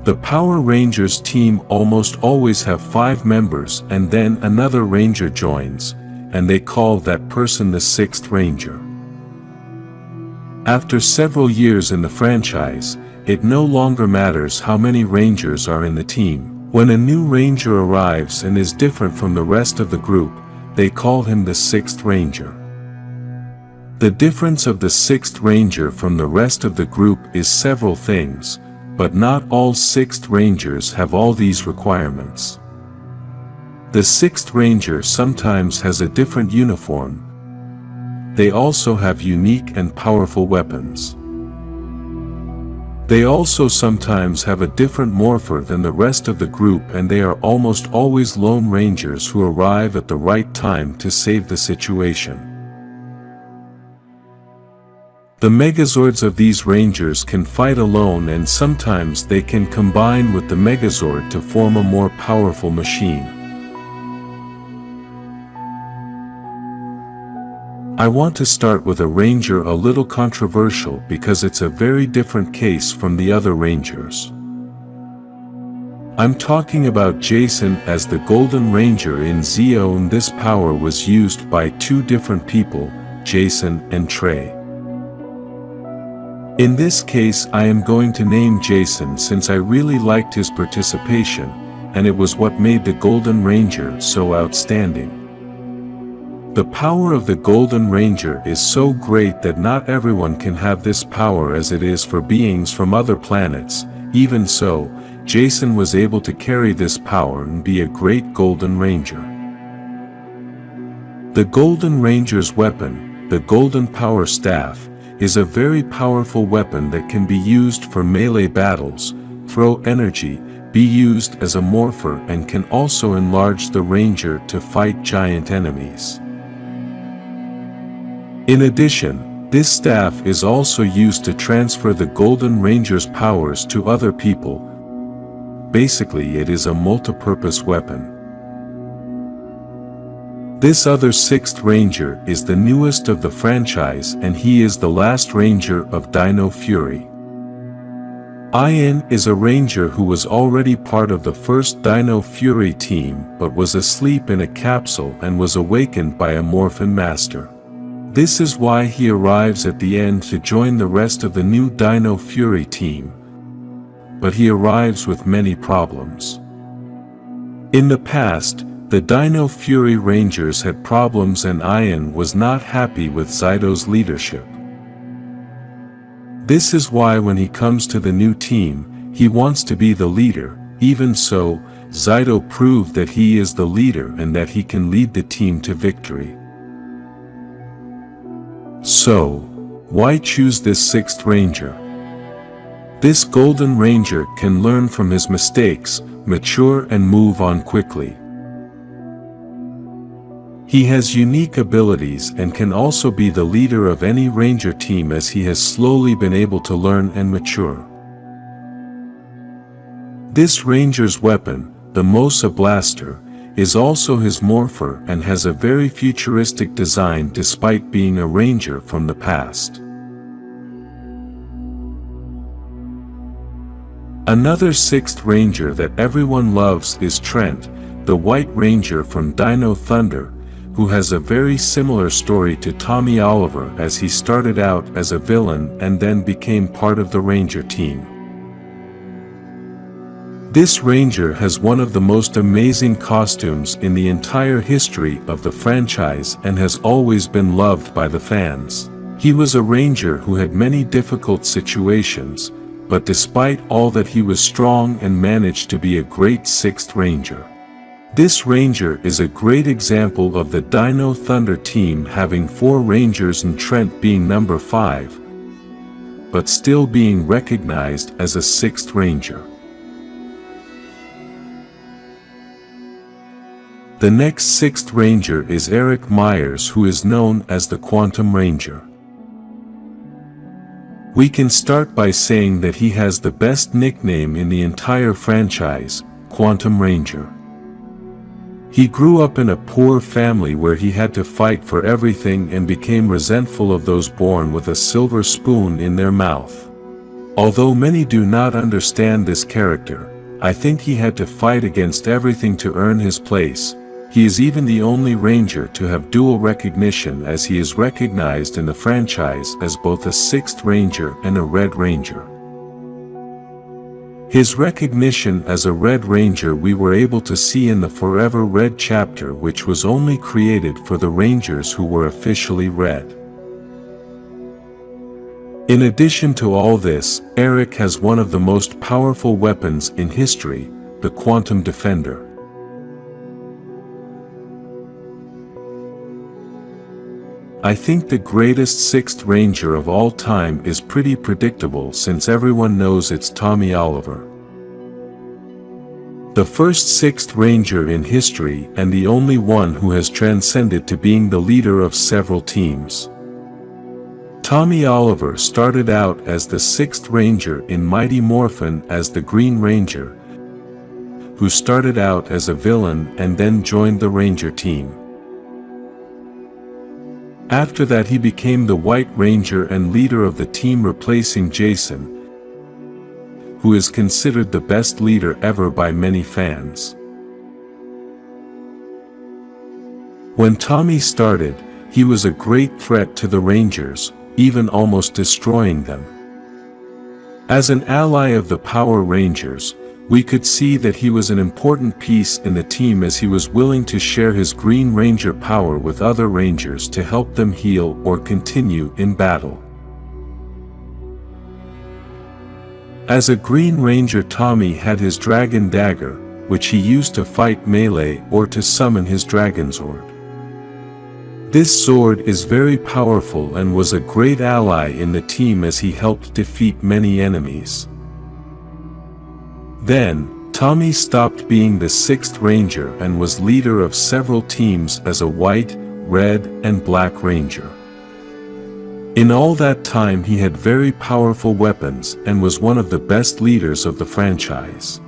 The Power Rangers team almost always have 5 members, and then another ranger joins, and they call that person the 6th Ranger. After several years in the franchise, it no longer matters how many Rangers are in the team. When a new Ranger arrives and is different from the rest of the group, they call him the 6th Ranger. The difference of the 6th Ranger from the rest of the group is several things, but not all 6th Rangers have all these requirements. The 6th Ranger sometimes has a different uniform. They also have unique and powerful weapons. They also sometimes have a different morpher than the rest of the group, and they are almost always lone rangers who arrive at the right time to save the situation. The Megazords of these Rangers can fight alone, and sometimes they can combine with the Megazord to form a more powerful machine. I want to start with a Ranger a little controversial because it's a very different case from the other Rangers. I'm talking about Jason as the Golden Ranger in Zeo. This power was used by 2 different people, Jason and Trey. In this case I am going to name Jason since I really liked his participation, and it was what made the Golden Ranger so outstanding. The power of the Golden Ranger is so great that not everyone can have this power as it is for beings from other planets. Even so, Jason was able to carry this power and be a great Golden Ranger. The Golden Ranger's weapon, the Golden Power Staff, is a very powerful weapon that can be used for melee battles, throw energy, be used as a morpher, and can also enlarge the Ranger to fight giant enemies. In addition, this staff is also used to transfer the Golden Ranger's powers to other people. Basically, it is a multi-purpose weapon. This other 6th Ranger is the newest of the franchise, and he is the last Ranger of Dino Fury. Ian is a Ranger who was already part of the first Dino Fury team but was asleep in a capsule and was awakened by a Morphin Master. This is why he arrives at the end to join the rest of the new Dino Fury team. But he arrives with many problems. In the past, the Dino Fury Rangers had problems, and Ian was not happy with Zyto's leadership. This is why when he comes to the new team, he wants to be the leader. Even so, Zyto proved that he is the leader and that he can lead the team to victory. So, why choose this 6th Ranger? This Golden Ranger can learn from his mistakes, mature, and move on quickly. He has unique abilities and can also be the leader of any Ranger team, as he has slowly been able to learn and mature. This Ranger's weapon, the Mosa Blaster, is also his morpher and has a very futuristic design despite being a Ranger from the past. Another 6th Ranger that everyone loves is Trent, the White Ranger from Dino Thunder, who has a very similar story to Tommy Oliver, as he started out as a villain and then became part of the Ranger team. This Ranger has one of the most amazing costumes in the entire history of the franchise and has always been loved by the fans. He was a Ranger who had many difficult situations, but despite all that he was strong and managed to be a great 6th Ranger. This Ranger is a great example of the Dino Thunder team having 4 Rangers and Trent being number 5, but still being recognized as a 6th Ranger. The next 6th Ranger is Eric Myers, who is known as the Quantum Ranger. We can start by saying that he has the best nickname in the entire franchise, Quantum Ranger. He grew up in a poor family where he had to fight for everything and became resentful of those born with a silver spoon in their mouth. Although many do not understand this character, I think he had to fight against everything to earn his place. He is even the only Ranger to have dual recognition, as he is recognized in the franchise as both a 6th Ranger and a Red Ranger. His recognition as a Red Ranger we were able to see in the Forever Red chapter, which was only created for the Rangers who were officially Red. In addition to all this, Eric has one of the most powerful weapons in history, the Quantum Defender. I think the greatest 6th Ranger of all time is pretty predictable, since everyone knows it's Tommy Oliver. The first 6th Ranger in history and the only one who has transcended to being the leader of several teams. Tommy Oliver started out as the 6th Ranger in Mighty Morphin as the Green Ranger, who started out as a villain and then joined the Ranger team. After that he became the White Ranger and leader of the team, replacing Jason, who is considered the best leader ever by many fans. When Tommy started, he was a great threat to the Rangers, even almost destroying them. As an ally of the Power Rangers, we could see that he was an important piece in the team, as he was willing to share his Green Ranger power with other Rangers to help them heal or continue in battle. As a Green Ranger, Tommy had his Dragon Dagger, which he used to fight melee or to summon his Dragon Zord. This sword is very powerful and was a great ally in the team, as he helped defeat many enemies. Then, Tommy stopped being the 6th Ranger and was leader of several teams as a White, Red, and Black Ranger. In all that time he had very powerful weapons and was one of the best leaders of the franchise.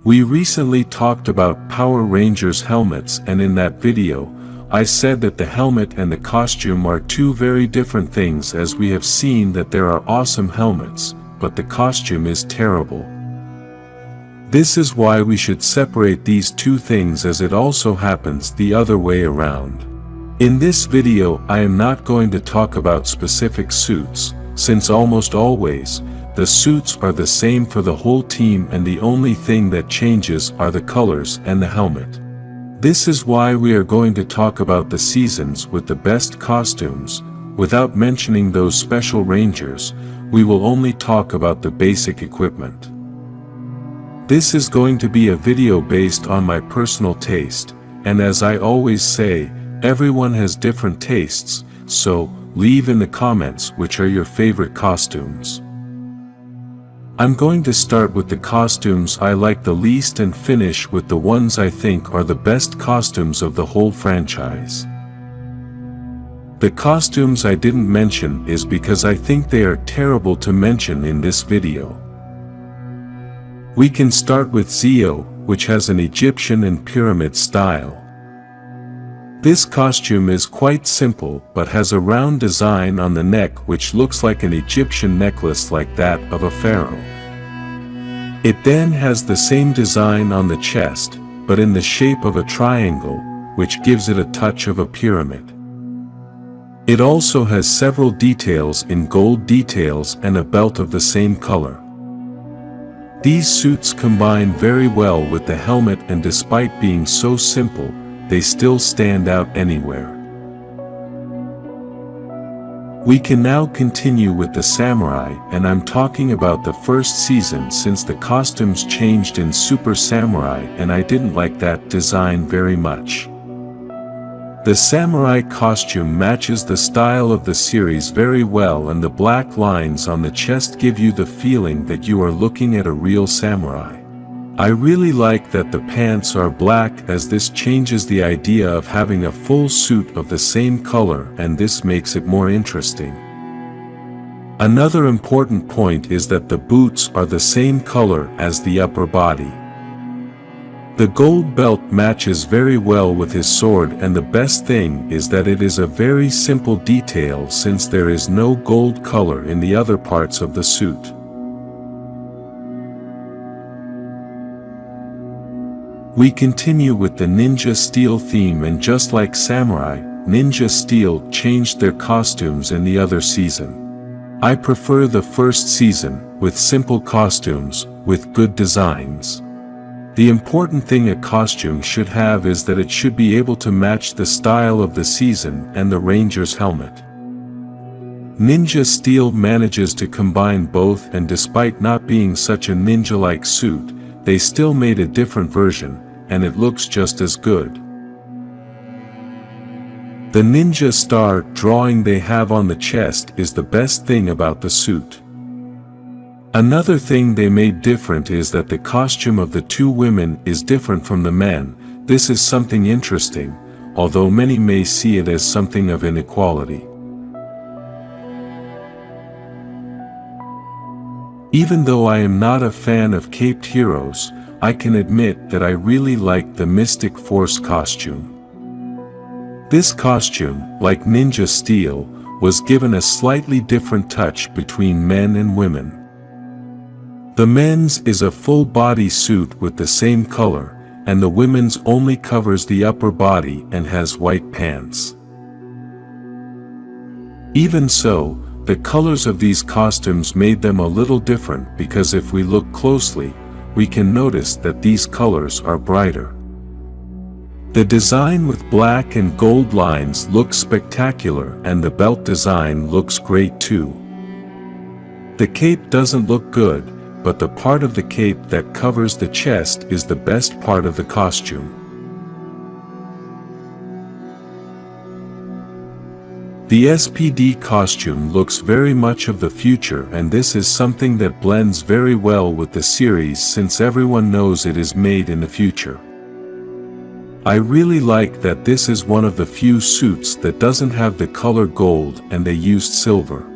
We recently talked about Power Rangers helmets, and in that video, I said that the helmet and the costume are two very different things, as we have seen that there are awesome helmets, but the costume is terrible. This is why we should separate these two things, as it also happens the other way around. In this video I am not going to talk about specific suits, since almost always, the suits are the same for the whole team and the only thing that changes are the colors and the helmet. This is why we are going to talk about the seasons with the best costumes. Without mentioning those special Rangers, we will only talk about the basic equipment. This is going to be a video based on my personal taste, and as I always say, everyone has different tastes, so leave in the comments which are your favorite costumes. I'm going to start with the costumes I like the least and finish with the ones I think are the best costumes of the whole franchise. The costumes I didn't mention is because I think they are terrible to mention in this video. We can start with Zeo, which has an Egyptian and pyramid style. This costume is quite simple but has a round design on the neck which looks like an Egyptian necklace like that of a pharaoh. It then has the same design on the chest, but in the shape of a triangle, which gives it a touch of a pyramid. It also has several details in gold details and a belt of the same color. These suits combine very well with the helmet, and despite being so simple, they still stand out anywhere. We can now continue with the samurai, and I'm talking about the first season, since the costumes changed in Super Samurai and I didn't like that design very much. The samurai costume matches the style of the series very well, and the black lines on the chest give you the feeling that you are looking at a real samurai. I really like that the pants are black, as this changes the idea of having a full suit of the same color, and this makes it more interesting. Another important point is that the boots are the same color as the upper body. The gold belt matches very well with his sword, and the best thing is that it is a very simple detail since there is no gold color in the other parts of the suit. We continue with the Ninja Steel theme, and just like Samurai, Ninja Steel changed their costumes in the other season. I prefer the first season, with simple costumes, with good designs. The important thing a costume should have is that it should be able to match the style of the season and the Ranger's helmet. Ninja Steel manages to combine both, and despite not being such a ninja-like suit, they still made a different version, and it looks just as good. The ninja star drawing they have on the chest is the best thing about the suit. Another thing they made different is that the costume of the two women is different from the men. This is something interesting, although many may see it as something of inequality. Even though I am not a fan of caped heroes, I can admit that I really like the Mystic Force costume. This costume, like Ninja Steel, was given a slightly different touch between men and women. The men's is a full-body suit with the same color, and the women's only covers the upper body and has white pants. Even so, the colors of these costumes made them a little different, because if we look closely, we can notice that these colors are brighter. The design with black and gold lines looks spectacular, and the belt design looks great too. The cape doesn't look good, but the part of the cape that covers the chest is the best part of the costume. The SPD costume looks very much of the future, and this is something that blends very well with the series since everyone knows it is made in the future. I really like that this is one of the few suits that doesn't have the color gold and they used silver.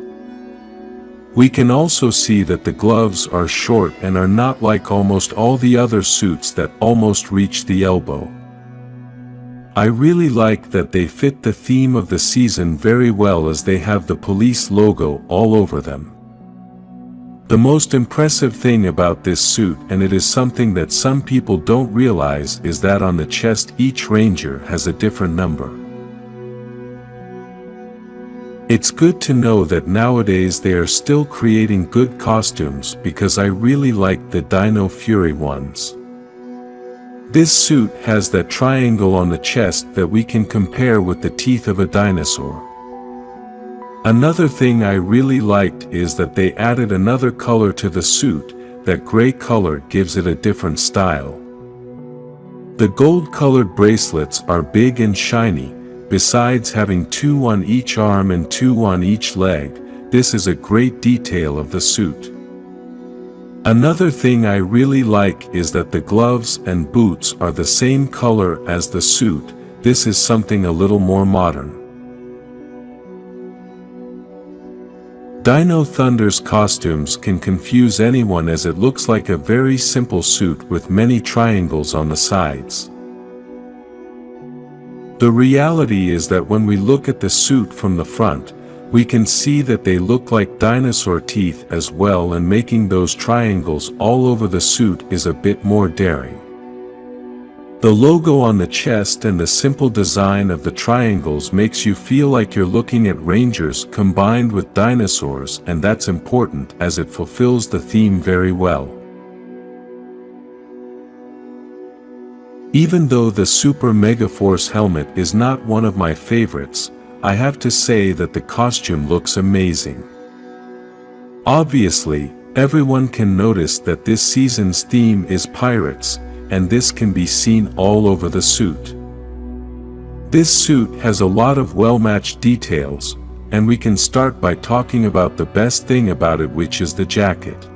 We can also see that the gloves are short and are not like almost all the other suits that almost reach the elbow. I really like that they fit the theme of the season very well, as they have the police logo all over them. The most impressive thing about this suit, and it is something that some people don't realize, is that on the chest each ranger has a different number. It's good to know that nowadays they are still creating good costumes, because I really like the Dino Fury ones. This suit has that triangle on the chest that we can compare with the teeth of a dinosaur. Another thing I really liked is that they added another color to the suit. That gray color gives it a different style. The gold-colored bracelets are big and shiny. Besides having 2 on each arm and 2 on each leg, this is a great detail of the suit. Another thing I really like is that the gloves and boots are the same color as the suit. This is something a little more modern. Dino Thunder's costumes can confuse anyone, as it looks like a very simple suit with many triangles on the sides. The reality is that when we look at the suit from the front, we can see that they look like dinosaur teeth as well, and making those triangles all over the suit is a bit more daring. The logo on the chest and the simple design of the triangles makes you feel like you're looking at rangers combined with dinosaurs, and that's important as it fulfills the theme very well. Even though the Super Megaforce helmet is not one of my favorites, I have to say that the costume looks amazing. Obviously, everyone can notice that this season's theme is pirates, and this can be seen all over the suit. This suit has a lot of well-matched details, and we can start by talking about the best thing about it, which is the jacket.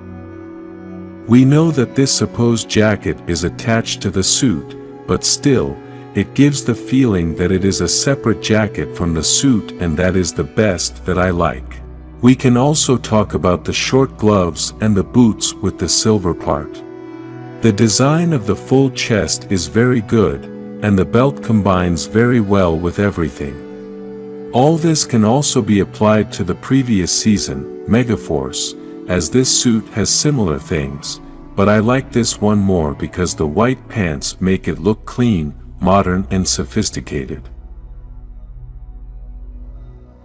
We know that this supposed jacket is attached to the suit, but still, it gives the feeling that it is a separate jacket from the suit, and that is the best that I like. We can also talk about the short gloves and the boots with the silver part. The design of the full chest is very good, and the belt combines very well with everything. All this can also be applied to the previous season, Megaforce, as this suit has similar things, but I like this one more because the white pants make it look clean, modern and sophisticated.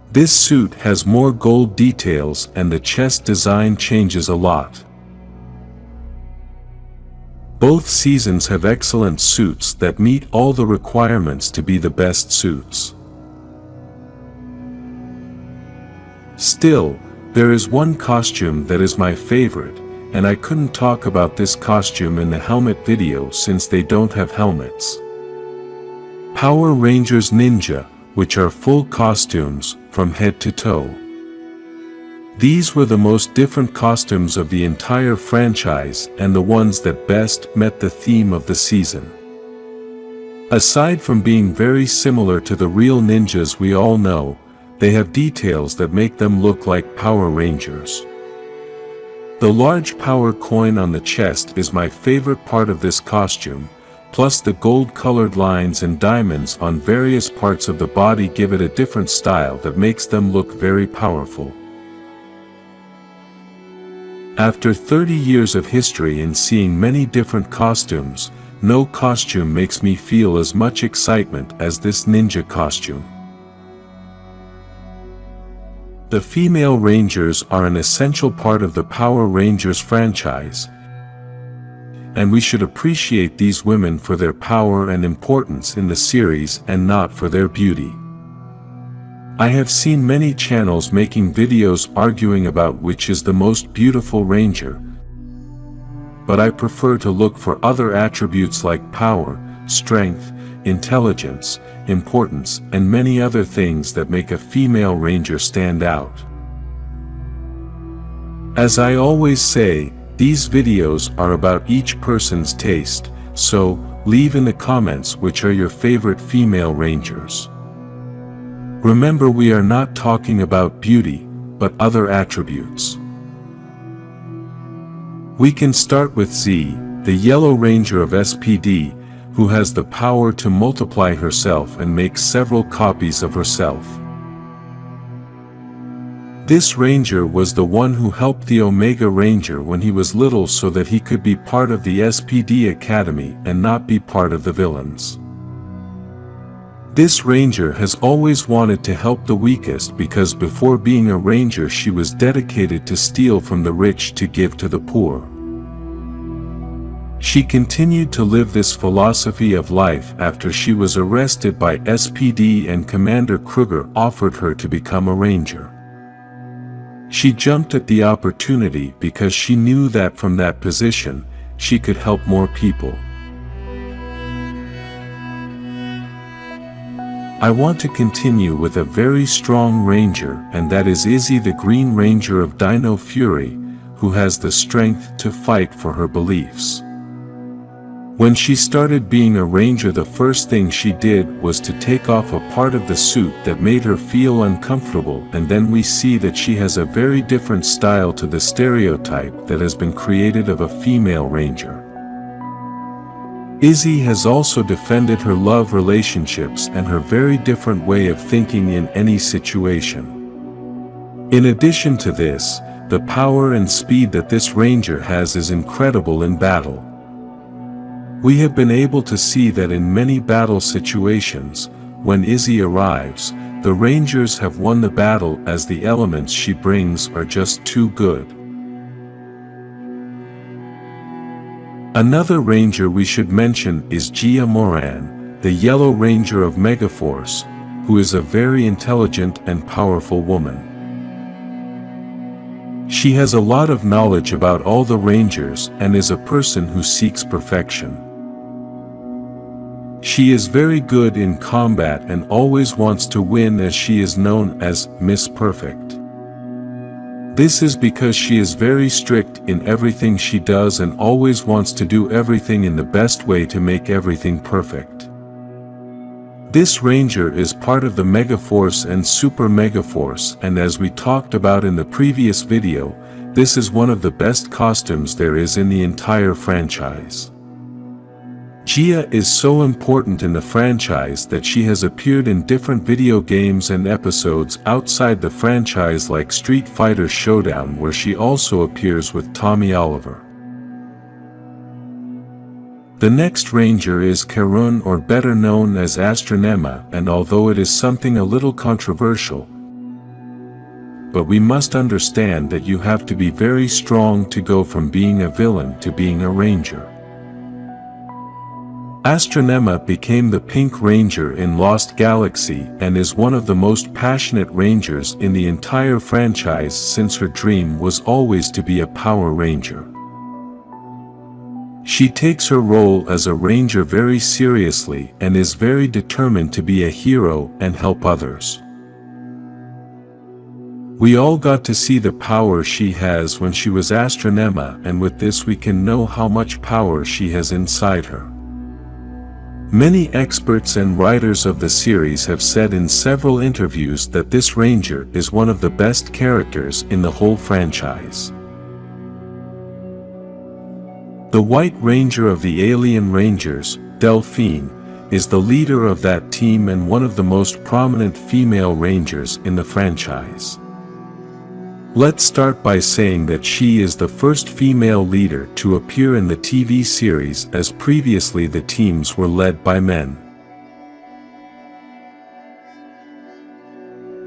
This suit has more gold details and the chest design changes a lot. Both seasons have excellent suits that meet all the requirements to be the best suits. Still, there is one costume that is my favorite, and I couldn't talk about this costume in the helmet video since they don't have helmets. Power Rangers Ninja, which are full costumes, from head to toe. These were the most different costumes of the entire franchise and the ones that best met the theme of the season. Aside from being very similar to the real ninjas we all know, they have details that make them look like Power Rangers. The large power coin on the chest is my favorite part of this costume, plus the gold-colored lines and diamonds on various parts of the body give it a different style that makes them look very powerful. After 30 years of history and seeing many different costumes, no costume makes me feel as much excitement as this ninja costume. The female Rangers are an essential part of the Power Rangers franchise, and we should appreciate these women for their power and importance in the series and not for their beauty. I have seen many channels making videos arguing about which is the most beautiful Ranger, but I prefer to look for other attributes like power, strength, intelligence, importance, and many other things that make a female Ranger stand out. As I always say, these videos are about each person's taste, so leave in the comments which are your favorite female Rangers. Remember, we are not talking about beauty, but other attributes. We can start with Z, the Yellow Ranger of SPD, who has the power to multiply herself and make several copies of herself. This Ranger was the one who helped the Omega Ranger when he was little so that he could be part of the SPD Academy and not be part of the villains. This Ranger has always wanted to help the weakest because before being a Ranger she was dedicated to steal from the rich to give to the poor. She continued to live this philosophy of life after she was arrested by SPD and Commander Kruger offered her to become a Ranger. She jumped at the opportunity because she knew that from that position, she could help more people. I want to continue with a very strong Ranger, and that is Izzy, the Green Ranger of Dino Fury, who has the strength to fight for her beliefs. When she started being a Ranger, the first thing she did was to take off a part of the suit that made her feel uncomfortable, and then we see that she has a very different style to the stereotype that has been created of a female Ranger. Izzy has also defended her love relationships and her very different way of thinking in any situation. In addition to this, the power and speed that this Ranger has is incredible in battle. We have been able to see that in many battle situations, when Izzy arrives, the Rangers have won the battle as the elements she brings are just too good. Another Ranger we should mention is Gia Moran, the Yellow Ranger of Megaforce, who is a very intelligent and powerful woman. She has a lot of knowledge about all the Rangers and is a person who seeks perfection. She is very good in combat and always wants to win, as she is known as Miss Perfect. This is because she is very strict in everything she does and always wants to do everything in the best way to make everything perfect. This Ranger is part of the Megaforce and Super Megaforce, and as we talked about in the previous video, This is one of the best costumes there is in the entire franchise. Gia is so important in the franchise that she has appeared in different video games and episodes outside the franchise like Street Fighter Showdown, where she also appears with Tommy Oliver. The next ranger is Karun, or better known as Astronema, and although it is something a little controversial, but we must understand that you have to be very strong to go from being a villain to being a ranger. Astronema became the Pink Ranger in Lost Galaxy and is one of the most passionate rangers in the entire franchise, since her dream was always to be a Power Ranger. She takes her role as a ranger very seriously and is very determined to be a hero and help others. We all got to see the power she has when she was Astronema, and with this we can know how much power she has inside her. Many experts and writers of the series have said in several interviews that this ranger is one of the best characters in the whole franchise. The White Ranger of the Alien Rangers, Delphine, is the leader of that team and one of the most prominent female rangers in the franchise. Let's start by saying that she is the first female leader to appear in the TV series, as previously the teams were led by men.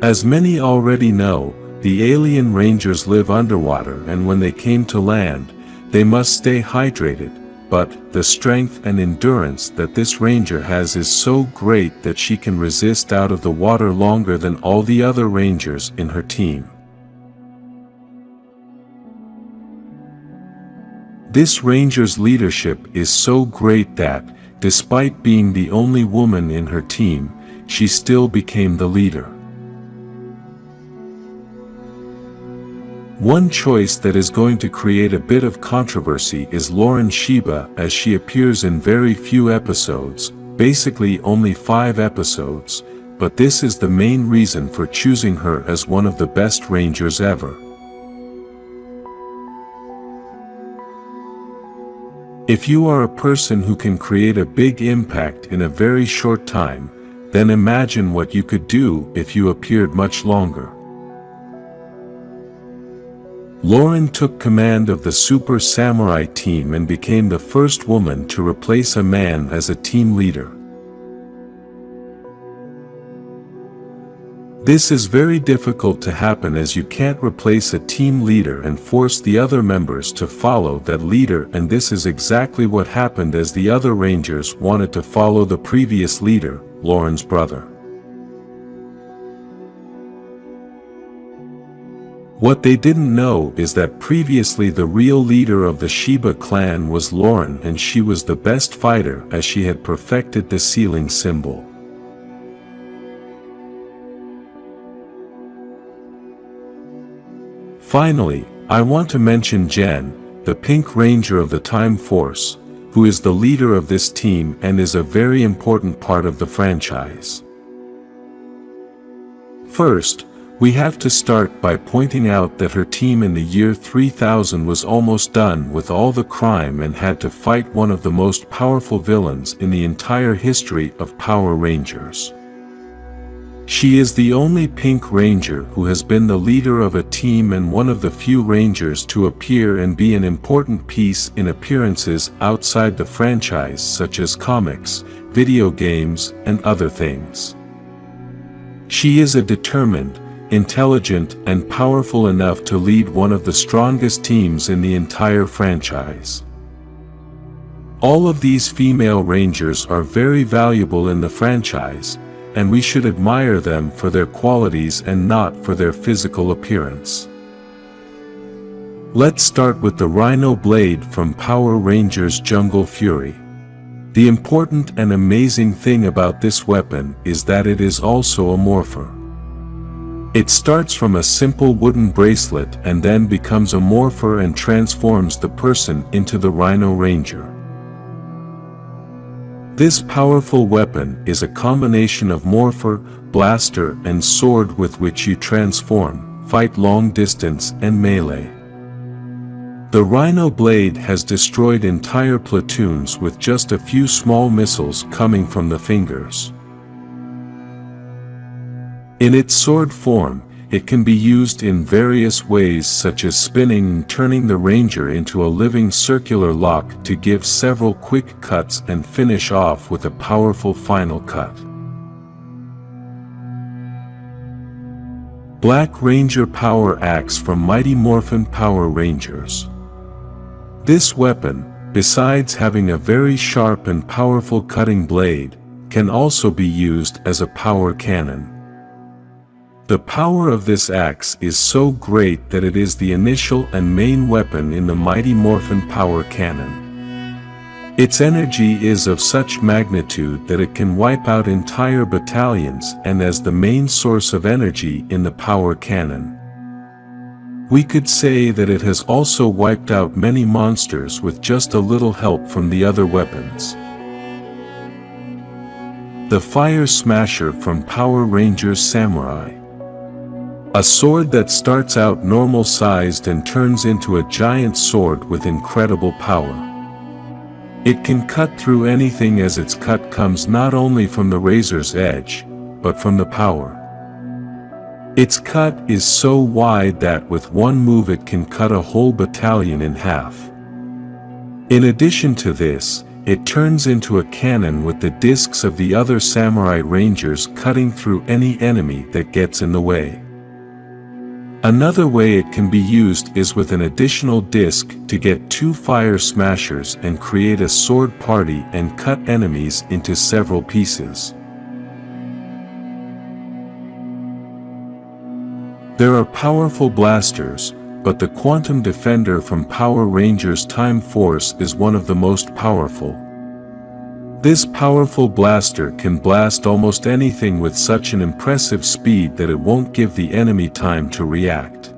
As many already know, the alien rangers live underwater, and when they came to land, they must stay hydrated, but the strength and endurance that this ranger has is so great that she can resist out of the water longer than all the other rangers in her team. This ranger's leadership is so great that, despite being the only woman in her team, she still became the leader. One choice that is going to create a bit of controversy is Lauren Shiba, as she appears in very few episodes, basically only 5 episodes, but this is the main reason for choosing her as one of the best rangers ever. If you are a person who can create a big impact in a very short time, then imagine what you could do if you appeared much longer. Lauren took command of the Super Samurai team and became the first woman to replace a man as a team leader. This is very difficult to happen, as you can't replace a team leader and force the other members to follow that leader, and this is exactly what happened, as the other rangers wanted to follow the previous leader, Lauren's brother. What they didn't know is that previously the real leader of the Shiba clan was Lauren, and she was the best fighter, as she had perfected the ceiling symbol. Finally, I want to mention Jen, the Pink Ranger of the Time Force, who is the leader of this team and is a very important part of the franchise. First, we have to start by pointing out that her team in the year 3000 was almost done with all the crime and had to fight one of the most powerful villains in the entire history of Power Rangers. She is the only Pink Ranger who has been the leader of a team and one of the few Rangers to appear and be an important piece in appearances outside the franchise, such as comics, video games, and other things. She is a determined, intelligent, and powerful enough to lead one of the strongest teams in the entire franchise. All of these female Rangers are very valuable in the franchise, and we should admire them for their qualities and not for their physical appearance. Let's start with the Rhino Blade from Power Rangers Jungle Fury. The important and amazing thing about this weapon is that it is also a morpher. It starts from a simple wooden bracelet and then becomes a morpher and transforms the person into the Rhino Ranger. This powerful weapon is a combination of morpher, blaster, and sword with which you transform, fight long distance, and melee. The Rhino blade has destroyed entire platoons with just a few small missiles coming from the fingers. In its sword form, it can be used in various ways such as spinning and turning the Ranger into a living circular lock to give several quick cuts and finish off with a powerful final cut. Black Ranger Power Axe from Mighty Morphin Power Rangers. This weapon, besides having a very sharp and powerful cutting blade, can also be used as a power cannon. The power of this axe is so great that it is the initial and main weapon in the Mighty Morphin Power Cannon. Its energy is of such magnitude that it can wipe out entire battalions and as the main source of energy in the power cannon. We could say that it has also wiped out many monsters with just a little help from the other weapons. The Fire Smasher from Power Rangers Samurai. A sword that starts out normal-sized and turns into a giant sword with incredible power. It can cut through anything as its cut comes not only from the razor's edge, but from the power. Its cut is so wide that with one move it can cut a whole battalion in half. In addition to this, it turns into a cannon with the discs of the other Samurai Rangers cutting through any enemy that gets in the way. Another way it can be used is with an additional disc to get two Fire Smashers and create a sword party and cut enemies into several pieces. There are powerful blasters, but the Quantum Defender from Power Rangers Time Force is one of the most powerful. This powerful blaster can blast almost anything with such an impressive speed that it won't give the enemy time to react.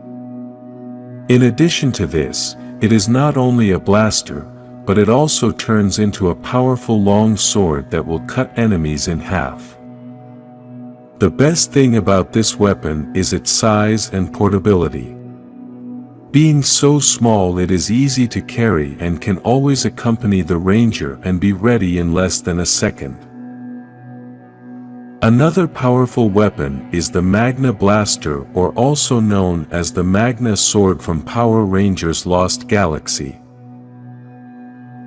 In addition to this, it is not only a blaster, but it also turns into a powerful long sword that will cut enemies in half. The best thing about this weapon is its size and portability. Being so small, it is easy to carry and can always accompany the Ranger and be ready in less than a second. Another powerful weapon is the Magna Blaster, or also known as the Magna Sword from Power Rangers Lost Galaxy.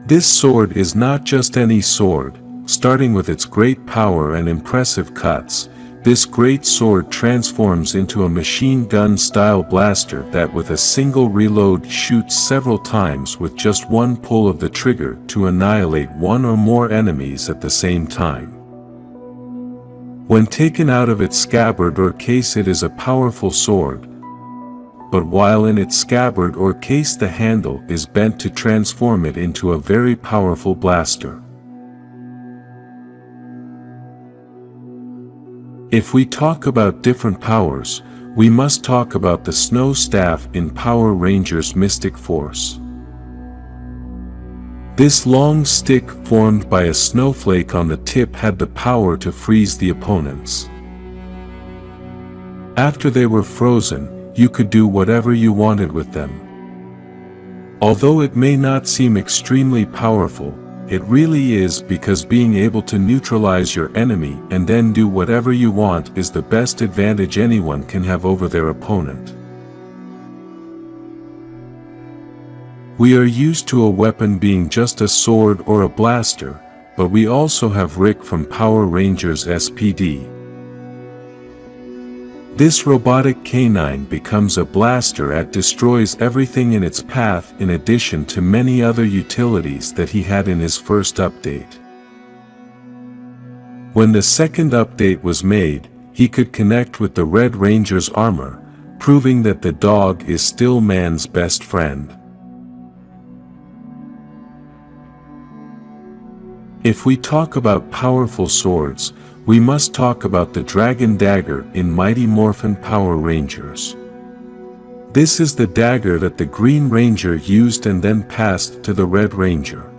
This sword is not just any sword. Starting with its great power and impressive cuts, this great sword transforms into a machine gun-style blaster that with a single reload shoots several times with just one pull of the trigger to annihilate one or more enemies at the same time. When taken out of its scabbard or case, it is a powerful sword, but while in its scabbard or case, the handle is bent to transform it into a very powerful blaster. If we talk about different powers, we must talk about the Snow Staff in Power Rangers Mystic Force. This long stick formed by a snowflake on the tip had the power to freeze the opponents. After they were frozen, you could do whatever you wanted with them. Although it may not seem extremely powerful, it really is, because being able to neutralize your enemy and then do whatever you want is the best advantage anyone can have over their opponent. We are used to a weapon being just a sword or a blaster, but we also have Rick from Power Rangers SPD. This robotic canine becomes a blaster that destroys everything in its path, in addition to many other utilities that he had in his first update. When the second update was made, he could connect with the Red Ranger's armor, proving that the dog is still man's best friend. If we talk about powerful swords, we must talk about the Dragon Dagger in Mighty Morphin Power Rangers. This is the dagger that the Green Ranger used and then passed to the Red Ranger.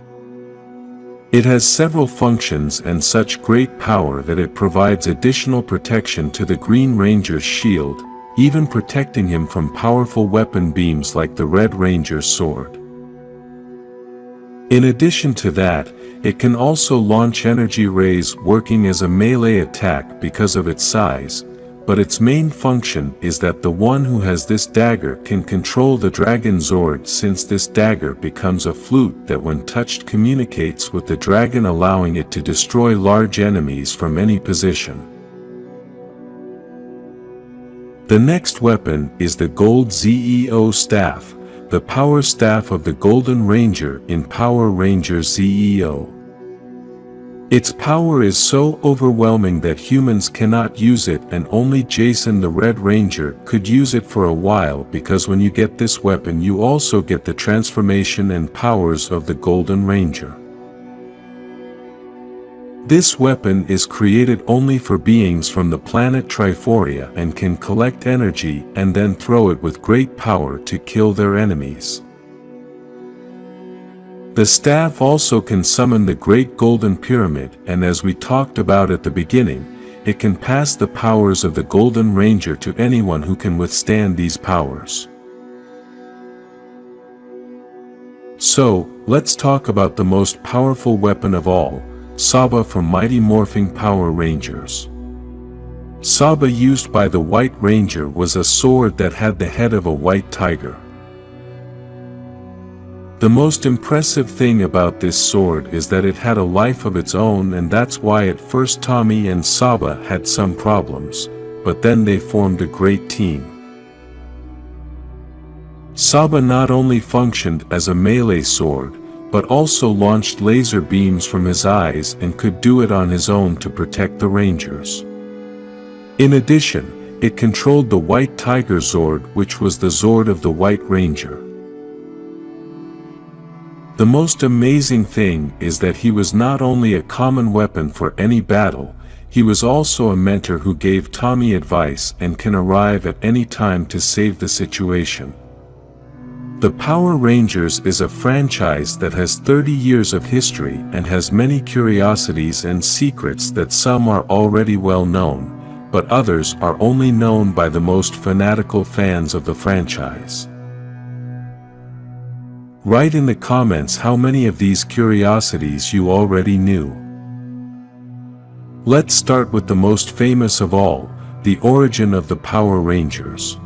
It has several functions and such great power that it provides additional protection to the Green Ranger's shield, even protecting him from powerful weapon beams like the Red Ranger's sword. In addition to that, it can also launch energy rays working as a melee attack because of its size, but its main function is that the one who has this dagger can control the Dragon Zord, since this dagger becomes a flute that when touched communicates with the dragon, allowing it to destroy large enemies from any position. The next weapon is the Gold Zeo Staff, the power staff of the Golden Ranger in Power Rangers Zeo. Its power is so overwhelming that humans cannot use it, and only Jason the Red Ranger could use it for a while, because when you get this weapon you also get the transformation and powers of the Golden Ranger. This weapon is created only for beings from the planet Triforia and can collect energy and then throw it with great power to kill their enemies. The staff also can summon the Great Golden Pyramid, and as we talked about at the beginning, it can pass the powers of the Golden Ranger to anyone who can withstand these powers. So, let's talk about the most powerful weapon of all, Saba from Mighty Morphin Power Rangers. Saba used by the White Ranger was a sword that had the head of a white tiger. The most impressive thing about this sword is that it had a life of its own, and that's why at first Tommy and Saba had some problems, but then they formed a great team. Saba not only functioned as a melee sword, but also launched laser beams from his eyes and could do it on his own to protect the Rangers. In addition, it controlled the White Tiger Zord, which was the Zord of the White Ranger. The most amazing thing is that he was not only a common weapon for any battle, he was also a mentor who gave Tommy advice and can arrive at any time to save the situation. The Power Rangers is a franchise that has 30 years of history and has many curiosities and secrets that some are already well known, but others are only known by the most fanatical fans of the franchise. Write in the comments how many of these curiosities you already knew. Let's start with the most famous of all, the origin of the Power Rangers.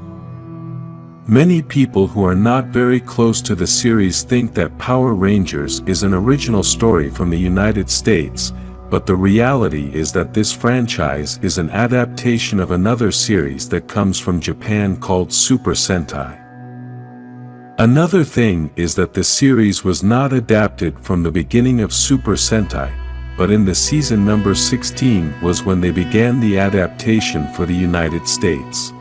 Many people who are not very close to the series think that Power Rangers is an original story from the United States, but the reality is that this franchise is an adaptation of another series that comes from Japan called Super Sentai. Another thing is that the series was not adapted from the beginning of Super Sentai, but in the season number 16 was when they began the adaptation for the United States.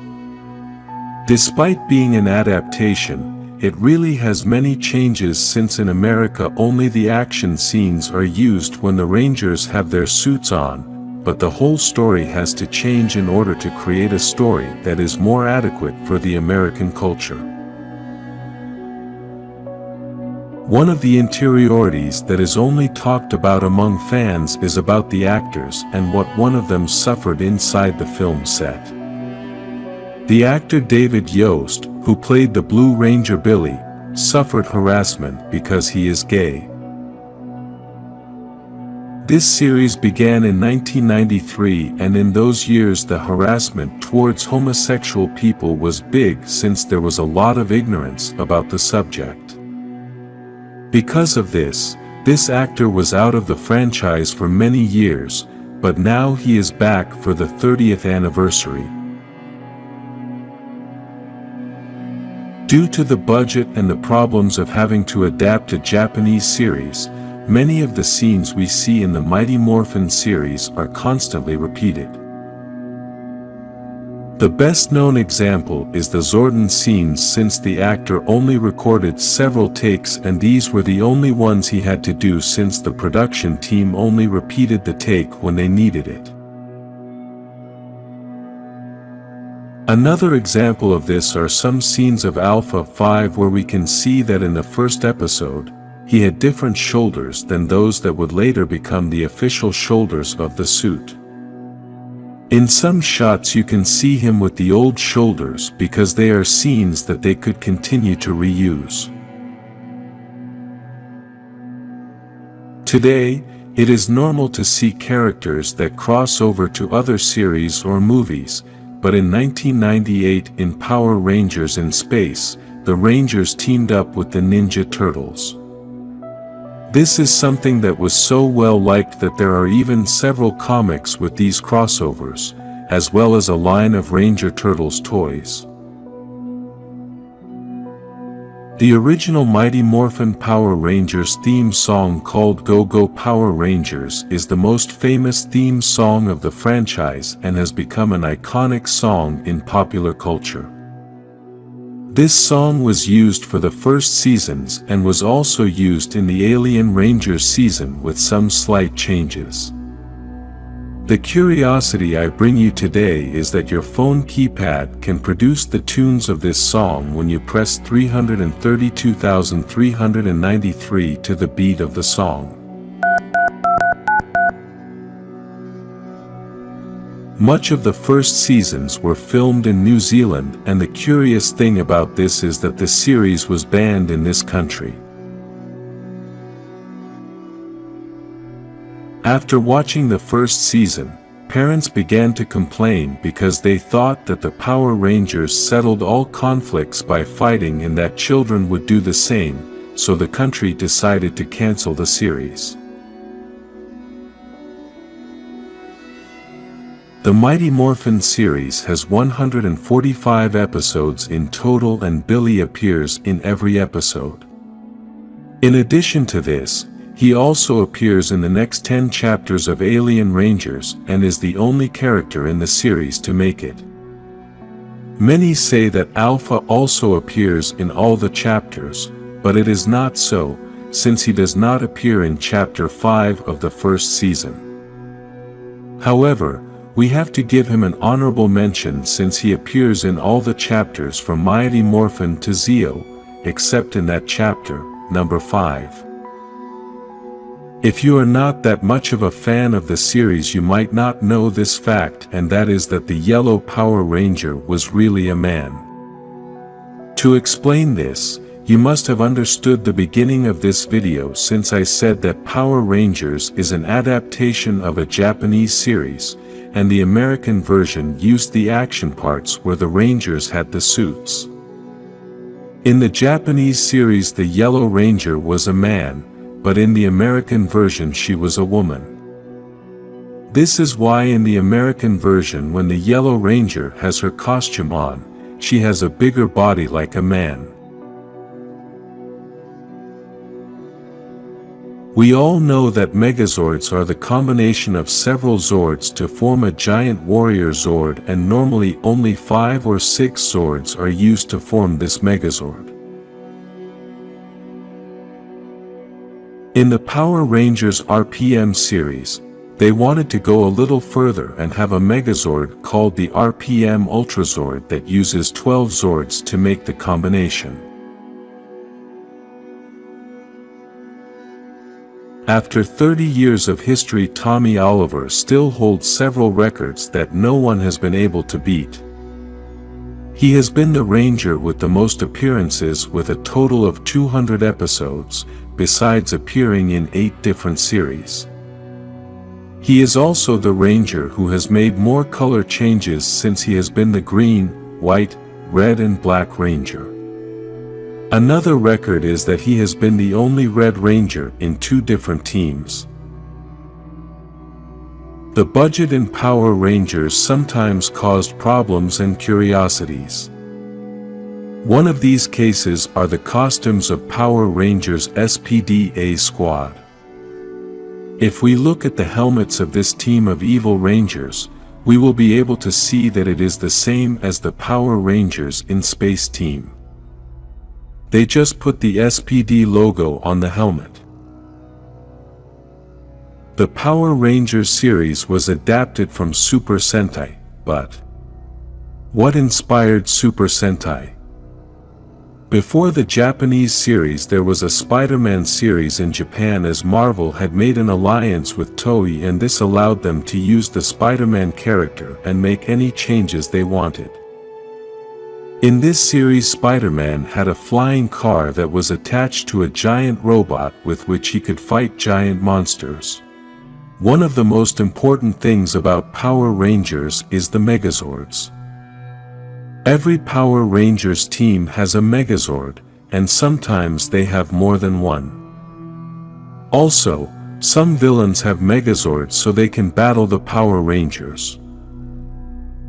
Despite being an adaptation, it really has many changes, since in America only the action scenes are used when the Rangers have their suits on, but the whole story has to change in order to create a story that is more adequate for the American culture. One of the interiorities that is only talked about among fans is about the actors and what one of them suffered inside the film set. The actor David Yost, who played the Blue Ranger Billy, suffered harassment because he is gay. This series began in 1993, and in those years the harassment towards homosexual people was big, since there was a lot of ignorance about the subject. Because of this actor was out of the franchise for many years, but now he is back for the 30th anniversary. Due to the budget and the problems of having to adapt a Japanese series, many of the scenes we see in the Mighty Morphin series are constantly repeated. The best-known example is the Zordon scenes, since the actor only recorded several takes, and these were the only ones he had to do, since the production team only repeated the take when they needed it. Another example of this are some scenes of Alpha 5 where we can see that in the first episode, he had different shoulders than those that would later become the official shoulders of the suit. In some shots you can see him with the old shoulders because they are scenes that they could continue to reuse. Today, it is normal to see characters that cross over to other series or movies, but in 1998 in Power Rangers in Space, the Rangers teamed up with the Ninja Turtles. This is something that was so well liked that there are even several comics with these crossovers, as well as a line of Ranger Turtles toys. The original Mighty Morphin Power Rangers theme song called Go Go Power Rangers is the most famous theme song of the franchise and has become an iconic song in popular culture. This song was used for the first seasons and was also used in the Alien Rangers season with some slight changes. The curiosity I bring you today is that your phone keypad can produce the tunes of this song when you press 332,393 to the beat of the song. Much of the first seasons were filmed in New Zealand, and the curious thing about this is that the series was banned in this country. After watching the first season, parents began to complain because they thought that the Power Rangers settled all conflicts by fighting and that children would do the same, so the country decided to cancel the series. The Mighty Morphin series has 145 episodes in total and Billy appears in every episode. In addition to this, he also appears in the next 10 chapters of Alien Rangers and is the only character in the series to make it. Many say that Alpha also appears in all the chapters, but it is not so, since he does not appear in Chapter 5 of the first season. However, we have to give him an honorable mention since he appears in all the chapters from Mighty Morphin to Zeo, except in that chapter, number 5. If you are not that much of a fan of the series, you might not know this fact, and that is that the Yellow Power Ranger was really a man. To explain this, you must have understood the beginning of this video since I said that Power Rangers is an adaptation of a Japanese series, and the American version used the action parts where the Rangers had the suits. In the Japanese series the Yellow Ranger was a man, but in the American version she was a woman. This is why in the American version when the Yellow Ranger has her costume on, she has a bigger body like a man. We all know that Megazords are the combination of several Zords to form a giant warrior Zord, and normally only 5 or 6 Zords are used to form this Megazord. In the Power Rangers RPM series, they wanted to go a little further and have a Megazord called the RPM Ultrazord that uses 12 Zords to make the combination. After 30 years of history, Tommy Oliver still holds several records that no one has been able to beat. He has been the Ranger with the most appearances with a total of 200 episodes, besides appearing in 8 different series. He is also the Ranger who has made more color changes since he has been the Green, White, Red and Black Ranger. Another record is that he has been the only Red Ranger in 2 different teams. The budget in Power Rangers sometimes caused problems and curiosities. One of these cases are the costumes of Power Rangers SPD-A Squad. If we look at the helmets of this team of evil Rangers, we will be able to see that it is the same as the Power Rangers in Space team. They just put the SPD logo on the helmet. The Power Rangers series was adapted from Super Sentai, but what inspired Super Sentai? Before the Japanese series there was a Spider-Man series in Japan, as Marvel had made an alliance with Toei, and this allowed them to use the Spider-Man character and make any changes they wanted. In this series, Spider-Man had a flying car that was attached to a giant robot with which he could fight giant monsters. One of the most important things about Power Rangers is the Megazords. Every Power Rangers team has a Megazord, and sometimes they have more than one. Also, some villains have Megazords so they can battle the Power Rangers.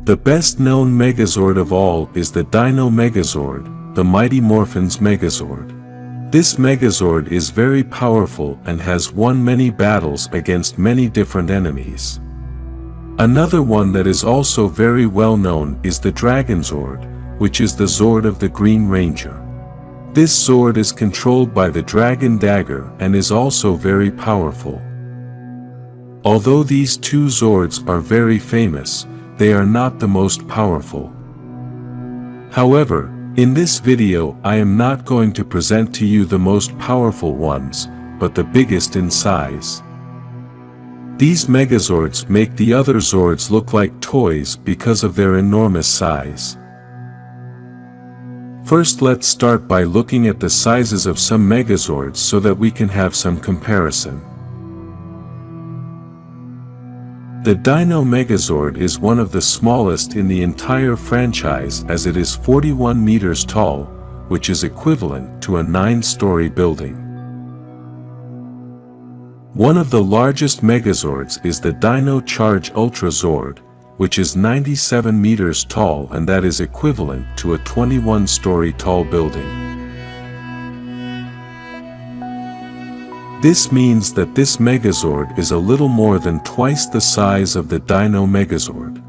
The best-known Megazord of all is the Dino Megazord, the Mighty Morphin's Megazord. This Megazord is very powerful and has won many battles against many different enemies. Another one that is also very well known is the Dragon Zord, which is the Zord of the Green Ranger. This Zord is controlled by the Dragon Dagger and is also very powerful. Although these two Zords are very famous, they are not the most powerful. However, in this video I am not going to present to you the most powerful ones, but the biggest in size. These Megazords make the other Zords look like toys because of their enormous size. First, let's start by looking at the sizes of some Megazords so that we can have some comparison. The Dino Megazord is one of the smallest in the entire franchise, as it is 41 meters tall, which is equivalent to a 9-story building. One of the largest Megazords is the Dino Charge Ultra Zord, which is 97 meters tall, and that is equivalent to a 21-story tall building. This means that this Megazord is a little more than twice the size of the Dino Megazord.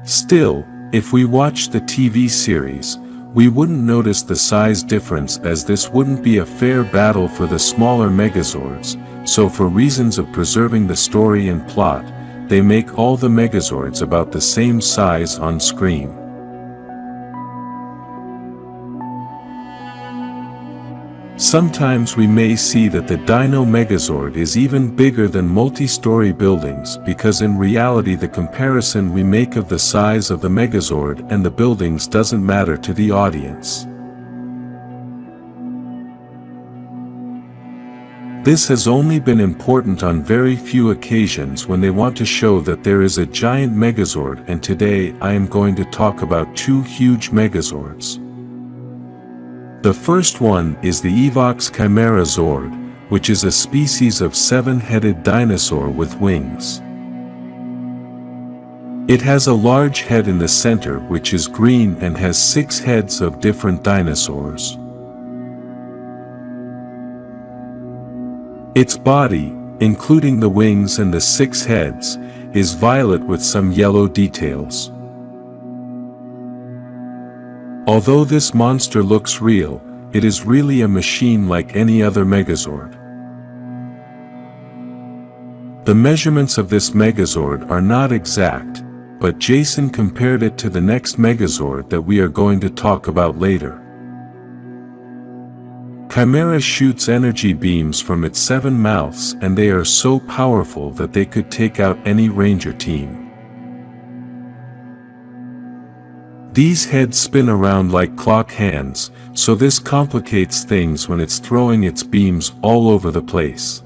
Still, if we watch the TV series, we wouldn't notice the size difference, as this wouldn't be a fair battle for the smaller Megazords, so for reasons of preserving the story and plot, they make all the Megazords about the same size on screen. Sometimes we may see that the Dino Megazord is even bigger than multi-story buildings, because in reality the comparison we make of the size of the Megazord and the buildings doesn't matter to the audience. This has only been important on very few occasions when they want to show that there is a giant Megazord, and today I am going to talk about two huge Megazords. The first one is the Evox Chimera Zord, which is a species of 7-headed dinosaur with wings. It has a large head in the center which is green and has 6 heads of different dinosaurs. Its body, including the wings and the 6 heads, is violet with some yellow details. Although this monster looks real, it is really a machine like any other Megazord. The measurements of this Megazord are not exact, but Jason compared it to the next Megazord that we are going to talk about later. Chimera shoots energy beams from its 7 mouths, and they are so powerful that they could take out any Ranger team. These heads spin around like clock hands, so this complicates things when it's throwing its beams all over the place.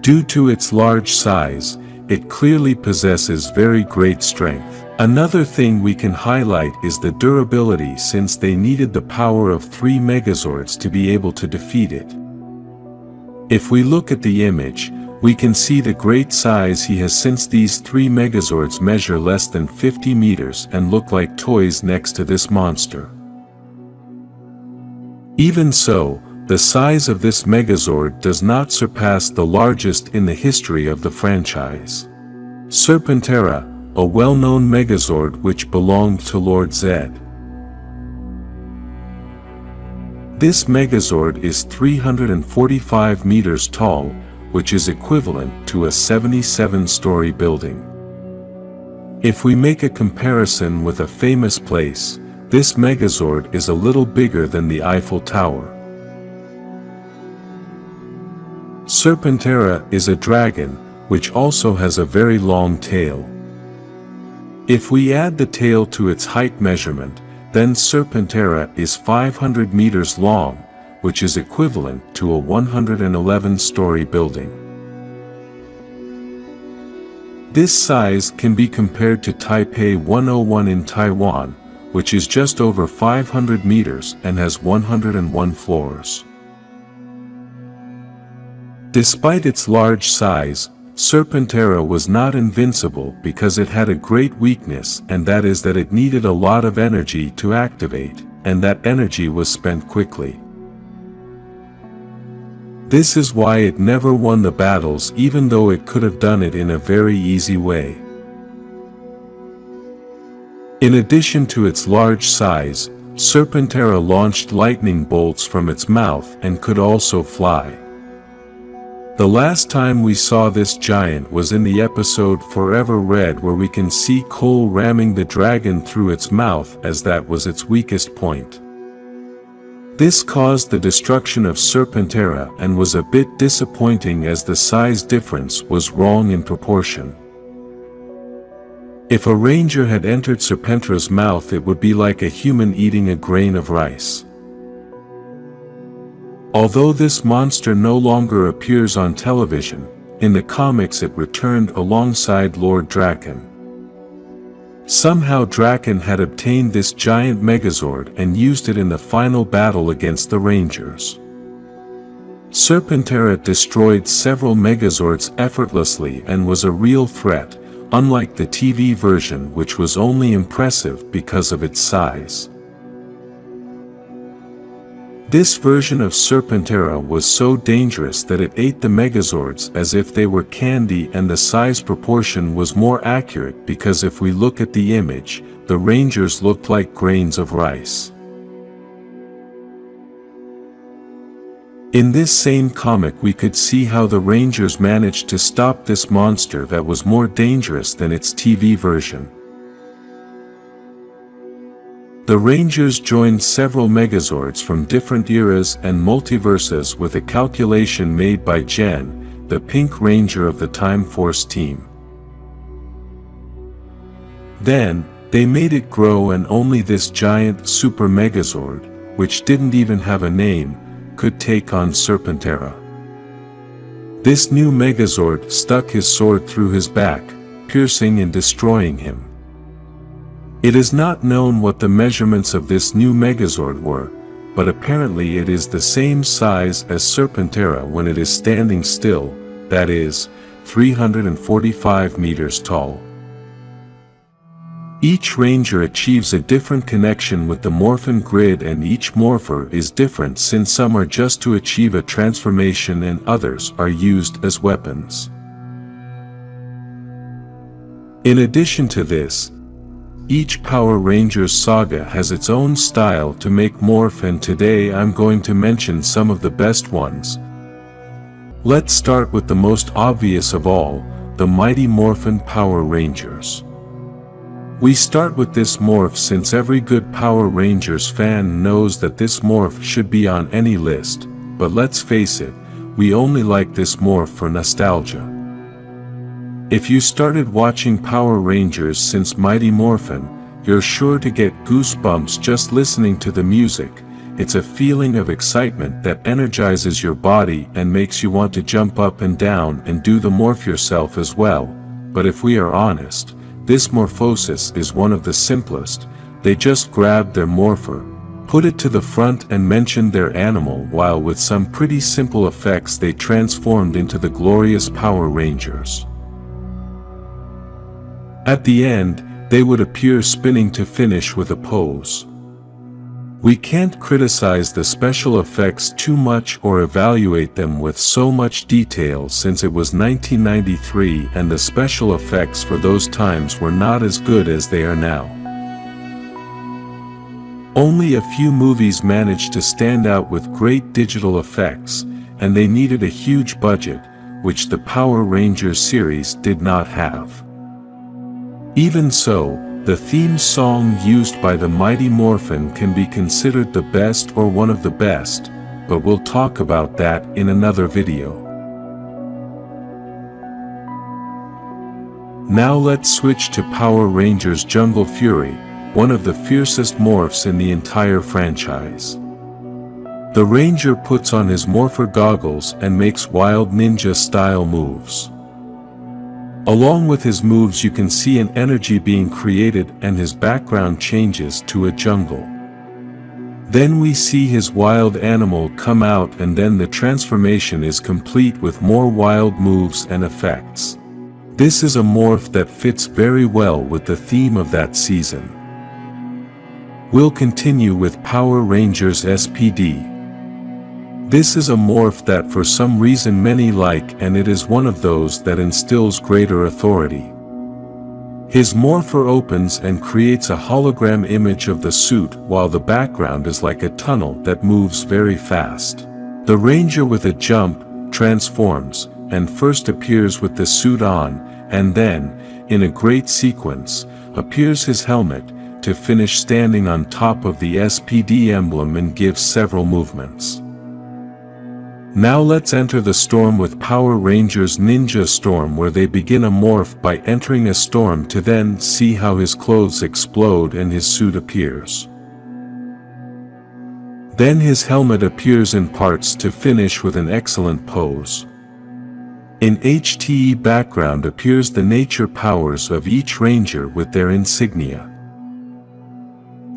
Due to its large size, it clearly possesses very great strength. Another thing we can highlight is the durability, since they needed the power of 3 Megazords to be able to defeat it. If we look at the image, we can see the great size he has, since these 3 Megazords measure less than 50 meters and look like toys next to this monster. Even so, the size of this Megazord does not surpass the largest in the history of the franchise. Serpentera, a well-known Megazord which belonged to Lord Zed. This Megazord is 345 meters tall, which is equivalent to a 77-story building. If we make a comparison with a famous place, This Megazord is a little bigger than the Eiffel Tower. Serpentera is a dragon, which also has a very long tail. If we add the tail to its height measurement, then Serpentera is 500 meters long, which is equivalent to a 111-story building. This size can be compared to Taipei 101 in Taiwan, which is just over 500 meters and has 101 floors. Despite its large size, Serpentera was not invincible because it had a great weakness, and that is that it needed a lot of energy to activate, and that energy was spent quickly. This is why it never won the battles, even though it could have done it in a very easy way. In addition to its large size, Serpentera launched lightning bolts from its mouth and could also fly. The last time we saw this giant was in the episode Forever Red, where we can see Cole ramming the dragon through its mouth, as that was its weakest point. This caused the destruction of Serpentera and was a bit disappointing as the size difference was wrong in proportion. If a ranger had entered Serpentera's mouth, it would be like a human eating a grain of rice. Although this monster no longer appears on television, in the comics it returned alongside Lord Draken. Somehow Draken had obtained this giant Megazord and used it in the final battle against the Rangers. Serpentera destroyed several Megazords effortlessly and was a real threat, unlike the TV version, which was only impressive because of its size. This version of Serpentera was so dangerous that it ate the Megazords as if they were candy, and the size proportion was more accurate because if we look at the image, the Rangers looked like grains of rice. In this same comic we could see how the Rangers managed to stop this monster that was more dangerous than its TV version. The Rangers joined several Megazords from different eras and multiverses with a calculation made by Jen, the Pink Ranger of the Time Force team. Then, they made it grow, and only this giant Super Megazord, which didn't even have a name, could take on Serpentera. This new Megazord stuck his sword through his back, piercing and destroying him. It is not known what the measurements of this new Megazord were, but apparently it is the same size as Serpentera when it is standing still, that is, 345 meters tall. Each Ranger achieves a different connection with the Morphin grid, and each Morpher is different, since some are just to achieve a transformation and others are used as weapons. In addition to this, each Power Rangers saga has its own style to make morph, and today I'm going to mention some of the best ones. Let's start with the most obvious of all, the Mighty Morphin Power Rangers. We start with this morph since every good Power Rangers fan knows that this morph should be on any list, but let's face it, we only like this morph for nostalgia. If you started watching Power Rangers since Mighty Morphin, you're sure to get goosebumps just listening to the music. It's a feeling of excitement that energizes your body and makes you want to jump up and down and do the morph yourself as well. But if we are honest, this morphosis is one of the simplest. They just grabbed their morpher, put it to the front and mentioned their animal, while with some pretty simple effects they transformed into the glorious Power Rangers. At the end, they would appear spinning to finish with a pose. We can't criticize the special effects too much or evaluate them with so much detail, since it was 1993 and the special effects for those times were not as good as they are now. Only a few movies managed to stand out with great digital effects, and they needed a huge budget, which the Power Rangers series did not have. Even so, The theme song used by the mighty Morphin can be considered the best or one of the best, but we'll talk about that in another video. Now let's switch to Power Rangers Jungle Fury, one of the fiercest morphs in the entire franchise. The Ranger puts on his morpher goggles and makes wild ninja-style moves. Along with his moves you can see an energy being created and his background changes to a jungle. Then we see his wild animal come out and then the transformation is complete with more wild moves and effects. This is a morph that fits very well with the theme of that season. We'll continue with Power Rangers SPD. This is a morph that for some reason many like, and it is one of those that instills greater authority. His morpher opens and creates a hologram image of the suit while the background is like a tunnel that moves very fast. The Ranger with a jump transforms and first appears with the suit on, and then, in a great sequence, appears his helmet to finish standing on top of the SPD emblem and gives several movements. Now let's enter the storm with Power Rangers Ninja Storm, where they begin a morph by entering a storm to then see how his clothes explode and his suit appears. Then his helmet appears in parts to finish with an excellent pose. In HTE background appears the nature powers of each Ranger with their insignia.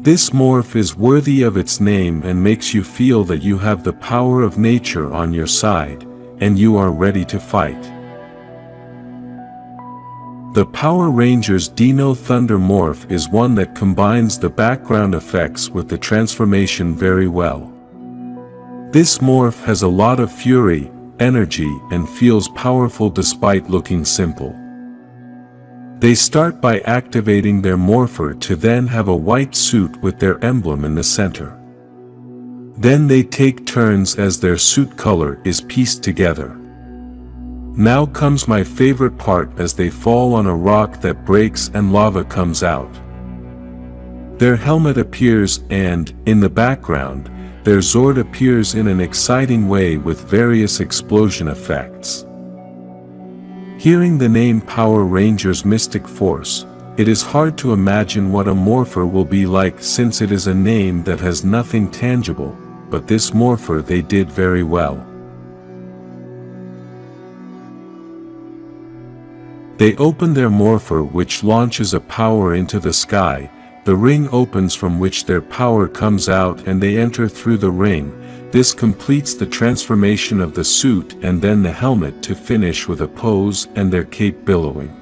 This morph is worthy of its name and makes you feel that you have the power of nature on your side, and you are ready to fight. The Power Rangers Dino Thunder morph is one that combines the background effects with the transformation very well. This morph has a lot of fury, energy, and feels powerful despite looking simple. They start by activating their morpher to then have a white suit with their emblem in the center. Then they take turns as their suit color is pieced together. Now comes my favorite part as they fall on a rock that breaks and lava comes out. Their helmet appears and, in the background, their Zord appears in an exciting way with various explosion effects. Hearing the name Power Rangers Mystic Force, it is hard to imagine what a morpher will be like since it is a name that has nothing tangible, but this morpher they did very well. They open their morpher which launches a power into the sky, the ring opens from which their power comes out and they enter through the ring. This completes the transformation of the suit and then the helmet to finish with a pose and their cape billowing.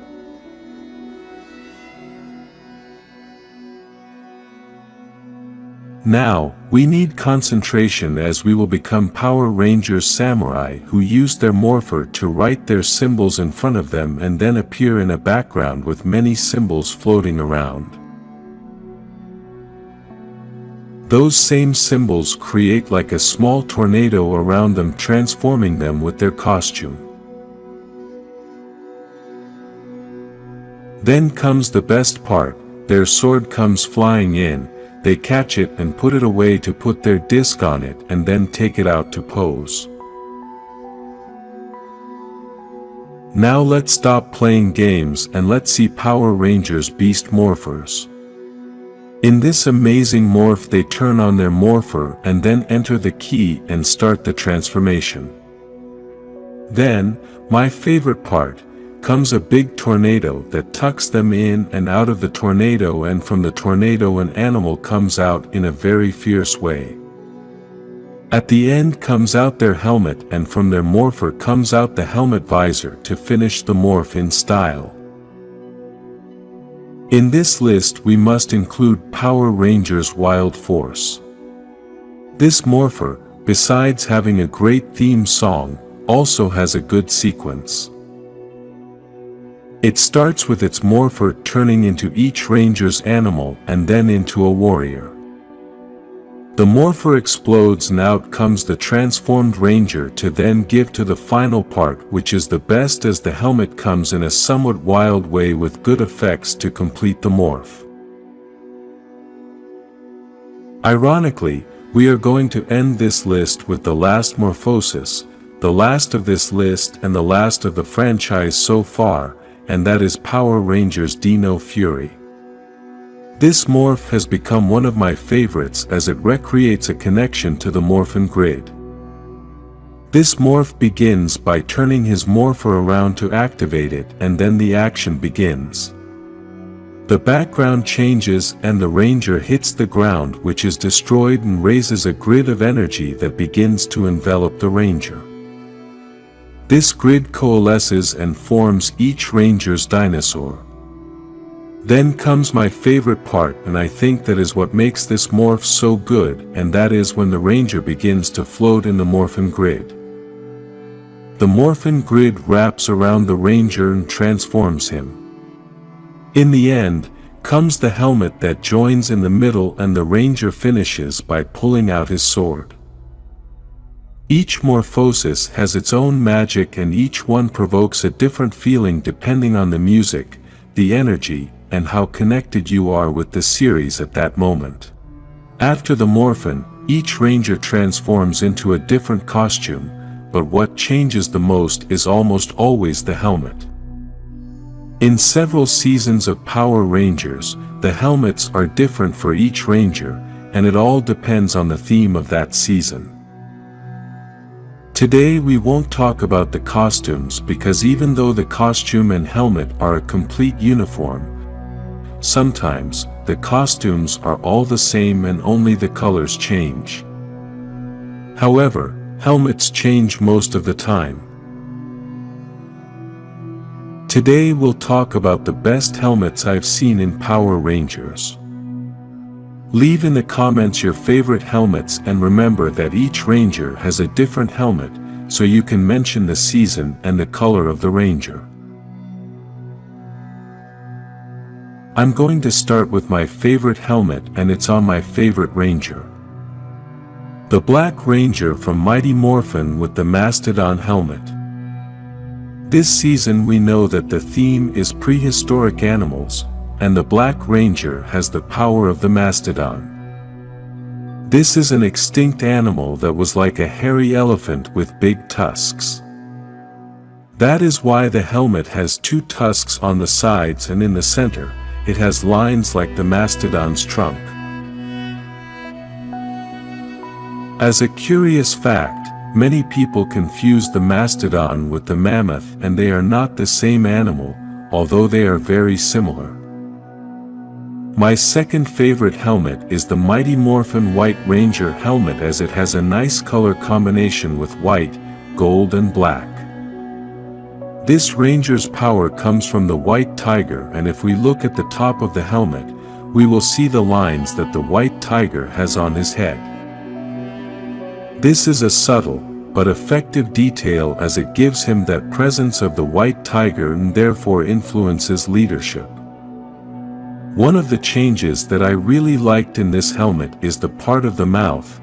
Now, we need concentration as we will become Power Rangers Samurai who use their morpher to write their symbols in front of them and then appear in a background with many symbols floating around. Those same symbols create like a small tornado around them, transforming them with their costume. Then comes the best part, their sword comes flying in, they catch it and put it away to put their disc on it and then take it out to pose. Now let's stop playing games and let's see Power Rangers Beast Morphers. In this amazing morph they turn on their morpher and then enter the key and start the transformation. Then, my favorite part, comes a big tornado that tucks them in and out of the tornado, and from the tornado an animal comes out in a very fierce way. At the end comes out their helmet and from their morpher comes out the helmet visor to finish the morph in style. In this list we must include Power Rangers Wild Force. This morpher, besides having a great theme song, also has a good sequence. It starts with its morpher turning into each Ranger's animal and then into a warrior. The morpher explodes and out comes the transformed Ranger to then give to the final part, which is the best as the helmet comes in a somewhat wild way with good effects to complete the morph. Ironically, we are going to end this list with the last Morphosis, the last of this list and the last of the franchise so far, and that is Power Rangers Dino Fury. This morph has become one of my favorites as it recreates a connection to the Morphin grid. This morph begins by turning his morpher around to activate it, and then the action begins. The background changes and the Ranger hits the ground, which is destroyed and raises a grid of energy that begins to envelop the Ranger. This grid coalesces and forms each Ranger's dinosaur. Then comes my favorite part, and I think that is what makes this morph so good, and that is when the Ranger begins to float in the Morphin grid. The Morphin grid wraps around the Ranger and transforms him. In the end, comes the helmet that joins in the middle, and the Ranger finishes by pulling out his sword. Each Morphosis has its own magic, and each one provokes a different feeling depending on the music, the energy, and how connected you are with the series at that moment. After the Morphin, each Ranger transforms into a different costume, but what changes the most is almost always the helmet. In several seasons of Power Rangers, the helmets are different for each Ranger, and it all depends on the theme of that season. Today we won't talk about the costumes because even though the costume and helmet are a complete uniform, sometimes the costumes are all the same and only the colors change. However, helmets change most of the time. Today we'll talk about the best helmets I've seen in Power Rangers. Leave in the comments your favorite helmets, and remember that each Ranger has a different helmet, so you can mention the season and the color of the Ranger. I'm going to start with my favorite helmet, and it's on my favorite Ranger. The Black Ranger from Mighty Morphin with the Mastodon helmet. This season we know that the theme is prehistoric animals, and the Black Ranger has the power of the Mastodon. This is an extinct animal that was like a hairy elephant with big tusks. That is why the helmet has two tusks on the sides, and in the center, it has lines like the Mastodon's trunk. As a curious fact, many people confuse the Mastodon with the mammoth, and they are not the same animal, although they are very similar. My second favorite helmet is the Mighty Morphin White Ranger helmet, as it has a nice color combination with white, gold and black. This Ranger's power comes from the White Tiger, and if we look at the top of the helmet, we will see the lines that the White Tiger has on his head. This is a subtle, but effective detail, as it gives him that presence of the White Tiger and therefore influences leadership. One of the changes that I really liked in this helmet is the part of the mouth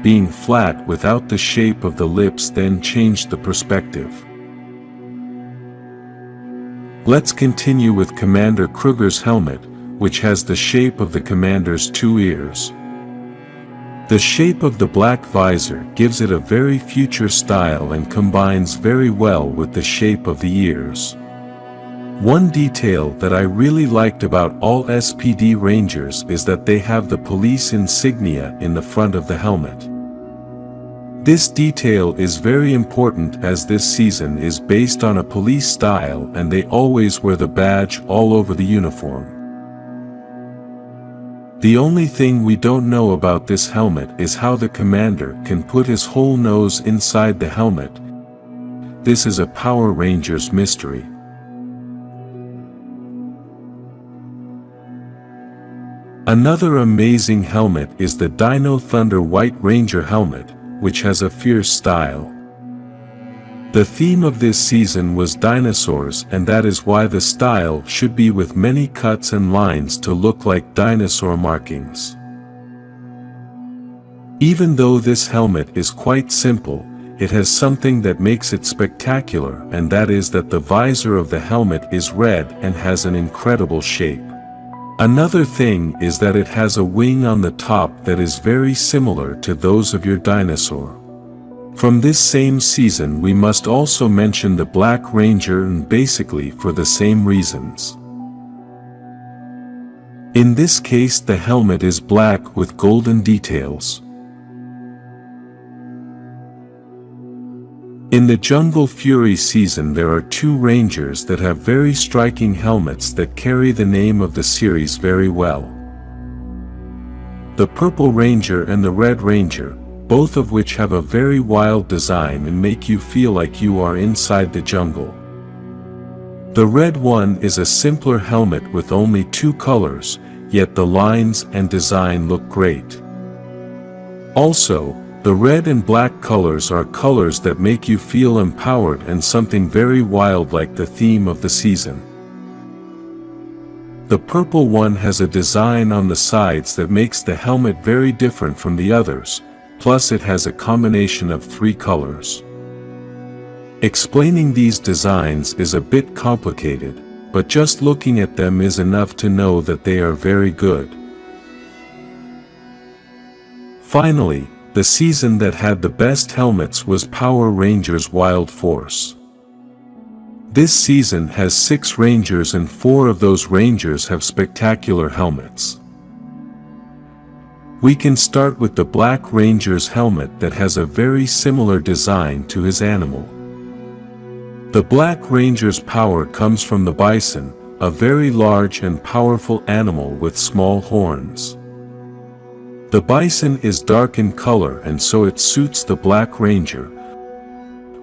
being flat without the shape of the lips, then changed the perspective. Let's continue with Commander Kruger's helmet, which has the shape of the Commander's two ears. The shape of the black visor gives it a very future style and combines very well with the shape of the ears. One detail that I really liked about all SPD Rangers is that they have the police insignia in the front of the helmet. This detail is very important, as this season is based on a police style and they always wear the badge all over the uniform. The only thing we don't know about this helmet is how the commander can put his whole nose inside the helmet. This is a Power Rangers mystery. Another amazing helmet is the Dino Thunder White Ranger helmet, which has a fierce style. The theme of this season was dinosaurs, and that is why the style should be with many cuts and lines to look like dinosaur markings. Even though this helmet is quite simple, it has something that makes it spectacular, and that is that the visor of the helmet is red and has an incredible shape. Another thing is that it has a wing on the top that is very similar to those of your dinosaur. From this same season we must also mention the Black Ranger, and basically for the same reasons. In this case the helmet is black with golden details. In the Jungle Fury season there are two Rangers that have very striking helmets that carry the name of the series very well. The Purple Ranger and the Red Ranger, both of which have a very wild design and make you feel like you are inside the jungle. The red one is a simpler helmet with only two colors, yet the lines and design look great. Also, the red and black colors are colors that make you feel empowered and something very wild like the theme of the season. The purple one has a design on the sides that makes the helmet very different from the others, plus it has a combination of three colors. Explaining these designs is a bit complicated, but just looking at them is enough to know that they are very good. Finally, the season that had the best helmets was Power Rangers Wild Force. This season has 6 Rangers and 4 of those Rangers have spectacular helmets. We can start with the Black Ranger's helmet that has a very similar design to his animal. The Black Ranger's power comes from the bison, a very large and powerful animal with small horns. The bison is dark in color and so it suits the Black Ranger.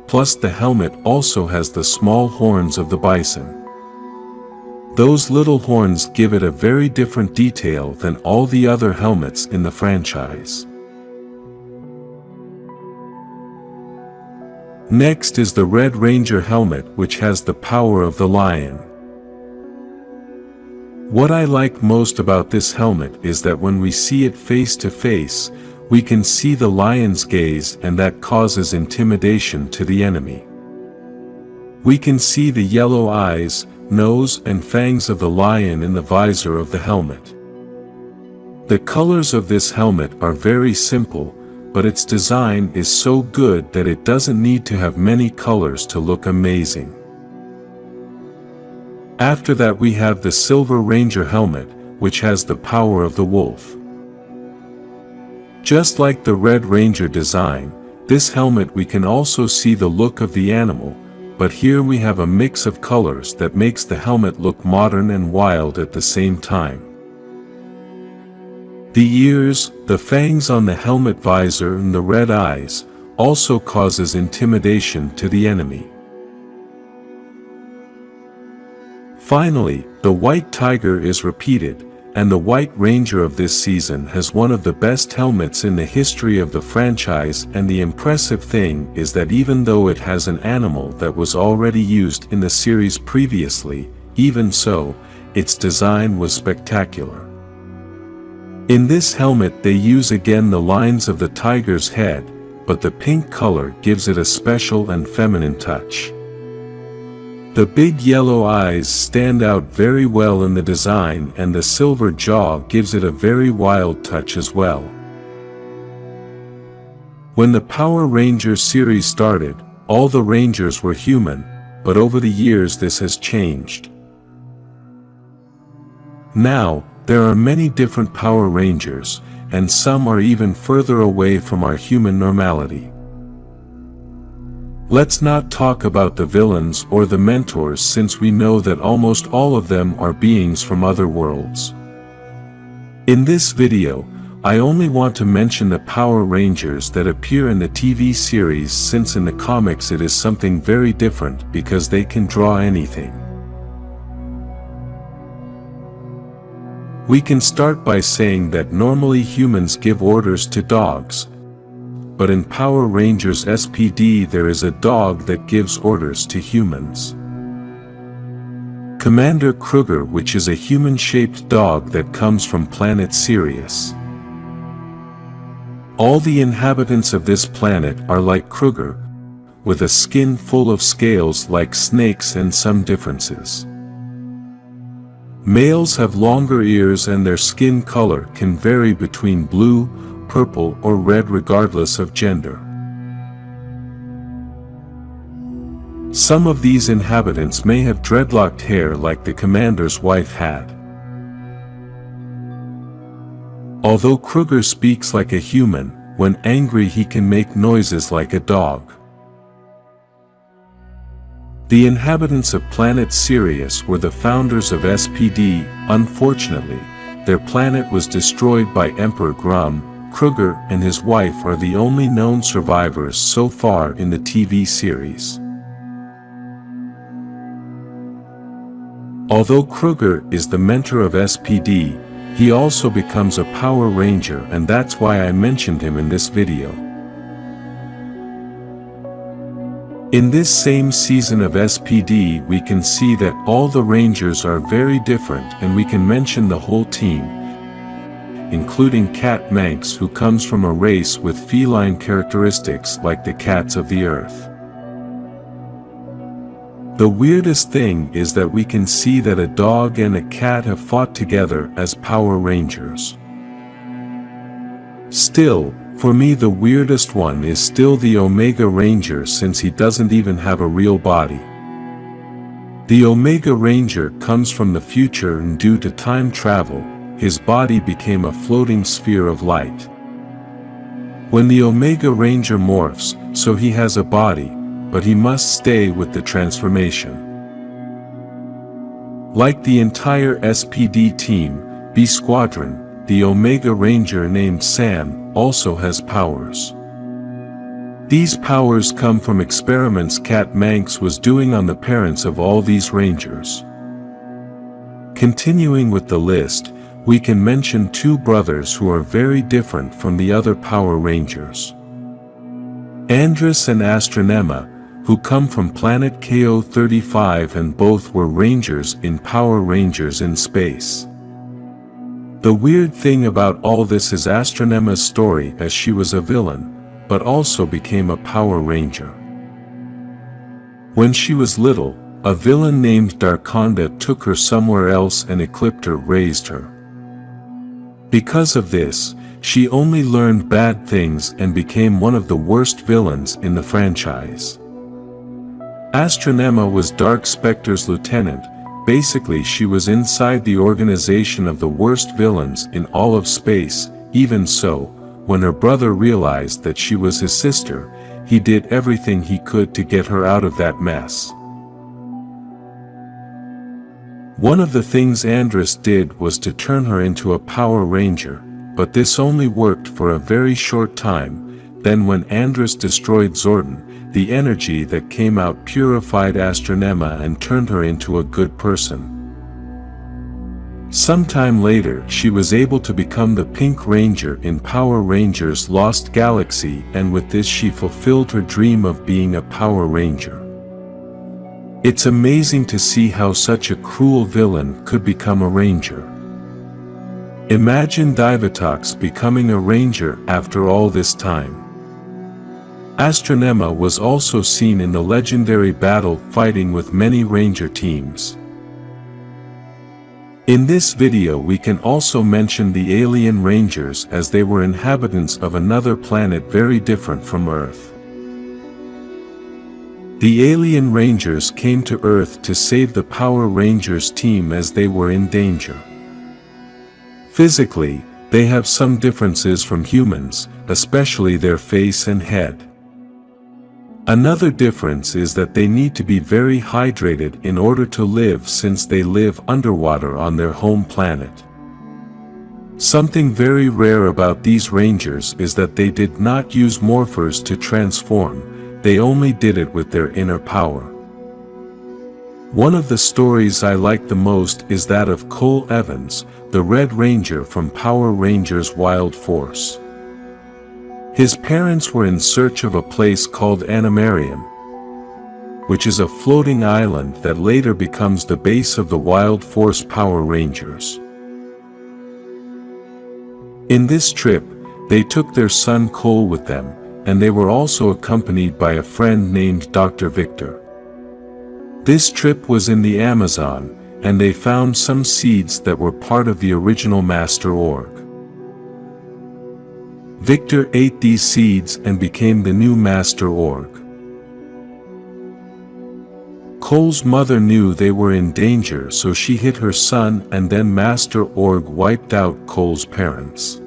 Plus the helmet also has the small horns of the bison. Those little horns give it a very different detail than all the other helmets in the franchise. Next is the Red Ranger helmet, which has the power of the lion. What I like most about this helmet is that when we see it face to face, we can see the lion's gaze, and that causes intimidation to the enemy. We can see the yellow eyes, nose and fangs of the lion in the visor of the helmet. The colors of this helmet are very simple, but its design is so good that it doesn't need to have many colors to look amazing. After that we have the Silver Ranger helmet, which has the power of the wolf. Just like the Red Ranger design, this helmet we can also see the look of the animal, but here we have a mix of colors that makes the helmet look modern and wild at the same time. The ears, the fangs on the helmet visor and the red eyes also causes intimidation to the enemy. Finally, the White Tiger is repeated, and the White Ranger of this season has one of the best helmets in the history of the franchise, and the impressive thing is that even though it has an animal that was already used in the series previously, even so, its design was spectacular. In this helmet they use again the lines of the tiger's head, but the pink color gives it a special and feminine touch. The big yellow eyes stand out very well in the design, and the silver jaw gives it a very wild touch as well. When the Power Rangers series started, all the Rangers were human, but over the years this has changed. Now, there are many different Power Rangers, and some are even further away from our human normality. Let's not talk about the villains or the mentors, since we know that almost all of them are beings from other worlds. In this video, I only want to mention the Power Rangers that appear in the TV series, since in the comics it is something very different because they can draw anything. We can start by saying that normally humans give orders to dogs, but in Power Rangers SPD there is a dog that gives orders to humans. Commander Kruger, which is a human-shaped dog that comes from planet Sirius. All the inhabitants of this planet are like Kruger, with a skin full of scales like snakes and some differences. Males have longer ears and their skin color can vary between blue, purple or red regardless of gender. Some of these inhabitants may have dreadlocked hair like the commander's wife had. Although Kruger speaks like a human, when angry he can make noises like a dog. The inhabitants of planet Sirius were the founders of SPD. Unfortunately, their planet was destroyed by Emperor Grum. Kruger and his wife are the only known survivors so far in the TV series. Although Kruger is the mentor of SPD, he also becomes a Power Ranger, and that's why I mentioned him in this video. In this same season of SPD we can see that all the Rangers are very different, and we can mention the whole team, including Cat Manx, who comes from a race with feline characteristics like the cats of the earth. The weirdest thing is that we can see that a dog and a cat have fought together as Power Rangers. Still, for me the weirdest one is still the Omega Ranger, since he doesn't even have a real body. The Omega Ranger comes from the future, and due to time travel, his body became a floating sphere of light. When the Omega Ranger morphs, so he has a body, but he must stay with the transformation. Like the entire SPD team, B Squadron, the Omega Ranger named Sam also has powers. These powers come from experiments Cat Manx was doing on the parents of all these Rangers. Continuing with the list, we can mention two brothers who are very different from the other Power Rangers. Andrus and Astronema, who come from planet KO-35, and both were Rangers in Power Rangers in Space. The weird thing about all this is Astronema's story, as she was a villain, but also became a Power Ranger. When she was little, a villain named Darkonda took her somewhere else, and Ecliptor raised her. Because of this, she only learned bad things and became one of the worst villains in the franchise. Astronema was Dark Spectre's lieutenant. Basically she was inside the organization of the worst villains in all of space. Even so, when her brother realized that she was his sister, he did everything he could to get her out of that mess. One of the things Andrus did was to turn her into a Power Ranger, but this only worked for a very short time. Then when Andrus destroyed Zordon, the energy that came out purified Astronema and turned her into a good person. Sometime later she was able to become the Pink Ranger in Power Rangers Lost Galaxy, and with this she fulfilled her dream of being a Power Ranger. It's amazing to see how such a cruel villain could become a Ranger. Imagine Divatox becoming a Ranger after all this time. Astronema was also seen in the legendary battle fighting with many Ranger teams. In this video we can also mention the Alien Rangers, as they were inhabitants of another planet very different from Earth. The Alien Rangers came to Earth to save the Power Rangers team as they were in danger. Physically, they have some differences from humans, especially their face and head. Another difference is that they need to be very hydrated in order to live, since they live underwater on their home planet. Something very rare about these Rangers is that they did not use morphers to transform, they only did it with their inner power. One of the stories I like the most is that of Cole Evans, the Red Ranger from Power Rangers Wild Force. His parents were in search of a place called Animarium, which is a floating island that later becomes the base of the Wild Force Power Rangers. In this trip, they took their son Cole with them, and they were also accompanied by a friend named Dr. Victor. This trip was in the Amazon, and they found some seeds that were part of the original Master Org. Victor ate these seeds and became the new Master Org. Cole's mother knew they were in danger, so she hit her son, and then Master Org wiped out Cole's parents.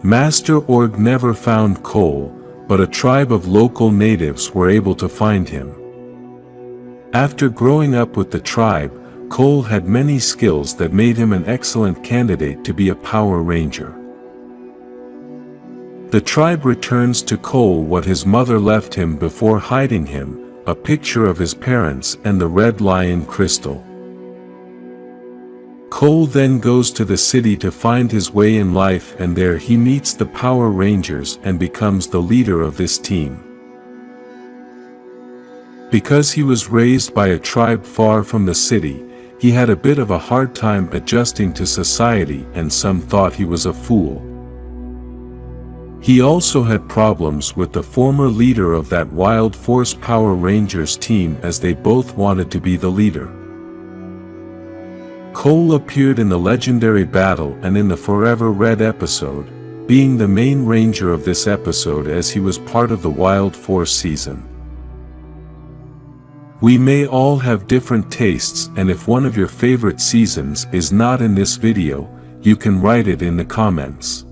Master Org never found Cole, but a tribe of local natives were able to find him. After growing up with the tribe, Cole had many skills that made him an excellent candidate to be a Power Ranger. The tribe returns to Cole what his mother left him before hiding him, a picture of his parents and the red lion crystal. Cole then goes to the city to find his way in life, and there he meets the Power Rangers and becomes the leader of this team. Because he was raised by a tribe far from the city, he had a bit of a hard time adjusting to society, and some thought he was a fool. He also had problems with the former leader of that Wild Force Power Rangers team, as they both wanted to be the leader. Cole appeared in the legendary battle and in the Forever Red episode, being the main ranger of this episode as he was part of the Wild Force season. We may all have different tastes, and if one of your favorite seasons is not in this video, you can write it in the comments.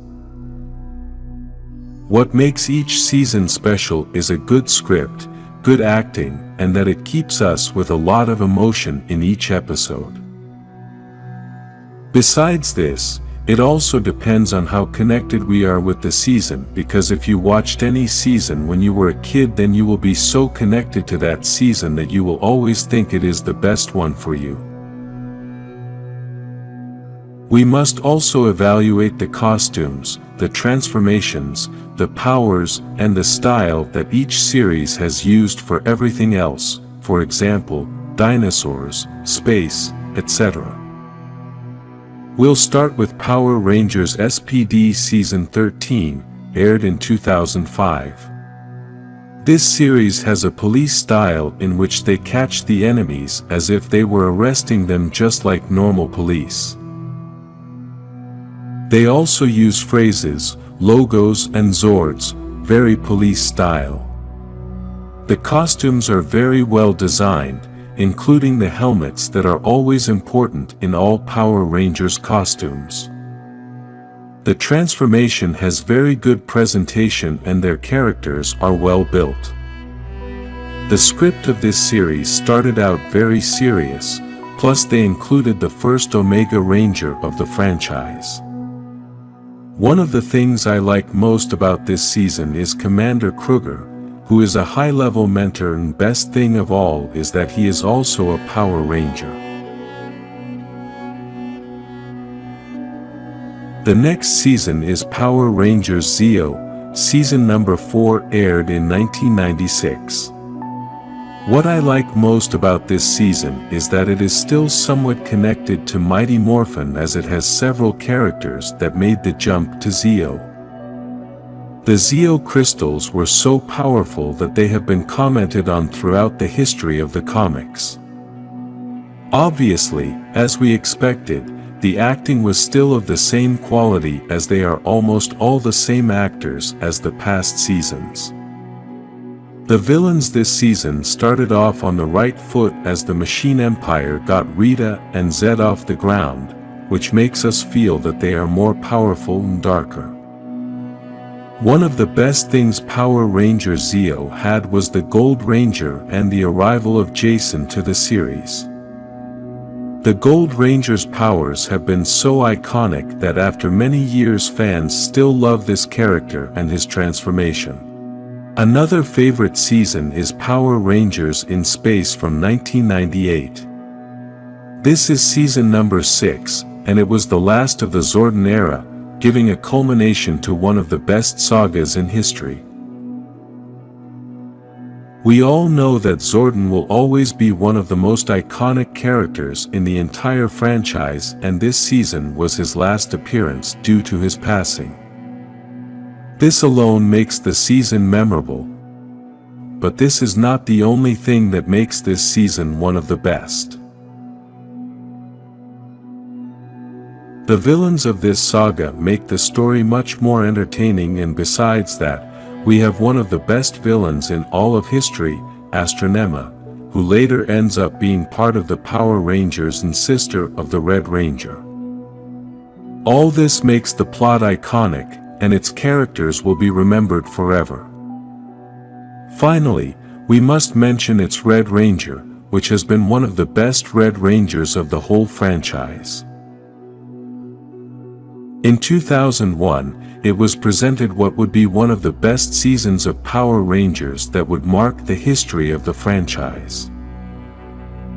What makes each season special is a good script, good acting, and that it keeps us with a lot of emotion in each episode. Besides this, it also depends on how connected we are with the season, because if you watched any season when you were a kid, then you will be so connected to that season that you will always think it is the best one for you. We must also evaluate the costumes, the transformations, the powers, and the style that each series has used for everything else, for example, dinosaurs, space, etc. We'll start with Power Rangers SPD Season 13, aired in 2005. This series has a police style in which they catch the enemies as if they were arresting them, just like normal police. They also use phrases, logos, and Zords, very police style. The costumes are very well designed, including the helmets that are always important in all Power Rangers costumes. The transformation has very good presentation and their characters are well built. The script of this series started out very serious, plus they included the first Omega Ranger of the franchise. One of the things I like most about this season is Commander Kruger, who is a high-level mentor, and best thing of all is that he is also a Power Ranger. The next season is Power Rangers Zeo, season number 4, aired in 1996. What I like most about this season is that it is still somewhat connected to Mighty Morphin, as it has several characters that made the jump to Zeo. The Zeo crystals were so powerful that they have been commented on throughout the history of the comics. Obviously, as we expected, the acting was still of the same quality, as they are almost all the same actors as the past seasons. The villains this season started off on the right foot, as the Machine Empire got Rita and Zed off the ground, which makes us feel that they are more powerful and darker. One of the best things Power Rangers Zeo had was the Gold Ranger and the arrival of Jason to the series. The Gold Ranger's powers have been so iconic that after many years fans still love this character and his transformation. Another favorite season is Power Rangers in Space from 1998. This is season number 6, and it was the last of the Zordon era, giving a culmination to one of the best sagas in history. We all know that Zordon will always be one of the most iconic characters in the entire franchise, and this season was his last appearance due to his passing. This alone makes the season memorable. but this is not the only thing that makes this season one of the best. The villains of this saga make the story much more entertaining, and besides that, we have one of the best villains in all of history, Astronema, who later ends up being part of the Power Rangers and sister of the Red Ranger. All this makes the plot iconic, and its characters will be remembered forever. Finally, we must mention its Red Ranger, which has been one of the best Red Rangers of the whole franchise. In 2001, it was presented what would be one of the best seasons of Power Rangers that would mark the history of the franchise.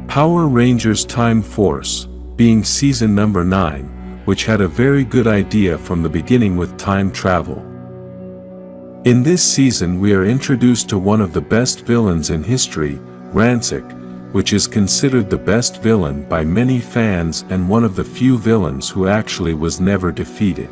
Power Rangers Time Force, being season number 9, which had a very good idea from the beginning with time travel. In this season we are introduced to one of the best villains in history, Rancic, which is considered the best villain by many fans and one of the few villains who actually was never defeated.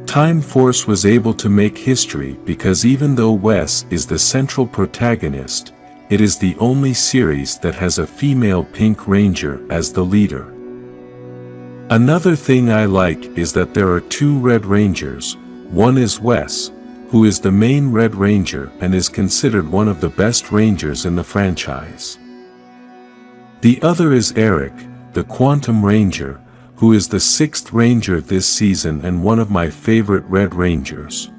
Time Force was able to make history because even though Wes is the central protagonist, it is the only series that has a female Pink Ranger as the leader. Another thing I like is that there are 2 Red Rangers. One is Wes, who is the main Red Ranger and is considered one of the best Rangers in the franchise. The other is Eric, the Quantum Ranger, who is the 6th Ranger this season and one of my favorite Red Rangers.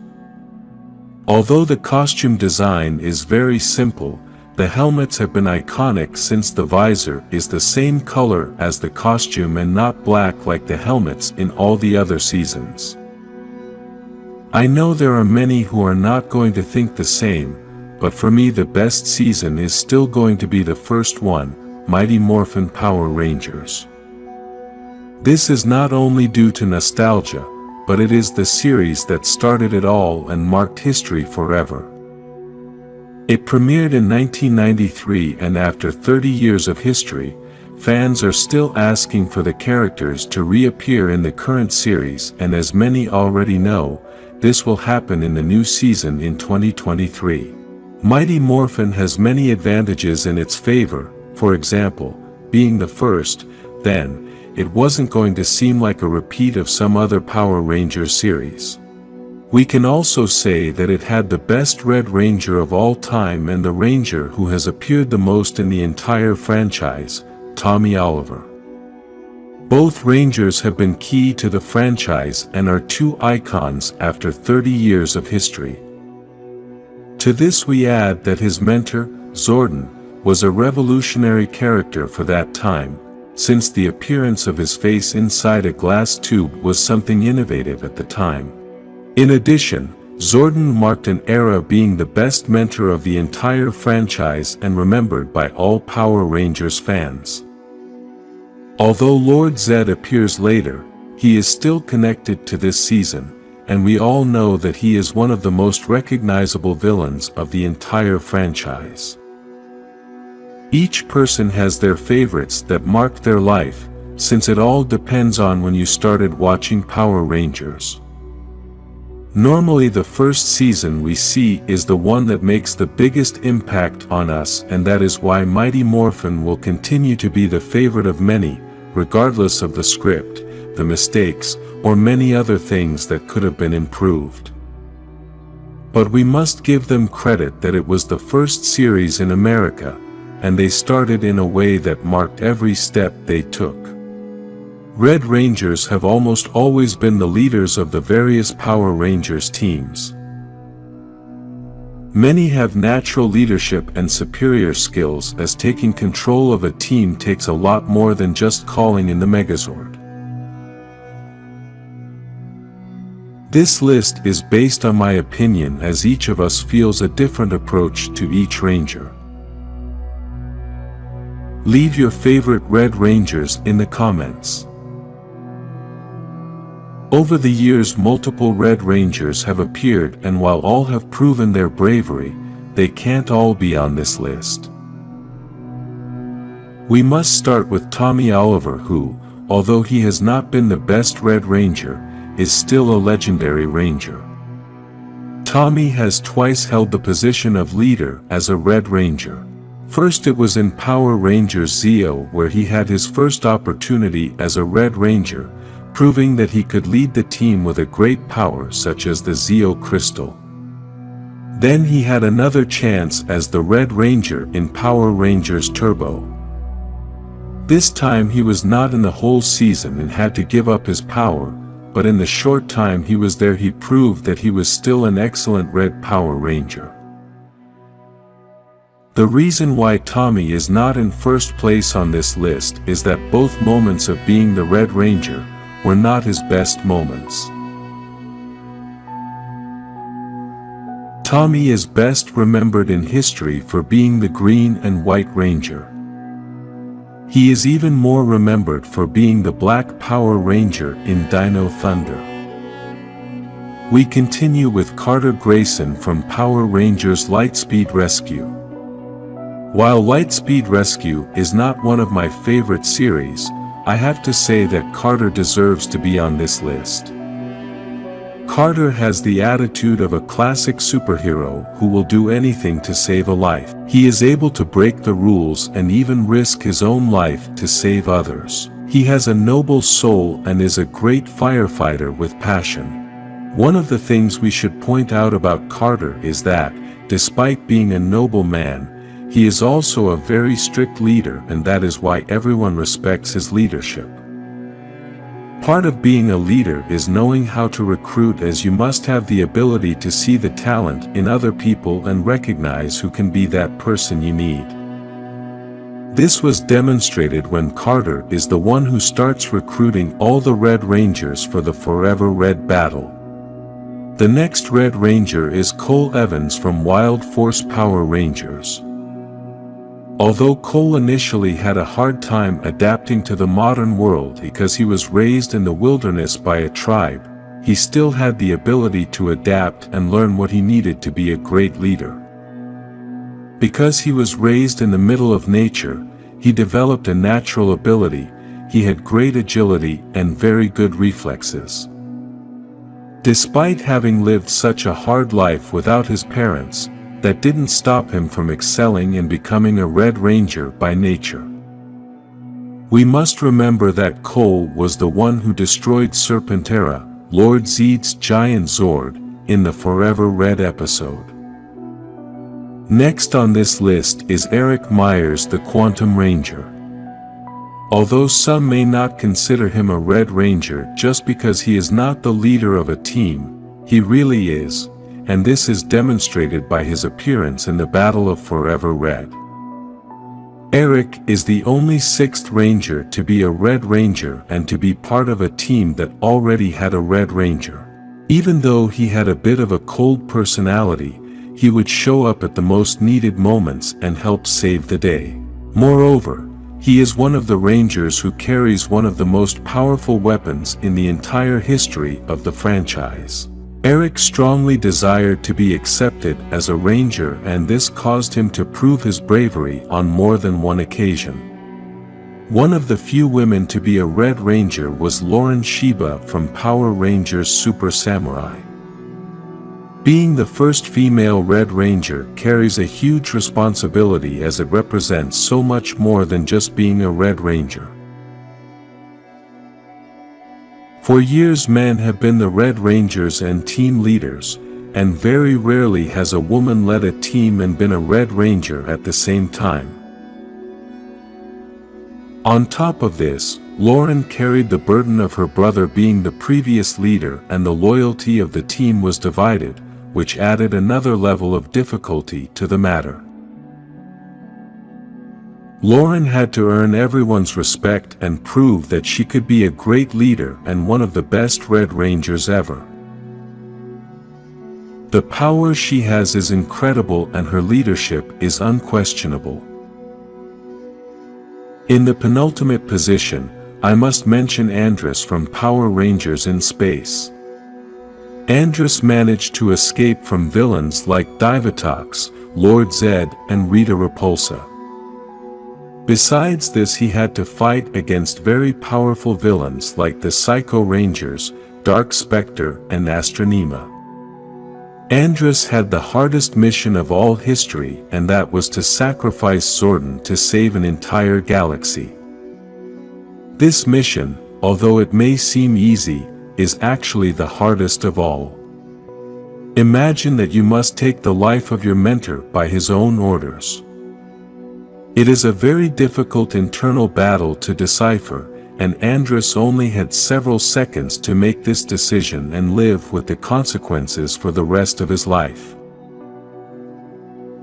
Although the costume design is very simple, the helmets have been iconic since the visor is the same color as the costume and not black like the helmets in all the other seasons. I know there are many who are not going to think the same, but for me the best season is still going to be the first one, Mighty Morphin Power Rangers. This is not only due to nostalgia, but it is the series that started it all and marked history forever. It premiered in 1993, and after 30 years of history, fans are still asking for the characters to reappear in the current series, and as many already know, this will happen in the new season in 2023. Mighty Morphin has many advantages in its favor, for example, being the first, then, it wasn't going to seem like a repeat of some other Power Rangers series. We can also say that it had the best Red Ranger of all time and the Ranger who has appeared the most in the entire franchise, Tommy Oliver. Both Rangers have been key to the franchise and are 2 icons after 30 years of history. To this we add that his mentor, Zordon, was a revolutionary character for that time, since the appearance of his face inside a glass tube was something innovative at the time. In addition, Zordon marked an era being the best mentor of the entire franchise and remembered by all Power Rangers fans. Although Lord Zed appears later, he is still connected to this season, and we all know that he is one of the most recognizable villains of the entire franchise. Each person has their favorites that marked their life, since it all depends on when you started watching Power Rangers. Normally the first season we see is the one that makes the biggest impact on us, and that is why Mighty Morphin will continue to be the favorite of many, regardless of the script, the mistakes, or many other things that could have been improved. But we must give them credit that it was the first series in America, and they started in a way that marked every step they took. Red Rangers have almost always been the leaders of the various Power Rangers teams. Many have natural leadership and superior skills, as taking control of a team takes a lot more than just calling in the Megazord. This list is based on my opinion, as each of us feels a different approach to each Ranger. Leave your favorite Red Rangers in the comments. Over the years multiple Red Rangers have appeared, and while all have proven their bravery, they can't all be on this list. We must start with Tommy Oliver, who, although he has not been the best Red Ranger, is still a legendary Ranger. Tommy has twice held the position of leader as a Red Ranger. First it was in Power Rangers Zeo where he had his first opportunity as a Red Ranger, proving that he could lead the team with a great power such as the Zeo Crystal. Then he had another chance as the Red Ranger in Power Rangers Turbo. This time he was not in the whole season and had to give up his power, but in the short time he was there he proved that he was still an excellent Red Power Ranger. The reason why Tommy is not in first place on this list is that both moments of being the Red Ranger were not his best moments. Tommy is best remembered in history for being the Green and White Ranger. He is even more remembered for being the Black Power Ranger in Dino Thunder. We continue with Carter Grayson from Power Rangers Lightspeed Rescue. While Lightspeed Rescue is not one of my favorite series, I have to say that Carter deserves to be on this list. Carter has the attitude of a classic superhero who will do anything to save a life. He is able to break the rules and even risk his own life to save others. He has a noble soul and is a great firefighter with passion. One of the things we should point out about Carter is that, despite being a noble man, he is also a very strict leader, and that is why everyone respects his leadership. Part of being a leader is knowing how to recruit, as you must have the ability to see the talent in other people and recognize who can be that person you need. This was demonstrated when Carter is the one who starts recruiting all the Red Rangers for the Forever Red battle. The next Red Ranger is Cole Evans from Wild Force Power Rangers. Although Cole initially had a hard time adapting to the modern world because he was raised in the wilderness by a tribe, he still had the ability to adapt and learn what he needed to be a great leader. Because he was raised in the middle of nature, he developed a natural ability. He had great agility and very good reflexes. Despite having lived such a hard life without his parents, that didn't stop him from excelling and becoming a Red Ranger by nature. We must remember that Cole was the one who destroyed Serpentera, Lord Zeed's giant Zord, in the Forever Red episode. Next on this list is Eric Myers, the Quantum Ranger. Although some may not consider him a Red Ranger just because he is not the leader of a team, he really is, and this is demonstrated by his appearance in the Battle of Forever Red. Eric is the only sixth Ranger to be a Red Ranger and to be part of a team that already had a Red Ranger. Even though he had a bit of a cold personality, he would show up at the most needed moments and help save the day. Moreover, he is one of the Rangers who carries one of the most powerful weapons in the entire history of the franchise. Eric strongly desired to be accepted as a Ranger, and this caused him to prove his bravery on more than one occasion. One of the few women to be a Red Ranger was Lauren Shiba from Power Rangers Super Samurai. Being the first female Red Ranger carries a huge responsibility, as it represents so much more than just being a Red Ranger. For years men have been the Red Rangers and team leaders, and very rarely has a woman led a team and been a Red Ranger at the same time. On top of this, Lauren carried the burden of her brother being the previous leader, and the loyalty of the team was divided, which added another level of difficulty to the matter. Lauren had to earn everyone's respect and prove that she could be a great leader and one of the best Red Rangers ever. The power she has is incredible and her leadership is unquestionable. In the penultimate position, I must mention Andrus from Power Rangers in Space. Andrus managed to escape from villains like Divatox, Lord Zed, and Rita Repulsa. Besides this, he had to fight against very powerful villains like the Psycho Rangers, Dark Spectre, and Astronema. Andrus had the hardest mission of all history, and that was to sacrifice Zordon to save an entire galaxy. This mission, although it may seem easy, is actually the hardest of all. Imagine that you must take the life of your mentor by his own orders. It is a very difficult internal battle to decipher, and Andrus only had several seconds to make this decision and live with the consequences for the rest of his life.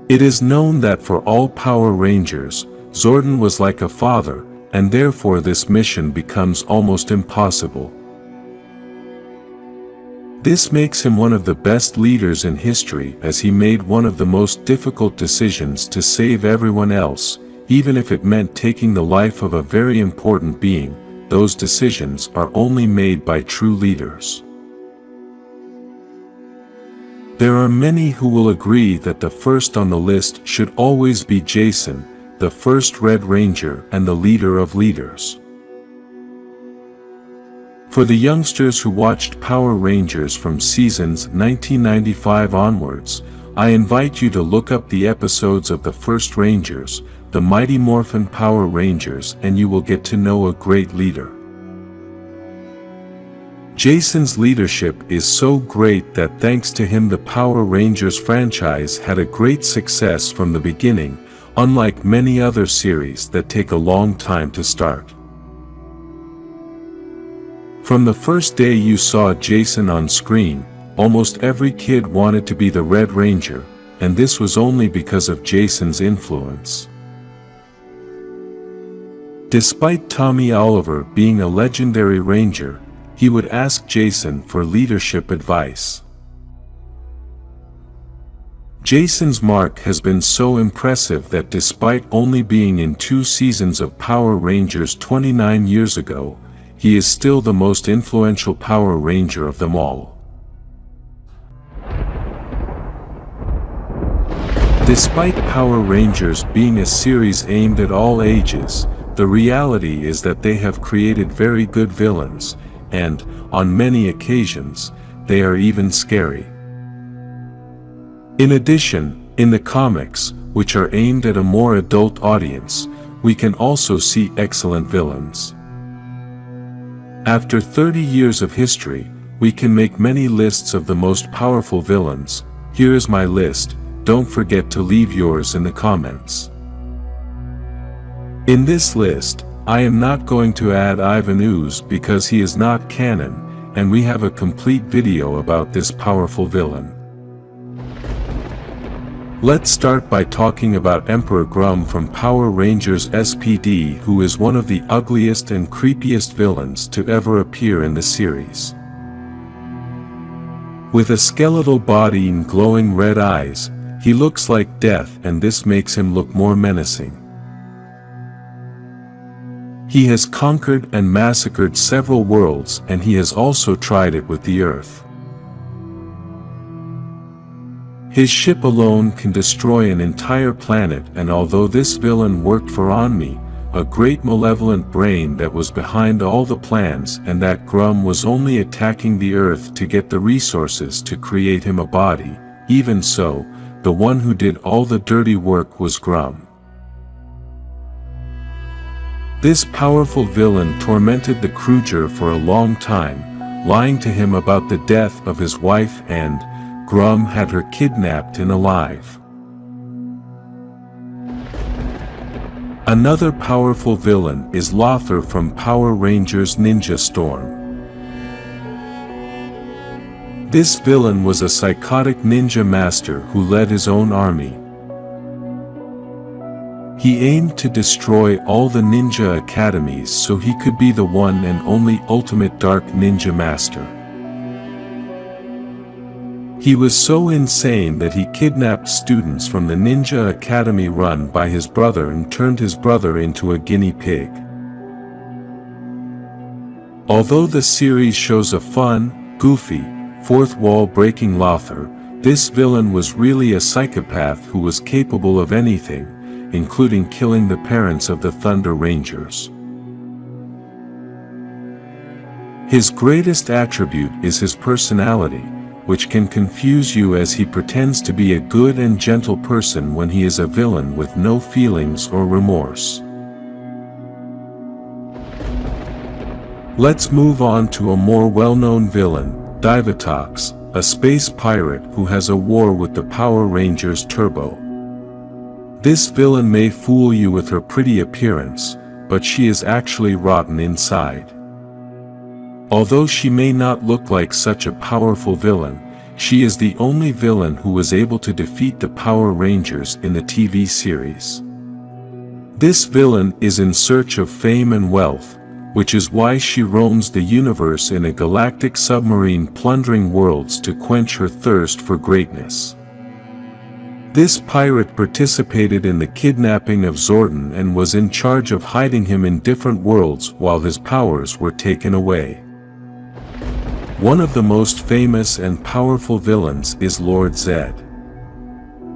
It is known that for all Power Rangers, Zordon was like a father, and therefore this mission becomes almost impossible. This makes him one of the best leaders in history, as he made one of the most difficult decisions to save everyone else, even if it meant taking the life of a very important being. Those decisions are only made by true leaders. There are many who will agree that the first on the list should always be Jason, the first Red Ranger and the leader of leaders. For the youngsters who watched Power Rangers from seasons 1995 onwards, I invite you to look up the episodes of the First Rangers, the Mighty Morphin Power Rangers, and you will get to know a great leader. Jason's leadership is so great that thanks to him the Power Rangers franchise had a great success from the beginning, unlike many other series that take a long time to start. From the first day you saw Jason on screen, almost every kid wanted to be the Red Ranger, and this was only because of Jason's influence. Despite Tommy Oliver being a legendary Ranger, he would ask Jason for leadership advice. Jason's mark has been so impressive that despite only being in 2 seasons of Power Rangers 29 years ago, he is still the most influential Power Ranger of them all. Despite Power Rangers being a series aimed at all ages, the reality is that they have created very good villains, and, on many occasions, they are even scary. In addition, in the comics, which are aimed at a more adult audience, we can also see excellent villains. After 30 years of history, we can make many lists of the most powerful villains. Here is my list, don't forget to leave yours in the comments. In this list, I am not going to add Ivan Ooze because he is not canon, and we have a complete video about this powerful villain. Let's start by talking about Emperor Grum from Power Rangers SPD, who is one of the ugliest and creepiest villains to ever appear in the series. With a skeletal body and glowing red eyes, he looks like death, and this makes him look more menacing. He has conquered and massacred several worlds, and he has also tried it with the Earth. His ship alone can destroy an entire planet, and although this villain worked for Onmi, a great malevolent brain that was behind all the plans, and that Grum was only attacking the Earth to get the resources to create him a body, even so, the one who did all the dirty work was Grum. This powerful villain tormented the Kruger for a long time, lying to him about the death of his wife, and Grum had her kidnapped and alive. Another powerful villain is Lothar from Power Rangers Ninja Storm. This villain was a psychotic ninja master who led his own army. He aimed to destroy all the ninja academies so he could be the one and only ultimate dark ninja master. He was so insane that he kidnapped students from the ninja academy run by his brother and turned his brother into a guinea pig. Although the series shows a fun, goofy, fourth wall breaking Lothar, this villain was really a psychopath who was capable of anything, including killing the parents of the Thunder Rangers. His greatest attribute is his personality, which can confuse you as he pretends to be a good and gentle person when he is a villain with no feelings or remorse. Let's move on to a more well-known villain, Divatox, a space pirate who has a war with the Power Rangers Turbo. This villain may fool you with her pretty appearance, but she is actually rotten inside. Although she may not look like such a powerful villain, she is the only villain who was able to defeat the Power Rangers in the TV series. This villain is in search of fame and wealth, which is why she roams the universe in a galactic submarine plundering worlds to quench her thirst for greatness. This pirate participated in the kidnapping of Zordon and was in charge of hiding him in different worlds while his powers were taken away. One of the most famous and powerful villains is Lord Zedd.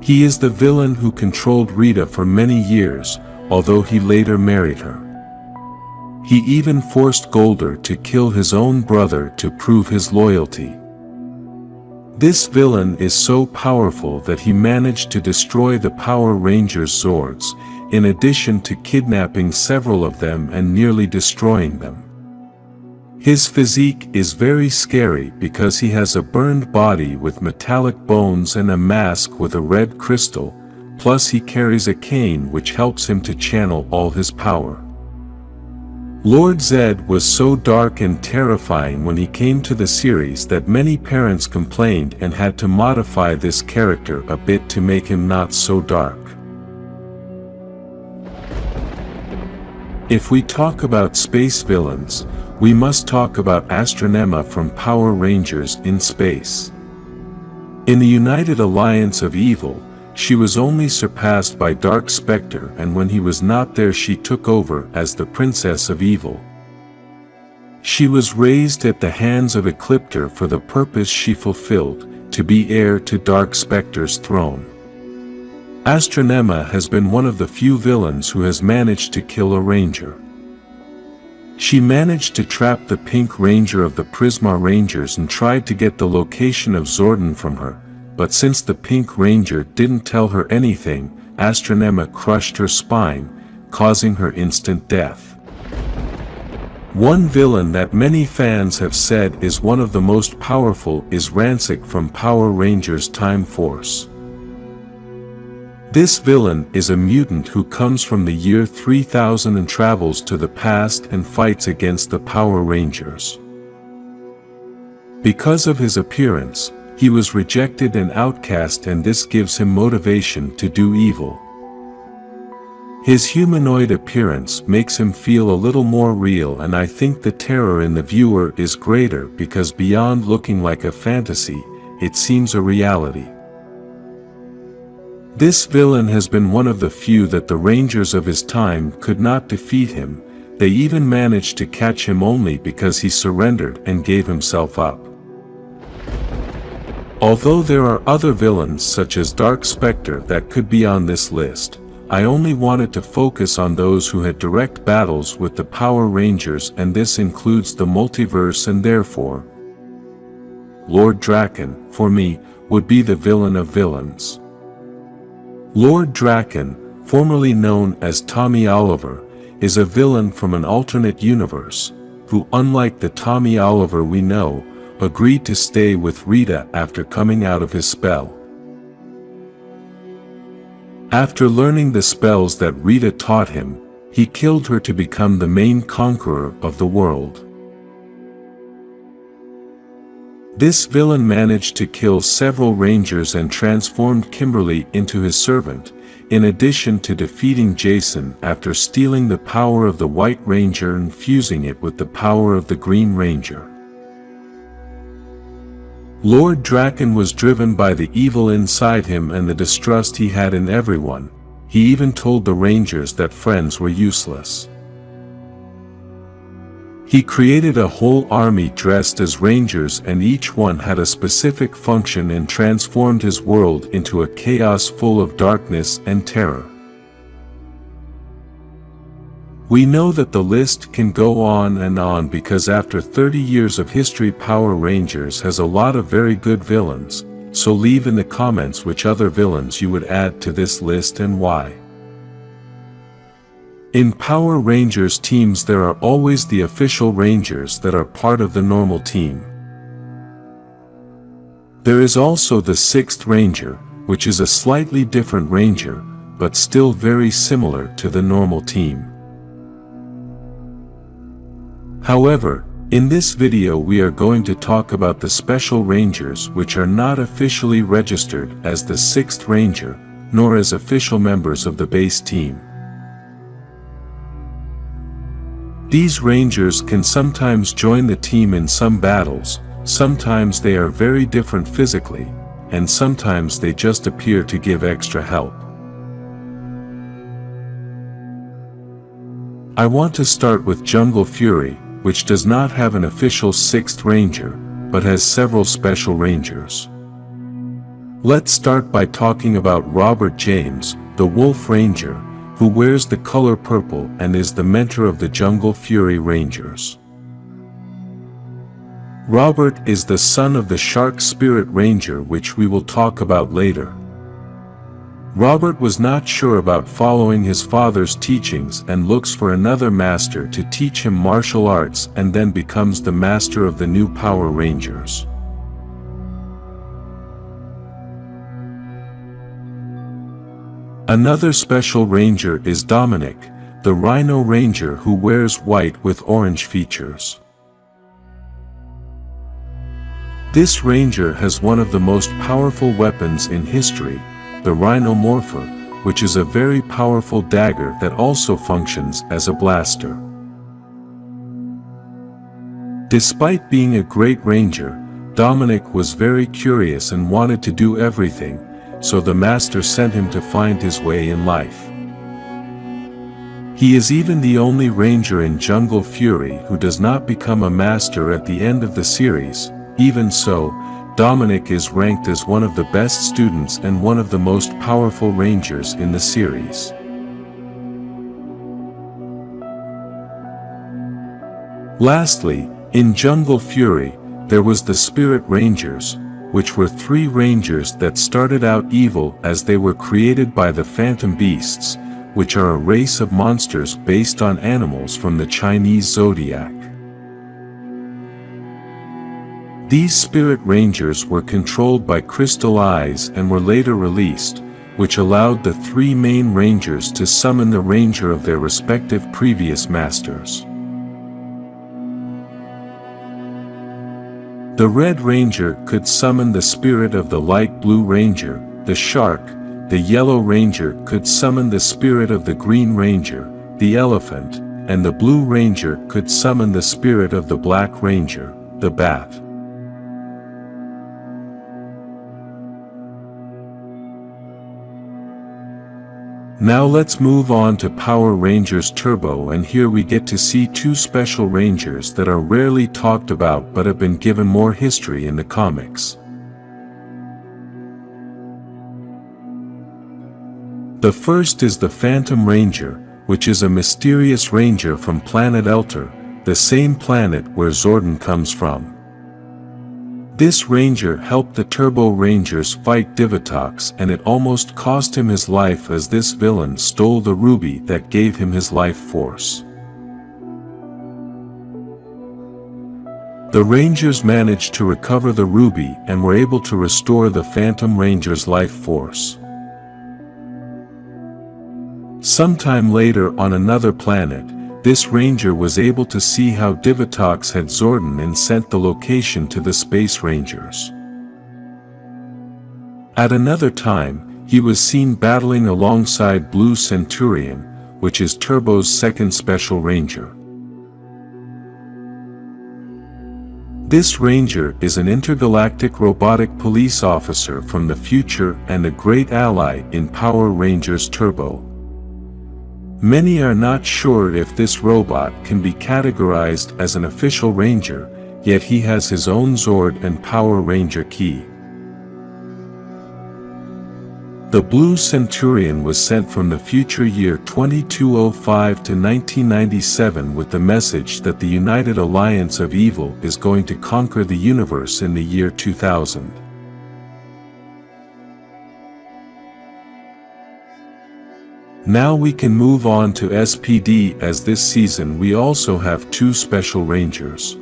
He is the villain who controlled Rita for many years, although he later married her. He even forced Golder to kill his own brother to prove his loyalty. This villain is so powerful that he managed to destroy the Power Rangers' Zords, in addition to kidnapping several of them and nearly destroying them. His physique is very scary because he has a burned body with metallic bones and a mask with a red crystal, plus he carries a cane which helps him to channel all his power. Lord Zedd was so dark and terrifying when he came to the series that many parents complained and had to modify this character a bit to make him not so dark. If we talk about space villains, we must talk about Astronema from Power Rangers in Space. In the United Alliance of Evil, she was only surpassed by Dark Spectre, and when he was not there she took over as the Princess of Evil. She was raised at the hands of Ecliptor for the purpose she fulfilled, to be heir to Dark Spectre's throne. Astronema has been one of the few villains who has managed to kill a Ranger. She managed to trap the Pink Ranger of the Prisma Rangers and tried to get the location of Zordon from her, but since the Pink Ranger didn't tell her anything, Astronema crushed her spine, causing her instant death. One villain that many fans have said is one of the most powerful is Rancic from Power Rangers Time Force. This villain is a mutant who comes from the year 3000 and travels to the past and fights against the Power Rangers. Because of his appearance, he was rejected and outcast, and this gives him motivation to do evil. His humanoid appearance makes him feel a little more real, and I think the terror in the viewer is greater because beyond looking like a fantasy, it seems a reality. This villain has been one of the few that the Rangers of his time could not defeat him. They even managed to catch him only because he surrendered and gave himself up. Although there are other villains such as Dark Spectre that could be on this list, I only wanted to focus on those who had direct battles with the Power Rangers, and this includes the multiverse, and therefore Lord Drakkon, for me, would be the villain of villains. Lord Drakkon, formerly known as Tommy Oliver, is a villain from an alternate universe, who, unlike the Tommy Oliver we know, agreed to stay with Rita after coming out of his spell. After learning the spells that Rita taught him, he killed her to become the main conqueror of the world. This villain managed to kill several Rangers and transformed Kimberly into his servant, in addition to defeating Jason after stealing the power of the White Ranger and fusing it with the power of the Green Ranger. Lord Drakkon was driven by the evil inside him and the distrust he had in everyone. He even told the Rangers that friends were useless. He created a whole army dressed as Rangers, and each one had a specific function, and transformed his world into a chaos full of darkness and terror. We know that the list can go on and on because after 30 years of history, Power Rangers has a lot of very good villains, so leave in the comments which other villains you would add to this list and why. In Power Rangers teams there are always the official Rangers that are part of the normal team. There is also the 6th Ranger, which is a slightly different Ranger, but still very similar to the normal team. However, in this video we are going to talk about the Special Rangers, which are not officially registered as the 6th Ranger, nor as official members of the base team. These Rangers can sometimes join the team in some battles, sometimes they are very different physically, and sometimes they just appear to give extra help. I want to start with Jungle Fury, which does not have an official 6th Ranger, but has several Special Rangers. Let's start by talking about Robert James, the Wolf Ranger, who wears the color purple and is the mentor of the Jungle Fury Rangers. Robert is the son of the Shark Spirit Ranger, which we will talk about later. Robert was not sure about following his father's teachings and looks for another master to teach him martial arts, and then becomes the master of the new Power Rangers. Another Special Ranger is Dominic, the Rhino Ranger who wears white with orange features. This Ranger has one of the most powerful weapons in history, the Rhino Morphin, which is a very powerful dagger that also functions as a blaster. Despite being a great Ranger, Dominic was very curious and wanted to do everything, so the Master sent him to find his way in life. He is even the only Ranger in Jungle Fury who does not become a Master at the end of the series. Even so, Dominic is ranked as one of the best students and one of the most powerful Rangers in the series. Lastly, in Jungle Fury, there was the Spirit Rangers, which were 3 Rangers that started out evil as they were created by the Phantom Beasts, which are a race of monsters based on animals from the Chinese zodiac. These Spirit Rangers were controlled by crystal eyes and were later released, which allowed the 3 main Rangers to summon the Ranger of their respective previous masters. The Red Ranger could summon the spirit of the Light Blue Ranger, the Shark. The Yellow Ranger could summon the spirit of the Green Ranger, the Elephant, and the Blue Ranger could summon the spirit of the Black Ranger, the Bat. Now let's move on to Power Rangers Turbo, and here we get to see 2 Special Rangers that are rarely talked about but have been given more history in the comics. The first is the Phantom Ranger, which is a mysterious ranger from planet Elter, the same planet where Zordon comes from. This ranger helped the Turbo Rangers fight Divatox, and it almost cost him his life as this villain stole the ruby that gave him his life force. The Rangers managed to recover the ruby and were able to restore the Phantom Ranger's life force. Sometime later on another planet, this ranger was able to see how Divatox had Zordon and sent the location to the Space Rangers. At another time, he was seen battling alongside Blue Centurion, which is Turbo's second Special Ranger. This ranger is an intergalactic robotic police officer from the future and a great ally in Power Rangers Turbo. Many are not sure if this robot can be categorized as an official ranger, yet he has his own Zord and Power Ranger key. The Blue Centurion was sent from the future year 2205 to 1997 with the message that the United Alliance of Evil is going to conquer the universe in the year 2000. Now we can move on to SPD, as this season we also have two special rangers.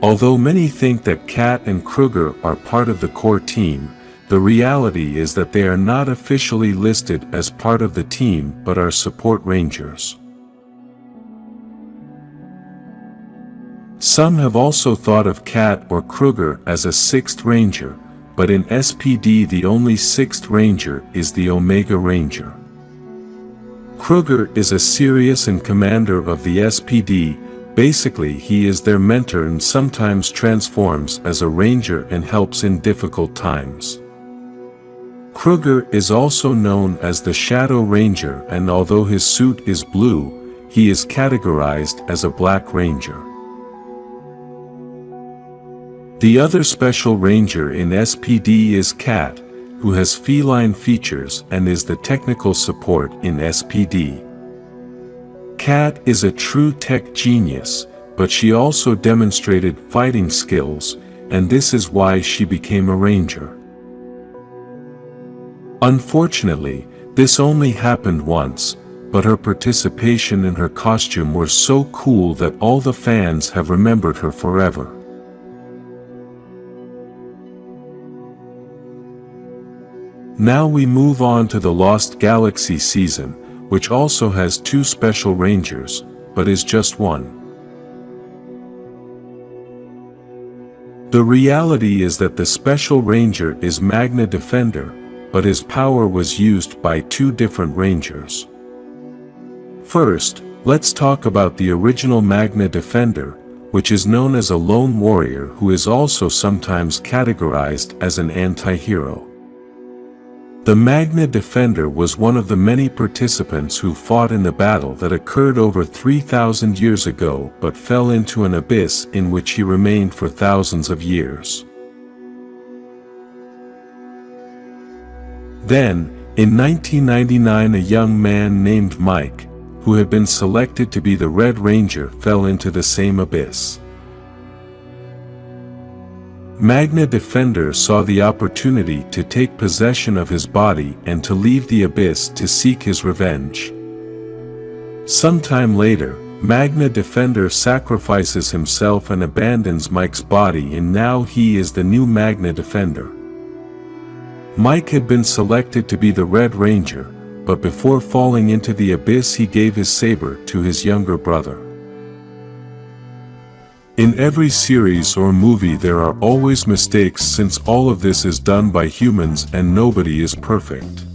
Although many think that Kat and Kruger are part of the core team, the reality is that they are not officially listed as part of the team but are support rangers. Some have also thought of Kat or Kruger as a sixth ranger, but in SPD the only sixth ranger is the Omega Ranger. Kruger is a serious and commander of the SPD. Basically, he is their mentor and sometimes transforms as a ranger and helps in difficult times. Kruger is also known as the Shadow Ranger, and although his suit is blue, he is categorized as a Black Ranger. The other special ranger in SPD is Kat, who has feline features and is the technical support in SPD. Kat is a true tech genius, but she also demonstrated fighting skills, and this is why she became a ranger. Unfortunately, this only happened once, but her participation and her costume were so cool that all the fans have remembered her forever. Now we move on to the Lost Galaxy season, which also has two special rangers, but is just one. The reality is that the special ranger is Magna Defender, but his power was used by two different rangers. First, let's talk about the original Magna Defender, which is known as a lone warrior who is also sometimes categorized as an anti-hero. The Magna Defender was one of the many participants who fought in the battle that occurred over 3,000 years ago but fell into an abyss in which he remained for thousands of years. Then, in 1999, a young man named Mike, who had been selected to be the Red Ranger, fell into the same abyss. Magna Defender saw the opportunity to take possession of his body and to leave the abyss to seek his revenge. Sometime later, Magna Defender sacrifices himself and abandons Mike's body, and now he is the new Magna Defender. Mike had been selected to be the Red Ranger, but before falling into the abyss he gave his saber to his younger brother. In every series or movie there are always mistakes, since all of this is done by humans and nobody is perfect.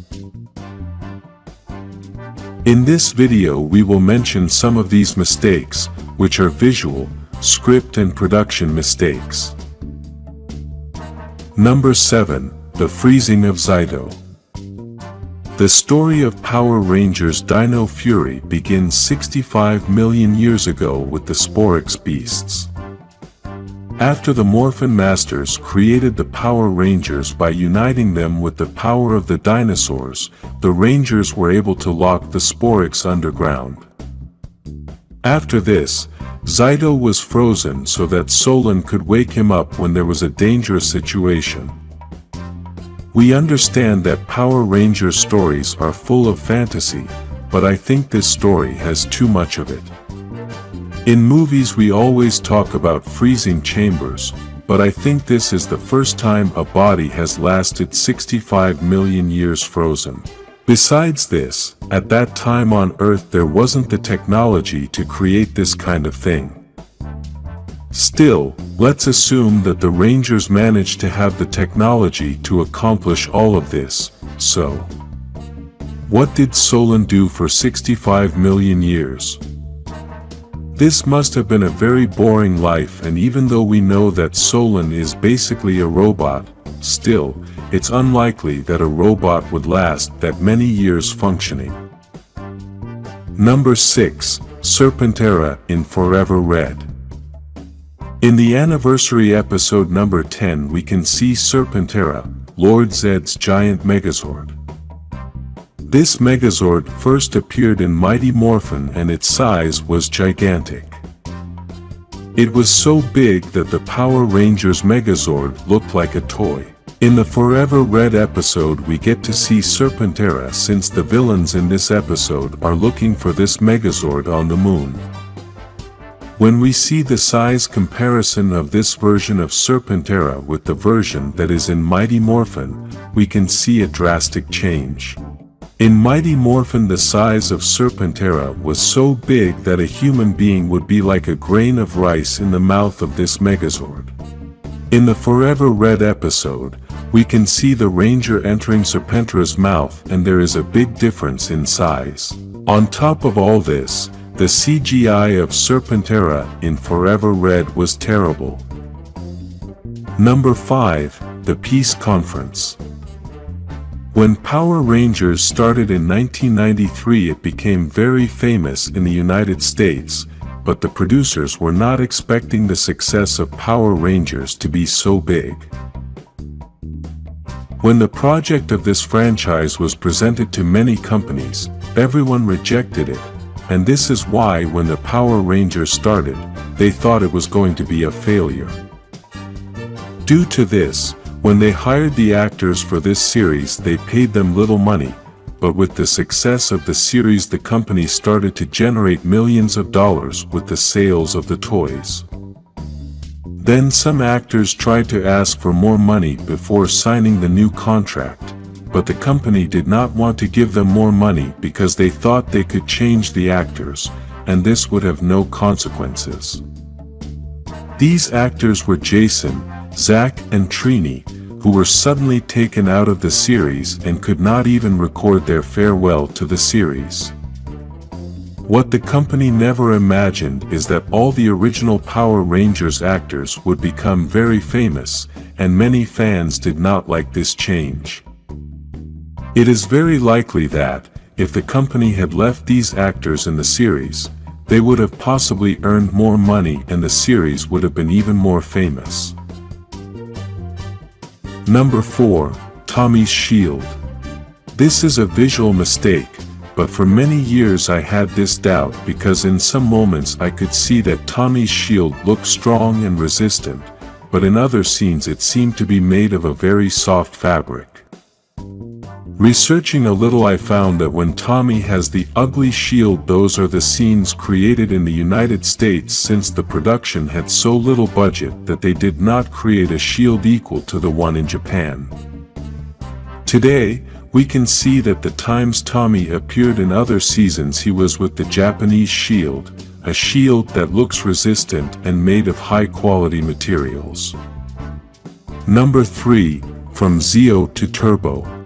In this video we will mention some of these mistakes, which are visual, script and production mistakes. Number 7. The freezing of Zaido. The story of Power Rangers Dino Fury begins 65 million years ago with the Sporix beasts. After the Morphin Masters created the Power Rangers by uniting them with the power of the dinosaurs, the Rangers were able to lock the Sporix underground. After this, Zaido was frozen so that Solan could wake him up when there was a dangerous situation. We understand that Power Rangers stories are full of fantasy, but I think this story has too much of it. In movies we always talk about freezing chambers, but I think this is the first time a body has lasted 65 million years frozen. Besides this, at that time on Earth there wasn't the technology to create this kind of thing. Still, let's assume that the Rangers managed to have the technology to accomplish all of this, so what did Solan do for 65 million years? This must have been a very boring life, and even though we know that Solan is basically a robot, still, it's unlikely that a robot would last that many years functioning. Number 6. Serpentera in Forever Red. In the anniversary episode number 10 we can see Serpentera, Lord Zedd's giant Megazord. This Megazord first appeared in Mighty Morphin and its size was gigantic. It was so big that the Power Rangers Megazord looked like a toy. In the Forever Red episode we get to see Serpentera since the villains in this episode are looking for this Megazord on the moon. When we see the size comparison of this version of Serpentera with the version that is in Mighty Morphin, we can see a drastic change. In Mighty Morphin the size of Serpentera was so big that a human being would be like a grain of rice in the mouth of this Megazord. In the Forever Red episode, we can see the Ranger entering Serpentera's mouth and there is a big difference in size. On top of all this, the CGI of Serpentera in Forever Red was terrible. Number 5. The Peace Conference. When Power Rangers started in 1993 it became very famous in the United States, but the producers were not expecting the success of Power Rangers to be so big. When the project of this franchise was presented to many companies, everyone rejected it, and this is why when the Power Rangers started, they thought it was going to be a failure. Due to this, when they hired the actors for this series they paid them little money, but with the success of the series the company started to generate millions of dollars with the sales of the toys. Then some actors tried to ask for more money before signing the new contract, but the company did not want to give them more money because they thought they could change the actors, and this would have no consequences. These actors were Jason, Zach and Trini, who were suddenly taken out of the series and could not even record their farewell to the series. What the company never imagined is that all the original Power Rangers actors would become very famous, and many fans did not like this change. It is very likely that, if the company had left these actors in the series, they would have possibly earned more money and the series would have been even more famous. Number 4. Tommy's Shield. This is a visual mistake, but for many years I had this doubt because in some moments I could see that Tommy's shield looked strong and resistant, but in other scenes it seemed to be made of a very soft fabric. Researching a little I found that when Tommy has the ugly shield those are the scenes created in the United States since the production had so little budget that they did not create a shield equal to the one in Japan. Today, we can see that the times Tommy appeared in other seasons he was with the Japanese shield, a shield that looks resistant and made of high-quality materials. Number 3. From Zeo to Turbo.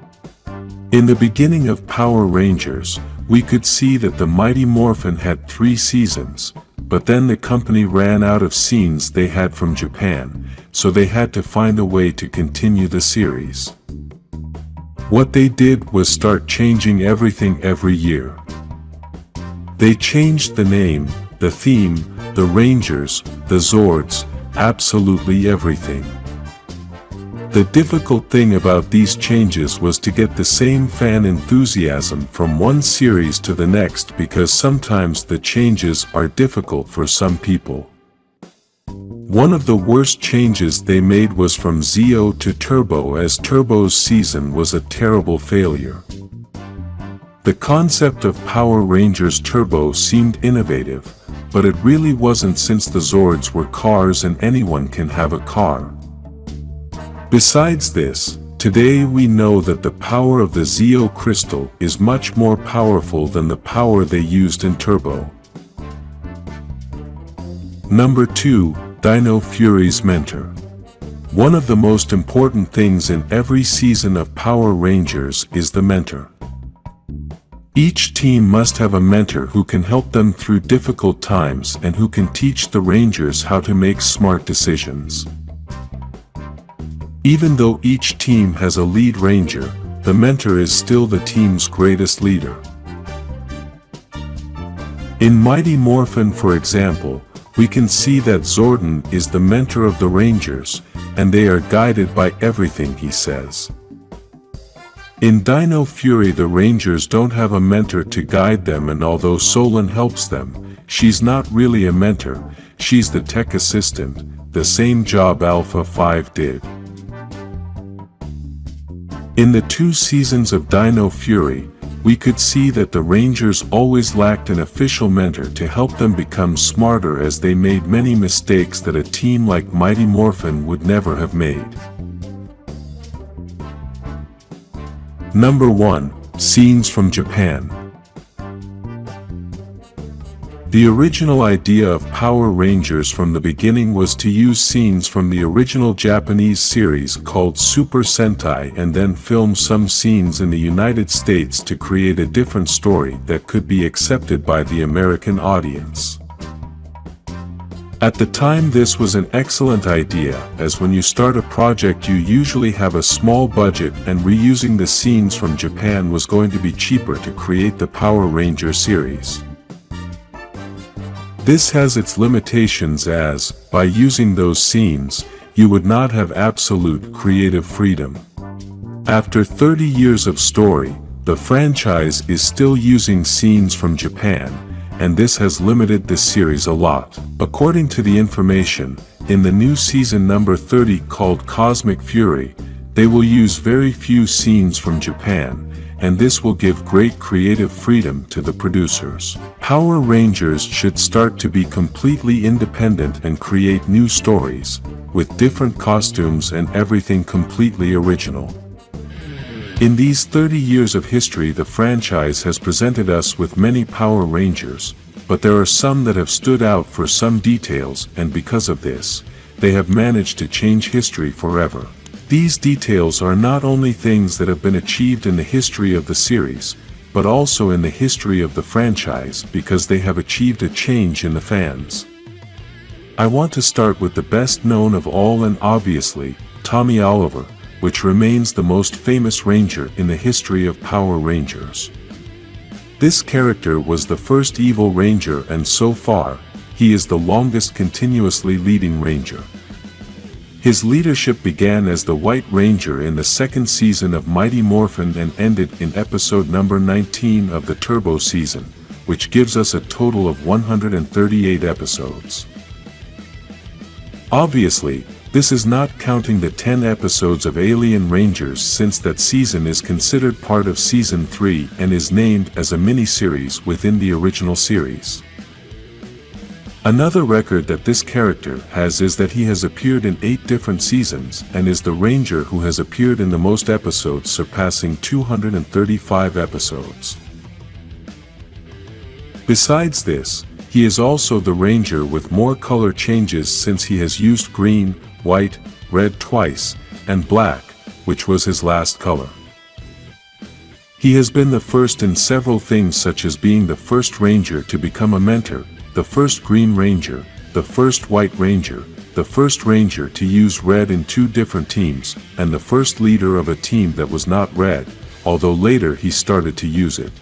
In the beginning of Power Rangers, we could see that the Mighty Morphin had 3 seasons, but then the company ran out of scenes they had from Japan, so they had to find a way to continue the series. What they did was start changing everything every year. They changed the name, the theme, the Rangers, the Zords, absolutely everything. The difficult thing about these changes was to get the same fan enthusiasm from one series to the next because sometimes the changes are difficult for some people. One of the worst changes they made was from Zeo to Turbo as Turbo's season was a terrible failure. The concept of Power Rangers Turbo seemed innovative, but it really wasn't since the Zords were cars and anyone can have a car. Besides this, today we know that the power of the Zeo crystal is much more powerful than the power they used in Turbo. Number 2. Dino Fury's Mentor. One of the most important things in every season of Power Rangers is the mentor. Each team must have a mentor who can help them through difficult times and who can teach the Rangers how to make smart decisions. Even though each team has a lead ranger, the mentor is still the team's greatest leader. In Mighty Morphin, for example, we can see that Zordon is the mentor of the Rangers, and they are guided by everything he says. In Dino Fury, the Rangers don't have a mentor to guide them, and although Solon helps them, she's not really a mentor, she's the tech assistant, the same job Alpha 5 did. In the 2 seasons of Dino Fury, we could see that the Rangers always lacked an official mentor to help them become smarter, as they made many mistakes that a team like Mighty Morphin would never have made. Number 1. Scenes from Japan. The original idea of Power Rangers from the beginning was to use scenes from the original Japanese series called Super Sentai and then film some scenes in the United States to create a different story that could be accepted by the American audience. At the time, this was an excellent idea, as when you start a project you usually have a small budget, and reusing the scenes from Japan was going to be cheaper to create the Power Ranger series. This has its limitations, as, by using those scenes, you would not have absolute creative freedom. After 30 years of story, the franchise is still using scenes from Japan, and this has limited the series a lot. According to the information, in the new season number 30 called Cosmic Fury, they will use very few scenes from Japan, and this will give great creative freedom to the producers. Power Rangers should start to be completely independent and create new stories, with different costumes and everything completely original. In these 30 years of history, the franchise has presented us with many Power Rangers, but there are some that have stood out for some details, and because of this, they have managed to change history forever. These details are not only things that have been achieved in the history of the series, but also in the history of the franchise, because they have achieved a change in the fans. I want to start with the best known of all, and obviously, Tommy Oliver, which remains the most famous Ranger in the history of Power Rangers. This character was the first evil Ranger, and so far, he is the longest continuously leading Ranger. His leadership began as the White Ranger in the 2nd season of Mighty Morphin and ended in episode number 19 of the Turbo season, which gives us a total of 138 episodes. Obviously, this is not counting the 10 episodes of Alien Rangers, since that season is considered part of season 3 and is named as a mini-series within the original series. Another record that this character has is that he has appeared in 8 different seasons and is the Ranger who has appeared in the most episodes, surpassing 235 episodes. Besides this, he is also the Ranger with more color changes, since he has used green, white, red twice, and black, which was his last color. He has been the first in several things, such as being the first Ranger to become a mentor, the first Green Ranger, the first White Ranger, the first Ranger to use red in 2 different teams, and the first leader of a team that was not red, although later he started to use it.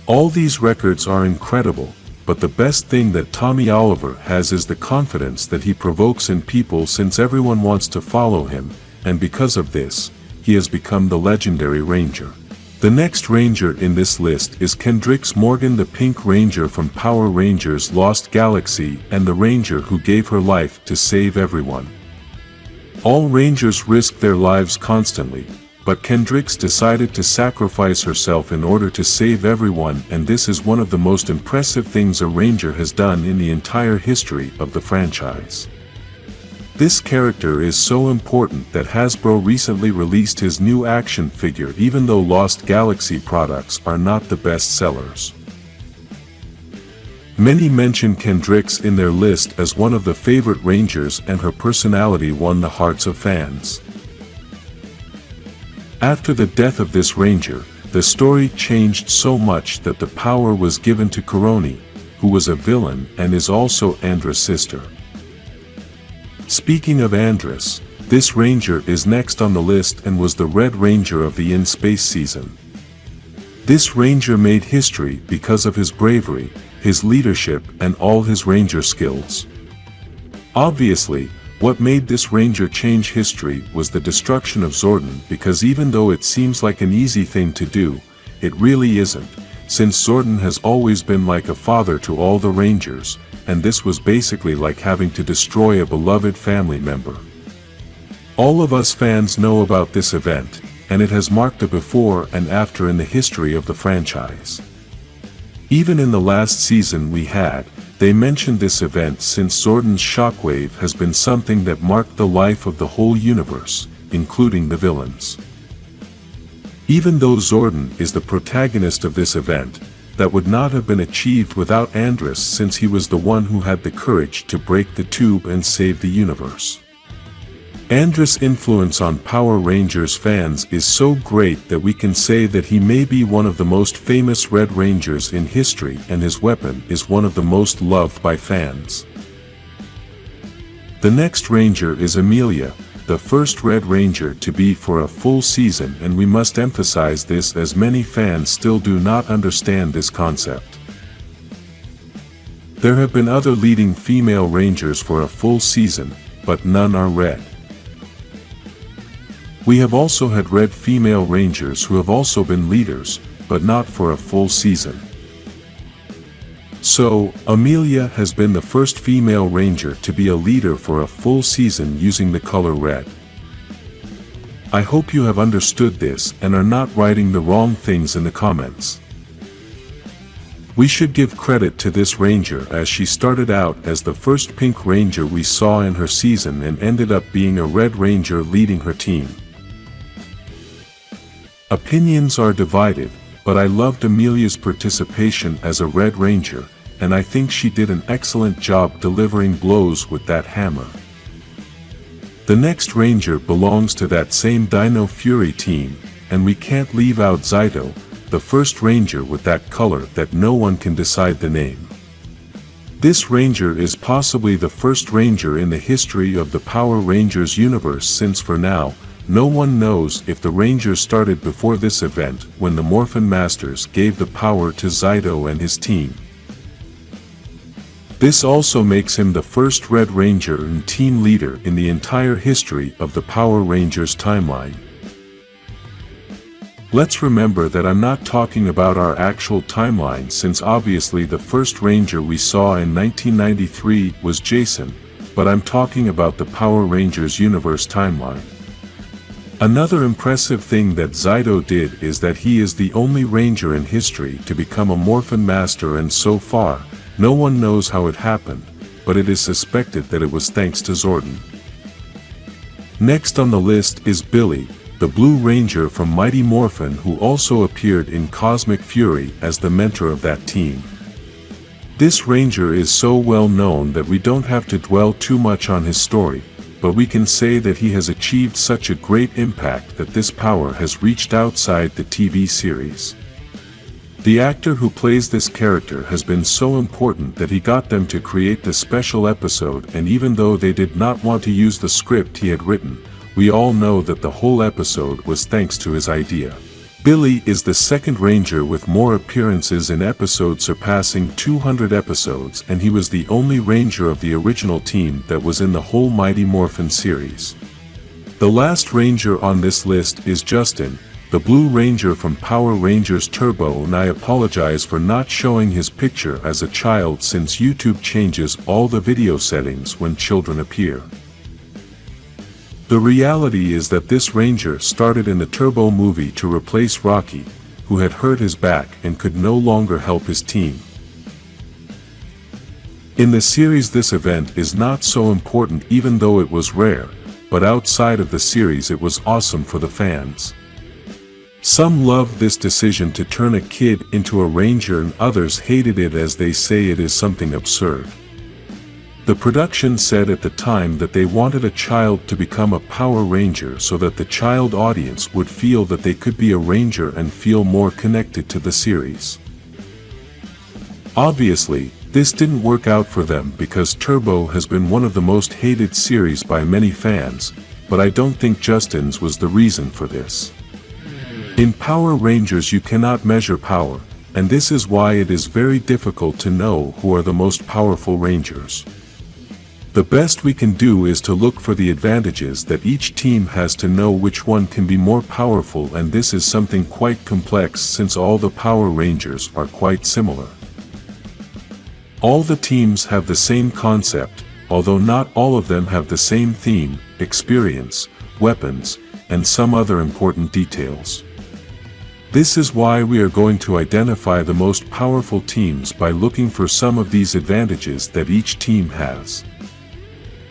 All these records are incredible, but the best thing that Tommy Oliver has is the confidence that he provokes in people, since everyone wants to follow him, and because of this, he has become the legendary Ranger. The next Ranger in this list is Kendrix Morgan, the Pink Ranger from Power Rangers Lost Galaxy, and the Ranger who gave her life to save everyone. All Rangers risk their lives constantly, but Kendrix decided to sacrifice herself in order to save everyone, and this is one of the most impressive things a Ranger has done in the entire history of the franchise. This character is so important that Hasbro recently released his new action figure, even though Lost Galaxy products are not the best sellers. Many mention Kendrix in their list as one of the favorite Rangers, and her personality won the hearts of fans. After the death of this Ranger, the story changed so much that the power was given to Coroni, who was a villain and is also Andra's sister. Speaking of Andras, this Ranger is next on the list and was the Red Ranger of the In Space season. This Ranger made history because of his bravery, his leadership, and all his Ranger skills. Obviously, What made this ranger change history was the destruction of Zordon, because even though it seems like an easy thing to do, it really isn't, since Zordon has always been like a father to all the Rangers, and this was basically like having to destroy a beloved family member. All of us fans know about this event, and it has marked a before and after in the history of the franchise. Even in the last season they mentioned this event, since Zordon's shockwave has been something that marked the life of the whole universe, including the villains. Even though Zordon is the protagonist of this event, that would not have been achieved without Andrus, since he was the one who had the courage to break the tube and save the universe. Andrus' influence on Power Rangers fans is so great that we can say that he may be one of the most famous Red Rangers in history, and his weapon is one of the most loved by fans. The next Ranger is Amelia, the first Red Ranger to be for a full season, and we must emphasize this as many fans still do not understand this concept. There have been other leading female Rangers for a full season, but none are Red. We have also had Red female Rangers who have also been leaders, but not for a full season. So, Amelia has been the first female Ranger to be a leader for a full season using the color red. I hope you have understood this and are not writing the wrong things in the comments. We should give credit to this Ranger, as she started out as the first Pink Ranger we saw in her season and ended up being a Red Ranger leading her team. Opinions are divided, but I loved Amelia's participation as a Red Ranger, and I think she did an excellent job delivering blows with that hammer. The next Ranger belongs to that same Dino Fury team, and we can't leave out Zaido, the first Ranger with that color that no one can decide the name. This Ranger is possibly the first Ranger in the history of the Power Rangers universe, since for now, no one knows if the Rangers started before this event when the Morphin Masters gave the power to Zaido and his team. This also makes him the first Red Ranger and team leader in the entire history of the Power Rangers timeline. Let's remember that I'm not talking about our actual timeline, since obviously the first Ranger we saw in 1993 was Jason, but I'm talking about the Power Rangers universe timeline. Another impressive thing that Zaido did is that he is the only Ranger in history to become a Morphin Master, and so far, no one knows how it happened, but it is suspected that it was thanks to Zordon. Next on the list is Billy, the Blue Ranger from Mighty Morphin, who also appeared in Cosmic Fury as the mentor of that team. This Ranger is so well known that we don't have to dwell too much on his story, but we can say that he has achieved such a great impact that this power has reached outside the TV series. The actor who plays this character has been so important that he got them to create the special episode, and even though they did not want to use the script he had written, we all know that the whole episode was thanks to his idea. Billy is the second Ranger with more appearances in episodes, surpassing 200 episodes, and he was the only Ranger of the original team that was in the whole Mighty Morphin series. The last Ranger on this list is Justin, the Blue Ranger from Power Rangers Turbo, and I apologize for not showing his picture as a child, since YouTube changes all the video settings when children appear. The reality is that this Ranger started in the Turbo movie to replace Rocky, who had hurt his back and could no longer help his team. In the series, this event is not so important, even though it was rare, but outside of the series it was awesome for the fans. Some loved this decision to turn a kid into a Ranger, and others hated it as they say it is something absurd. The production said at the time that they wanted a child to become a Power Ranger so that the child audience would feel that they could be a Ranger and feel more connected to the series. Obviously, this didn't work out for them because Turbo has been one of the most hated series by many fans, but I don't think Justin's was the reason for this. In Power Rangers you cannot measure power, and this is why it is very difficult to know who are the most powerful Rangers. The best we can do is to look for the advantages that each team has to know which one can be more powerful, and this is something quite complex since all the Power Rangers are quite similar. All the teams have the same concept, although not all of them have the same theme, experience, weapons, and some other important details. This is why we are going to identify the most powerful teams by looking for some of these advantages that each team has.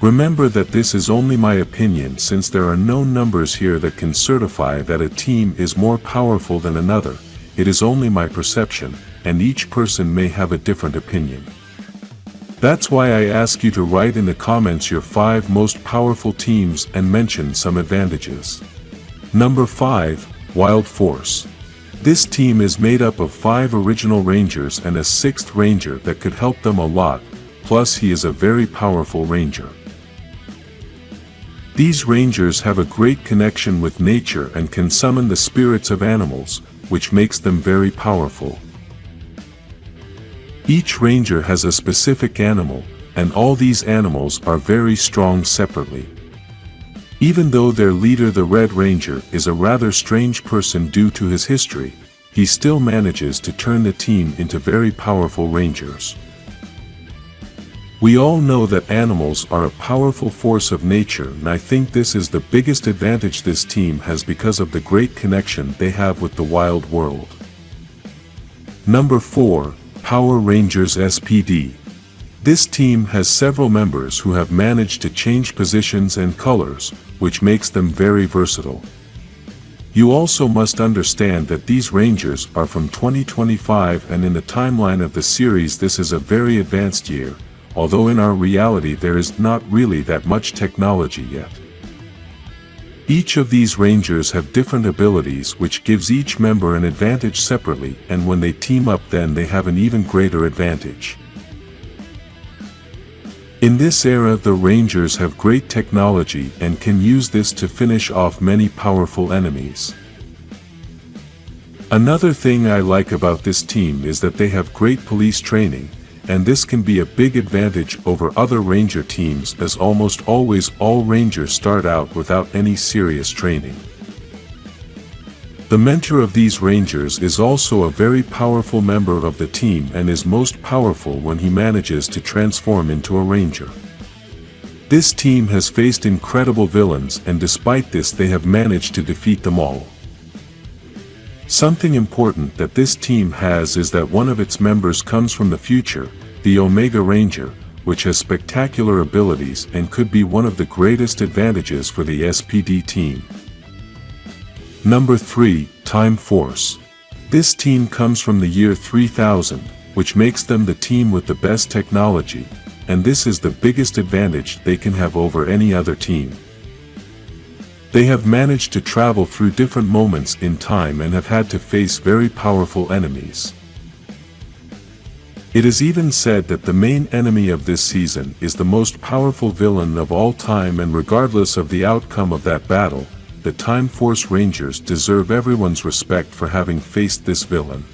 Remember that this is only my opinion, since there are no numbers here that can certify that a team is more powerful than another. It is only my perception, and each person may have a different opinion. That's why I ask you to write in the comments your 5 most powerful teams and mention some advantages. Number 5, Wild Force. This team is made up of 5 original Rangers and a 6th Ranger that could help them a lot, plus he is a very powerful Ranger. These Rangers have a great connection with nature and can summon the spirits of animals, which makes them very powerful. Each Ranger has a specific animal, and all these animals are very strong separately. Even though their leader, the Red Ranger, is a rather strange person due to his history, he still manages to turn the team into very powerful Rangers. We all know that animals are a powerful force of nature, and I think this is the biggest advantage this team has because of the great connection they have with the wild world. Number 4, Power Rangers SPD. This team has several members who have managed to change positions and colors, which makes them very versatile. You also must understand that these Rangers are from 2025, and in the timeline of the series this is a very advanced year, although in our reality there is not really that much technology yet. Each of these Rangers have different abilities, which gives each member an advantage separately, and when they team up then they have an even greater advantage. In this era the Rangers have great technology and can use this to finish off many powerful enemies. Another thing I like about this team is that they have great police training, and this can be a big advantage over other Ranger teams, as almost always all Rangers start out without any serious training. The mentor of these Rangers is also a very powerful member of the team and is most powerful when he manages to transform into a Ranger. This team has faced incredible villains, and despite this they have managed to defeat them all. Something important that this team has is that one of its members comes from the future, the Omega Ranger, which has spectacular abilities and could be one of the greatest advantages for the SPD team. Number 3, Time Force. This team comes from the year 3000, which makes them the team with the best technology, and this is the biggest advantage they can have over any other team. They have managed to travel through different moments in time and have had to face very powerful enemies. It is even said that the main enemy of this season is the most powerful villain of all time, and regardless of the outcome of that battle, the Time Force Rangers deserve everyone's respect for having faced this villain.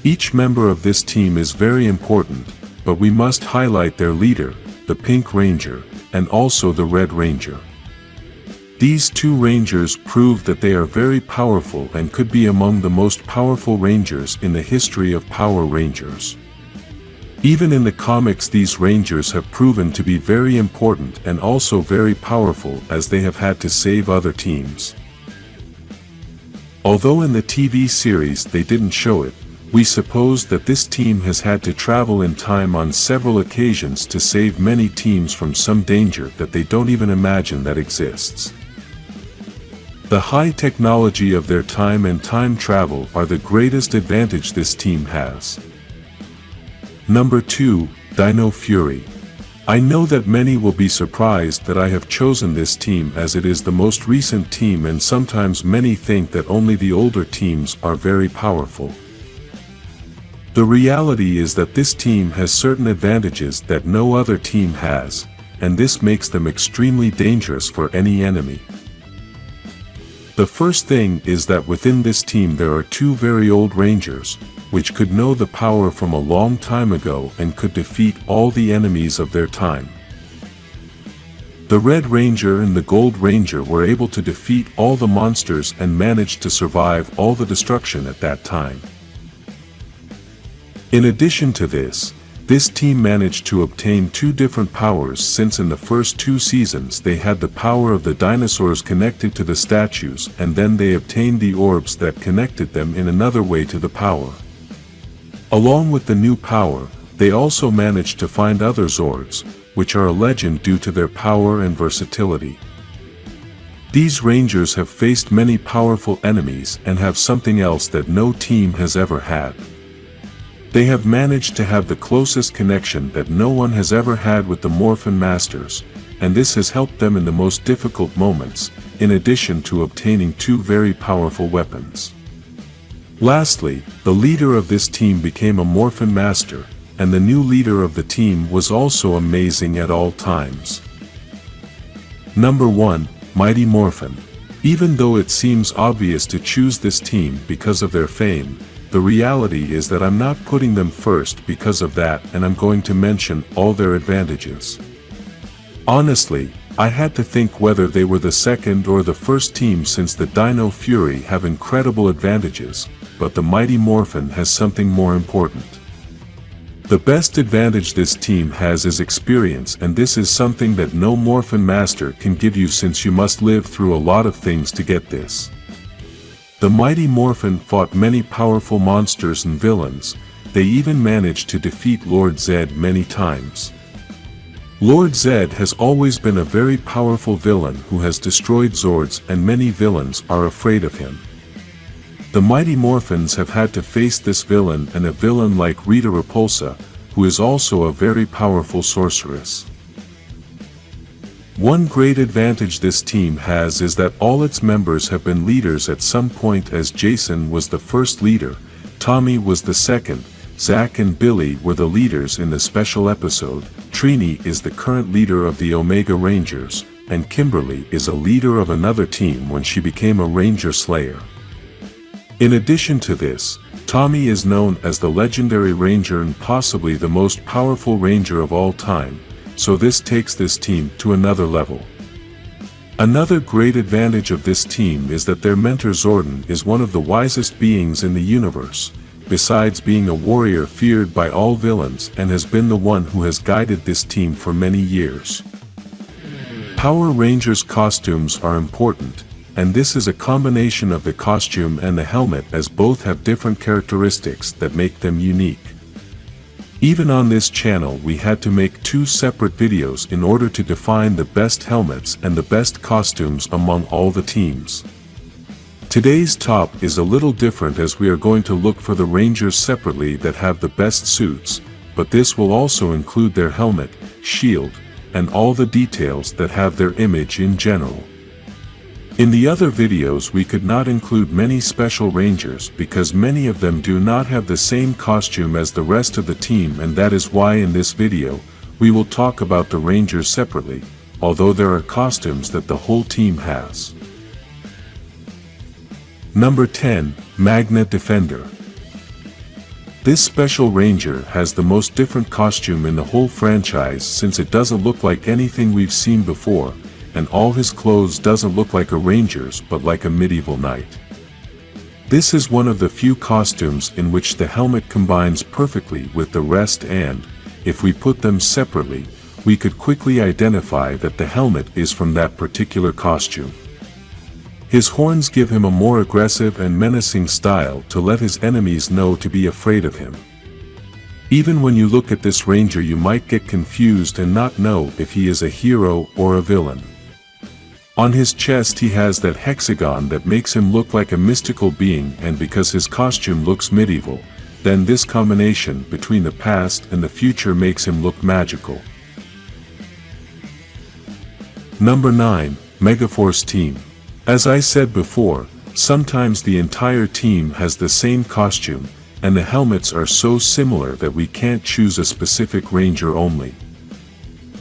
Each member of this team is very important, but we must highlight their leader, the Pink Ranger, and also the Red Ranger. These two Rangers prove that they are very powerful and could be among the most powerful Rangers in the history of Power Rangers. Even in the comics these Rangers have proven to be very important and also very powerful, as they have had to save other teams. Although in the TV series they didn't show it, we suppose that this team has had to travel in time on several occasions to save many teams from some danger that they don't even imagine that exists. The high technology of their time and time travel are the greatest advantage this team has. Number 2, Dino Fury. I know that many will be surprised that I have chosen this team, as it is the most recent team, and sometimes many think that only the older teams are very powerful. The reality is that this team has certain advantages that no other team has, and this makes them extremely dangerous for any enemy. The first thing is that within this team there are two very old Rangers, which could know the power from a long time ago and could defeat all the enemies of their time. The Red Ranger and the Gold Ranger were able to defeat all the monsters and managed to survive all the destruction at that time. In addition to this team managed to obtain two different powers, since in the first two seasons they had the power of the dinosaurs connected to the statues, and then they obtained the orbs that connected them in another way to the power. Along with the new power, they also managed to find other Zords, which are a legend due to their power and versatility. These Rangers have faced many powerful enemies and have something else that no team has ever had. They have managed to have the closest connection that no one has ever had with the Morphin Masters, and this has helped them in the most difficult moments, in addition to obtaining two very powerful weapons. Lastly, the leader of this team became a Morphin Master, and the new leader of the team was also amazing at all times. Number 1, Mighty Morphin. Even though it seems obvious to choose this team because of their fame, the reality is that I'm not putting them first because of that, and I'm going to mention all their advantages. Honestly, I had to think whether they were the second or the first team, since the Dino Fury have incredible advantages, but the Mighty Morphin has something more important. The best advantage this team has is experience, and this is something that no Morphin Master can give you, since you must live through a lot of things to get this. The Mighty Morphin fought many powerful monsters and villains. They even managed to defeat Lord Zed many times. Lord Zed has always been a very powerful villain who has destroyed Zords, and many villains are afraid of him. The Mighty Morphins have had to face this villain and a villain like Rita Repulsa, who is also a very powerful sorceress. One great advantage this team has is that all its members have been leaders at some point, as Jason was the first leader, Tommy was the second, Zack and Billy were the leaders in the special episode, Trini is the current leader of the Omega Rangers, and Kimberly is a leader of another team when she became a Ranger Slayer. In addition to this, Tommy is known as the legendary Ranger and possibly the most powerful Ranger of all time, so this takes this team to another level. Another great advantage of this team is that their mentor Zordon is one of the wisest beings in the universe, besides being a warrior feared by all villains, and has been the one who has guided this team for many years. Power Rangers costumes are important, and this is a combination of the costume and the helmet, as both have different characteristics that make them unique. Even on this channel we had to make two separate videos in order to define the best helmets and the best costumes among all the teams. Today's top is a little different, as we are going to look for the Rangers separately that have the best suits, but this will also include their helmet, shield, and all the details that have their image in general. In the other videos we could not include many special Rangers because many of them do not have the same costume as the rest of the team, and that is why in this video, we will talk about the Rangers separately, although there are costumes that the whole team has. Number 10, Magna Defender. This special Ranger has the most different costume in the whole franchise, since it doesn't look like anything we've seen before, and all his clothes doesn't look like a Ranger's but like a medieval knight. This is one of the few costumes in which the helmet combines perfectly with the rest, and, if we put them separately, we could quickly identify that the helmet is from that particular costume. His horns give him a more aggressive and menacing style to let his enemies know to be afraid of him. Even when you look at this Ranger you might get confused and not know if he is a hero or a villain. On his chest he has that hexagon that makes him look like a mystical being, and because his costume looks medieval, then this combination between the past and the future makes him look magical. Number 9, Megaforce Team. As I said before, sometimes the entire team has the same costume, and the helmets are so similar that we can't choose a specific Ranger only.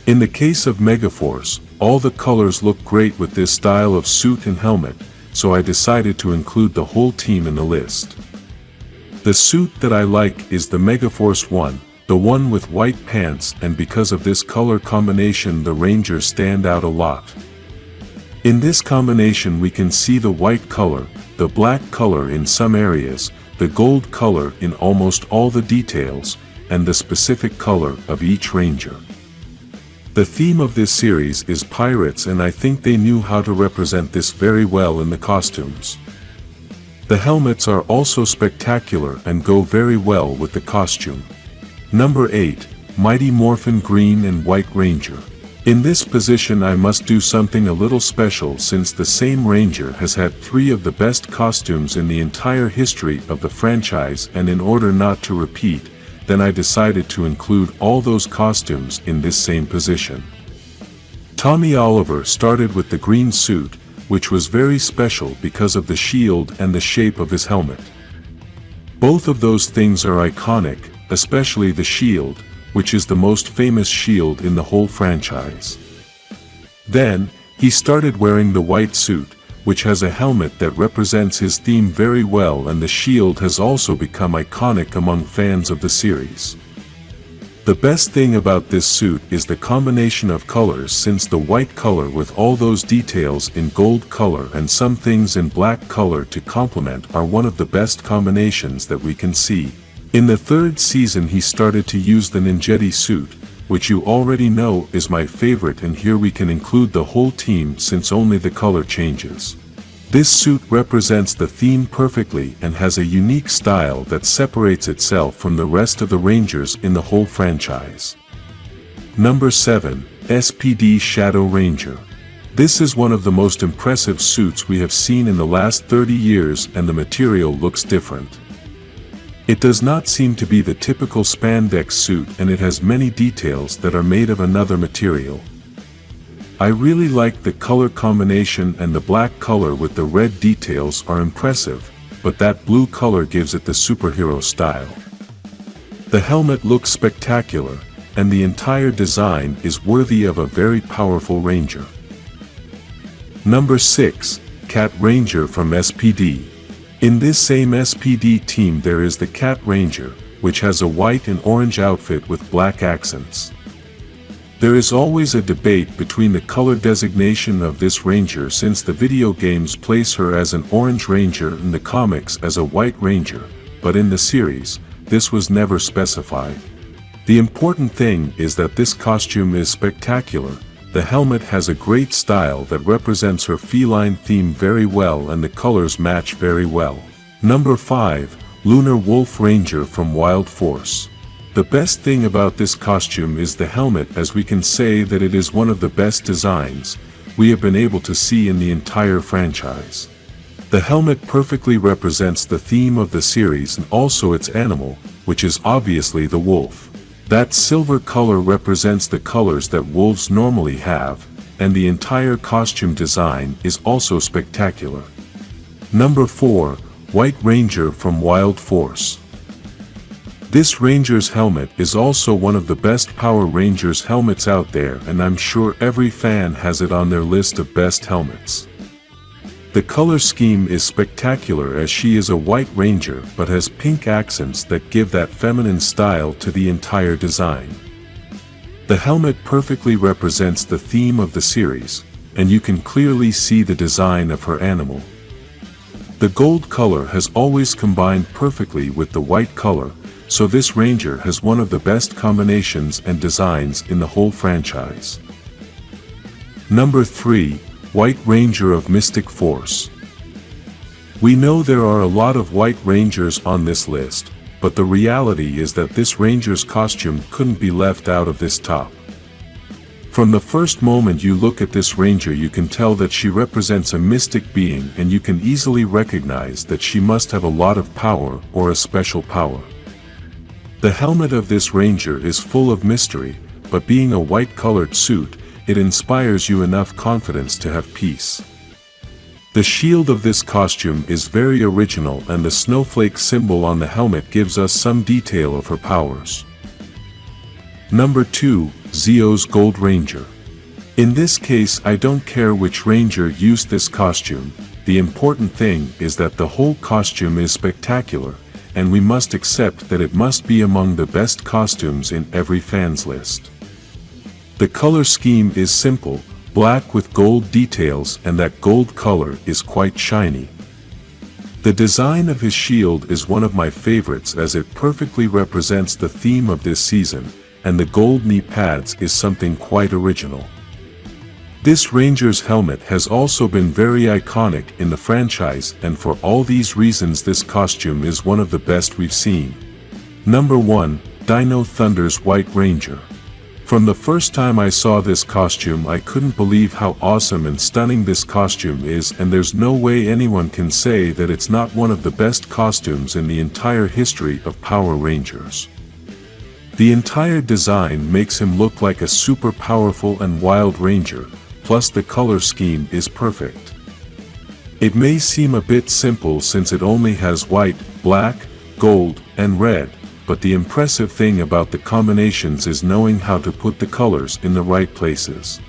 In the case of Megaforce, all the colors look great with this style of suit and helmet, so I decided to include the whole team in the list. The suit that I like is the Megaforce 1, the one with white pants, and because of this color combination the Rangers stand out a lot. In this combination we can see the white color, the black color in some areas, the gold color in almost all the details, and the specific color of each Ranger. The theme of this series is pirates, and I think they knew how to represent this very well in the costumes. The helmets are also spectacular and go very well with the costume. Number 8, Mighty Morphin Green and White Ranger. In this position I must do something a little special since the same Ranger has had 3 of the best costumes in the entire history of the franchise, and in order not to repeat, then I decided to include all those costumes in this same position. Tommy Oliver started with the green suit, which was very special because of the shield and the shape of his helmet. Both of those things are iconic, especially the shield, which is the most famous shield in the whole franchise. Then, he started wearing the white suit, which has a helmet that represents his theme very well, and the shield has also become iconic among fans of the series. The best thing about this suit is the combination of colors, since the white color with all those details in gold color and some things in black color to complement are one of the best combinations that we can see. In the 3rd season he started to use the ninjetti suit, which you already know is my favorite, and here we can include the whole team since only the color changes. This suit represents the theme perfectly and has a unique style that separates itself from the rest of the Rangers in the whole franchise. Number 7, SPD Shadow Ranger. This is one of the most impressive suits we have seen in the last 30 years, and the material looks different. It does not seem to be the typical spandex suit, and it has many details that are made of another material. I really like the color combination, and the black color with the red details are impressive, but that blue color gives it the superhero style. The helmet looks spectacular, and the entire design is worthy of a very powerful Ranger. Number 6, Cat Ranger from SPD. In this same SPD team there is the Cat Ranger, which has a white and orange outfit with black accents. There is always a debate between the color designation of this Ranger, since the video games place her as an orange Ranger and the comics as a white Ranger, but in the series, this was never specified. The important thing is that this costume is spectacular. The helmet has a great style that represents her feline theme very well, and the colors match very well. Number 5, Lunar Wolf Ranger from Wild Force. The best thing about this costume is the helmet, as we can say that it is one of the best designs we have been able to see in the entire franchise. The helmet perfectly represents the theme of the series and also its animal, which is obviously the wolf. That silver color represents the colors that wolves normally have, and the entire costume design is also spectacular. Number 4, White Ranger from Wild Force. This Ranger's helmet is also one of the best Power Rangers helmets out there, and I'm sure every fan has it on their list of best helmets. The color scheme is spectacular, as she is a white Ranger but has pink accents that give that feminine style to the entire design. The helmet perfectly represents the theme of the series, and you can clearly see the design of her animal. The gold color has always combined perfectly with the white color, so this Ranger has one of the best combinations and designs in the whole franchise. Number 3, White Ranger of Mystic Force. We know there are a lot of White Rangers on this list, but the reality is that this Ranger's costume couldn't be left out of this top. From the first moment you look at this Ranger you can tell that she represents a mystic being, and you can easily recognize that she must have a lot of power or a special power. The helmet of this Ranger is full of mystery, but being a white-colored suit, it inspires you enough confidence to have peace. The shield of this costume is very original, and the snowflake symbol on the helmet gives us some detail of her powers. Number 2, Zeo's Gold Ranger. In this case I don't care which Ranger used this costume, the important thing is that the whole costume is spectacular, and we must accept that it must be among the best costumes in every fan's list. The color scheme is simple, black with gold details, and that gold color is quite shiny. The design of his shield is one of my favorites as it perfectly represents the theme of this season, and the gold knee pads is something quite original. This Ranger's helmet has also been very iconic in the franchise, and for all these reasons this costume is one of the best we've seen. Number 1. Dino Thunder's White Ranger. From the first time I saw this costume I couldn't believe how awesome and stunning this costume is, and there's no way anyone can say that it's not one of the best costumes in the entire history of Power Rangers. The entire design makes him look like a super powerful and wild ranger, plus the color scheme is perfect. It may seem a bit simple since it only has white, black, gold, and red, but the impressive thing about the combinations is knowing how to put the colors in the right places.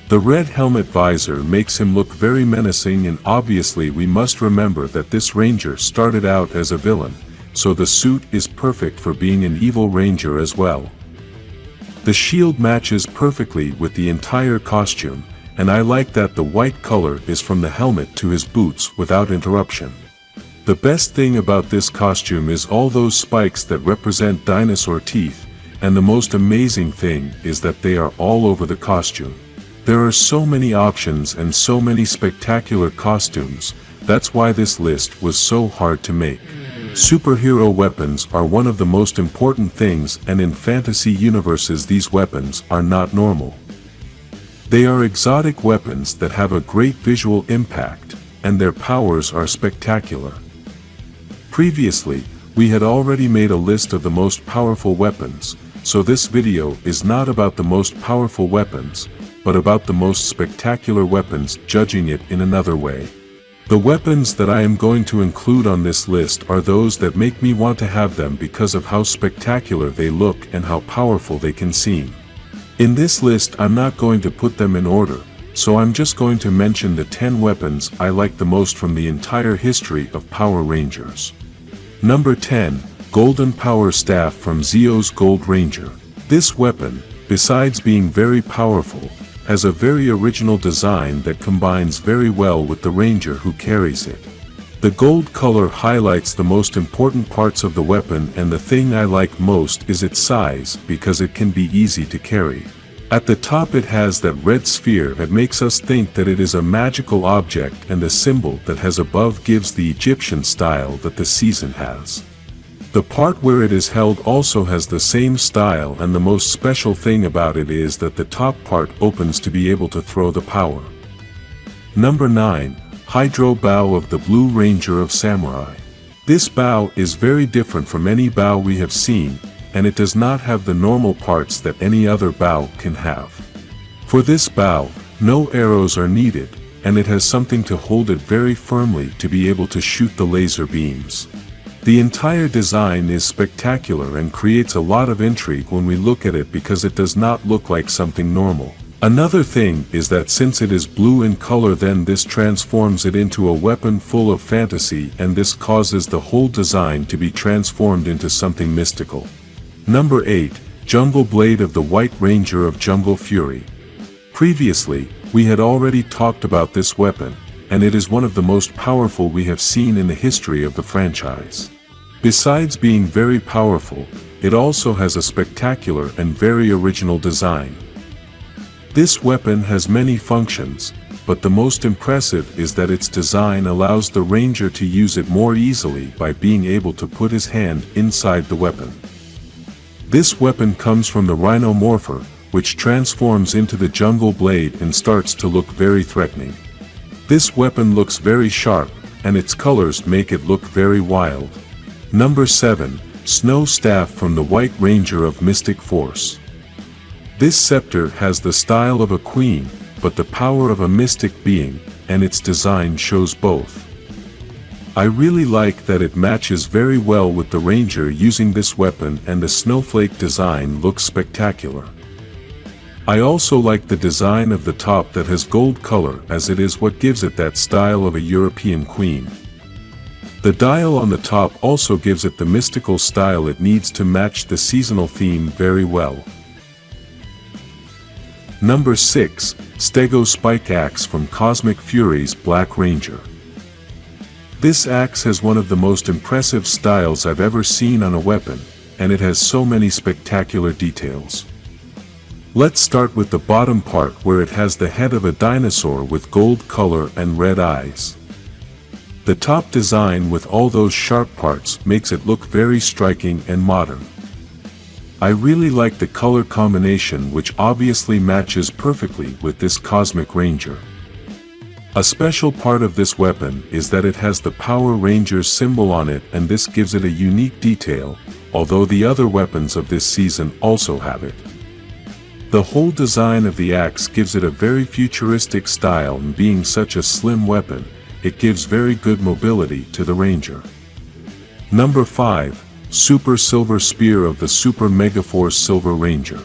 The red helmet visor makes him look very menacing, and obviously we must remember that this ranger started out as a villain, so the suit is perfect for being an evil ranger as well. The shield matches perfectly with the entire costume, and I like that the white color is from the helmet to his boots without interruption. The best thing about this costume is all those spikes that represent dinosaur teeth, and the most amazing thing is that they are all over the costume. There are so many options and so many spectacular costumes, that's why this list was so hard to make. Superhero weapons are one of the most important things, and in fantasy universes these weapons are not normal. They are exotic weapons that have a great visual impact, and their powers are spectacular. Previously, we had already made a list of the most powerful weapons, so this video is not about the most powerful weapons, but about the most spectacular weapons, judging it in another way. The weapons that I am going to include on this list are those that make me want to have them because of how spectacular they look and how powerful they can seem. In this list I'm not going to put them in order, so I'm just going to mention the 10 weapons I like the most from the entire history of Power Rangers. Number 10. Golden Power Staff from Zeo's Gold Ranger. This weapon, besides being very powerful, has a very original design that combines very well with the ranger who carries it. The gold color highlights the most important parts of the weapon, and the thing I like most is its size because it can be easy to carry. At the top it has that red sphere that makes us think that it is a magical object, and the symbol that has above gives the Egyptian style that the season has. The part where it is held also has the same style, and the most special thing about it is that the top part opens to be able to throw the power. Number 9. Hydro Bow of the Blue Ranger of Samurai. This bow is very different from any bow we have seen, and it does not have the normal parts that any other bow can have. For this bow, no arrows are needed, and it has something to hold it very firmly to be able to shoot the laser beams. The entire design is spectacular and creates a lot of intrigue when we look at it because it does not look like something normal. Another thing is that since it is blue in color, then this transforms it into a weapon full of fantasy, and this causes the whole design to be transformed into something mystical. Number 8. Jungle Blade of the White Ranger of Jungle Fury. Previously, we had already talked about this weapon, and it is one of the most powerful we have seen in the history of the franchise. Besides being very powerful, it also has a spectacular and very original design. This weapon has many functions, but the most impressive is that its design allows the ranger to use it more easily by being able to put his hand inside the weapon. This weapon comes from the Rhino Morpher, which transforms into the Jungle Blade and starts to look very threatening. This weapon looks very sharp, and its colors make it look very wild. Number 7. Snow Staff from the White Ranger of Mystic Force. This scepter has the style of a queen, but the power of a mystic being, and its design shows both. I really like that it matches very well with the ranger using this weapon, and the snowflake design looks spectacular. I also like the design of the top that has gold color, as it is what gives it that style of a European queen. The dial on the top also gives it the mystical style it needs to match the seasonal theme very well. Number 6. Stego Spike Axe from Cosmic Fury's Black Ranger. This axe has one of the most impressive styles I've ever seen on a weapon, and it has so many spectacular details. Let's start with the bottom part where it has the head of a dinosaur with gold color and red eyes. The top design with all those sharp parts makes it look very striking and modern. I really like the color combination, which obviously matches perfectly with this Cosmic Ranger. A special part of this weapon is that it has the Power Rangers symbol on it, and this gives it a unique detail, although the other weapons of this season also have it. The whole design of the axe gives it a very futuristic style, and being such a slim weapon, it gives very good mobility to the Ranger. Number 5. Super Silver Spear of the Super Megaforce Silver Ranger.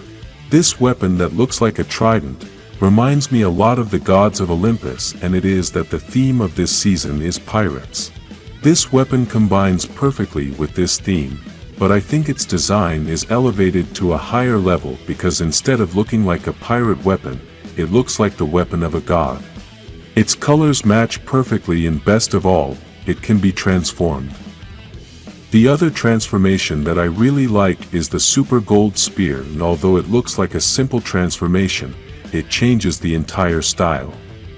This weapon that looks like a trident reminds me a lot of the gods of Olympus, and it is that the theme of this season is pirates. This weapon combines perfectly with this theme, but I think its design is elevated to a higher level because instead of looking like a pirate weapon, it looks like the weapon of a god. Its colors match perfectly, and best of all, it can be transformed. The other transformation that I really like is the Super Gold Spear, and although it looks like a simple transformation, it changes the entire style.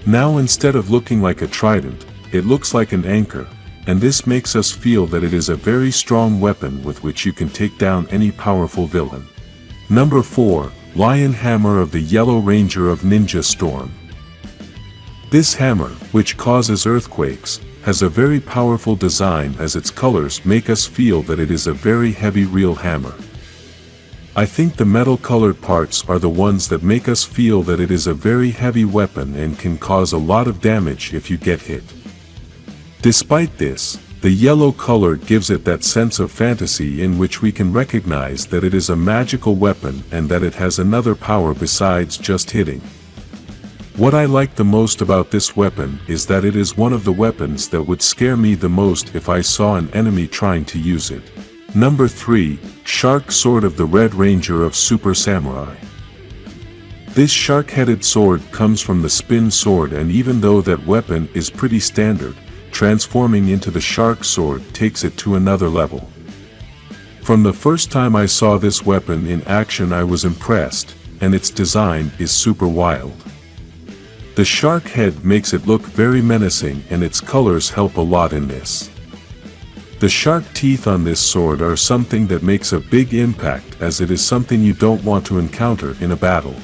Now instead of looking like a trident, it looks like an anchor, and this makes us feel that it is a very strong weapon with which you can take down any powerful villain. Number 4. Lion Hammer of the Yellow Ranger of Ninja Storm. This hammer, which causes earthquakes, has a very powerful design, as its colors make us feel that it is a very heavy real hammer. I think the metal-colored parts are the ones that make us feel that it is a very heavy weapon and can cause a lot of damage if you get hit. Despite this, the yellow color gives it that sense of fantasy in which we can recognize that it is a magical weapon and that it has another power besides just hitting. What I like the most about this weapon is that it is one of the weapons that would scare me the most if I saw an enemy trying to use it. Number 3. Shark Sword of the Red Ranger of Super Samurai. This shark-headed sword comes from the spin sword, and even though that weapon is pretty standard, transforming into the shark sword takes it to another level. From the first time I saw this weapon in action, I was impressed, and its design is super wild. The shark head makes it look very menacing, and its colors help a lot in this. The shark teeth on this sword are something that makes a big impact, as it is something you don't want to encounter in a battle.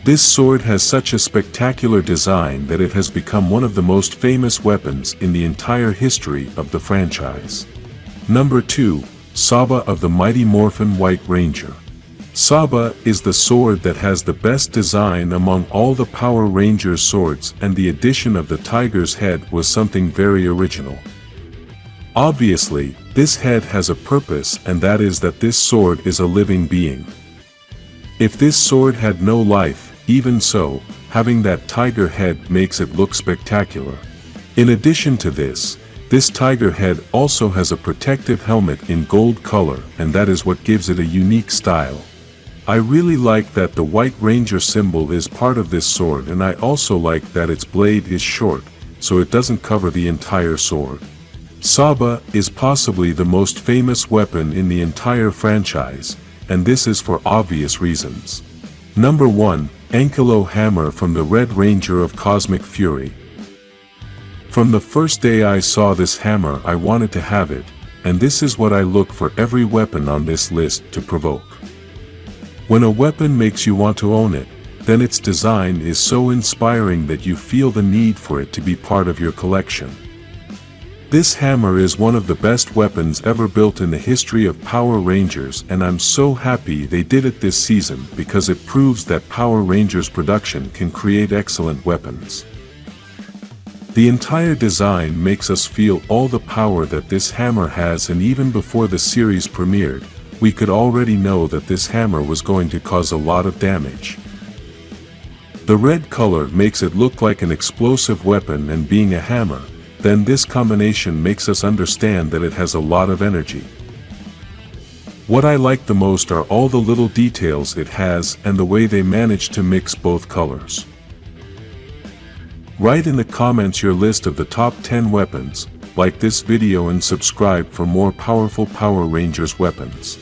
This sword has such a spectacular design that it has become one of the most famous weapons in the entire history of the franchise. Number 2. Saba of the Mighty Morphin White Ranger. Saba is the sword that has the best design among all the Power Rangers swords, and the addition of the tiger's head was something very original. Obviously, this head has a purpose, and that is that this sword is a living being. If this sword had no life, even so, having that tiger head makes it look spectacular. In addition to this, this tiger head also has a protective helmet in gold color, and that is what gives it a unique style. I really like that the White Ranger symbol is part of this sword, and I also like that its blade is short, so it doesn't cover the entire sword. Saba is possibly the most famous weapon in the entire franchise, and this is for obvious reasons. Number 1. Ankilo Hammer from the Red Ranger of Cosmic Fury. From the first day I saw this hammer, I wanted to have it, and this is what I look for every weapon on this list to provoke. When a weapon makes you want to own it, then its design is so inspiring that you feel the need for it to be part of your collection. This hammer is one of the best weapons ever built in the history of Power Rangers, and I'm so happy they did it this season because it proves that Power Rangers production can create excellent weapons. The entire design makes us feel all the power that this hammer has, and even before the series premiered, we could already know that this hammer was going to cause a lot of damage. The red color makes it look like an explosive weapon, and being a hammer, then this combination makes us understand that it has a lot of energy. What I like the most are all the little details it has and the way they manage to mix both colors. Write in the comments your list of the top 10 weapons, like this video and subscribe for more powerful Power Rangers weapons.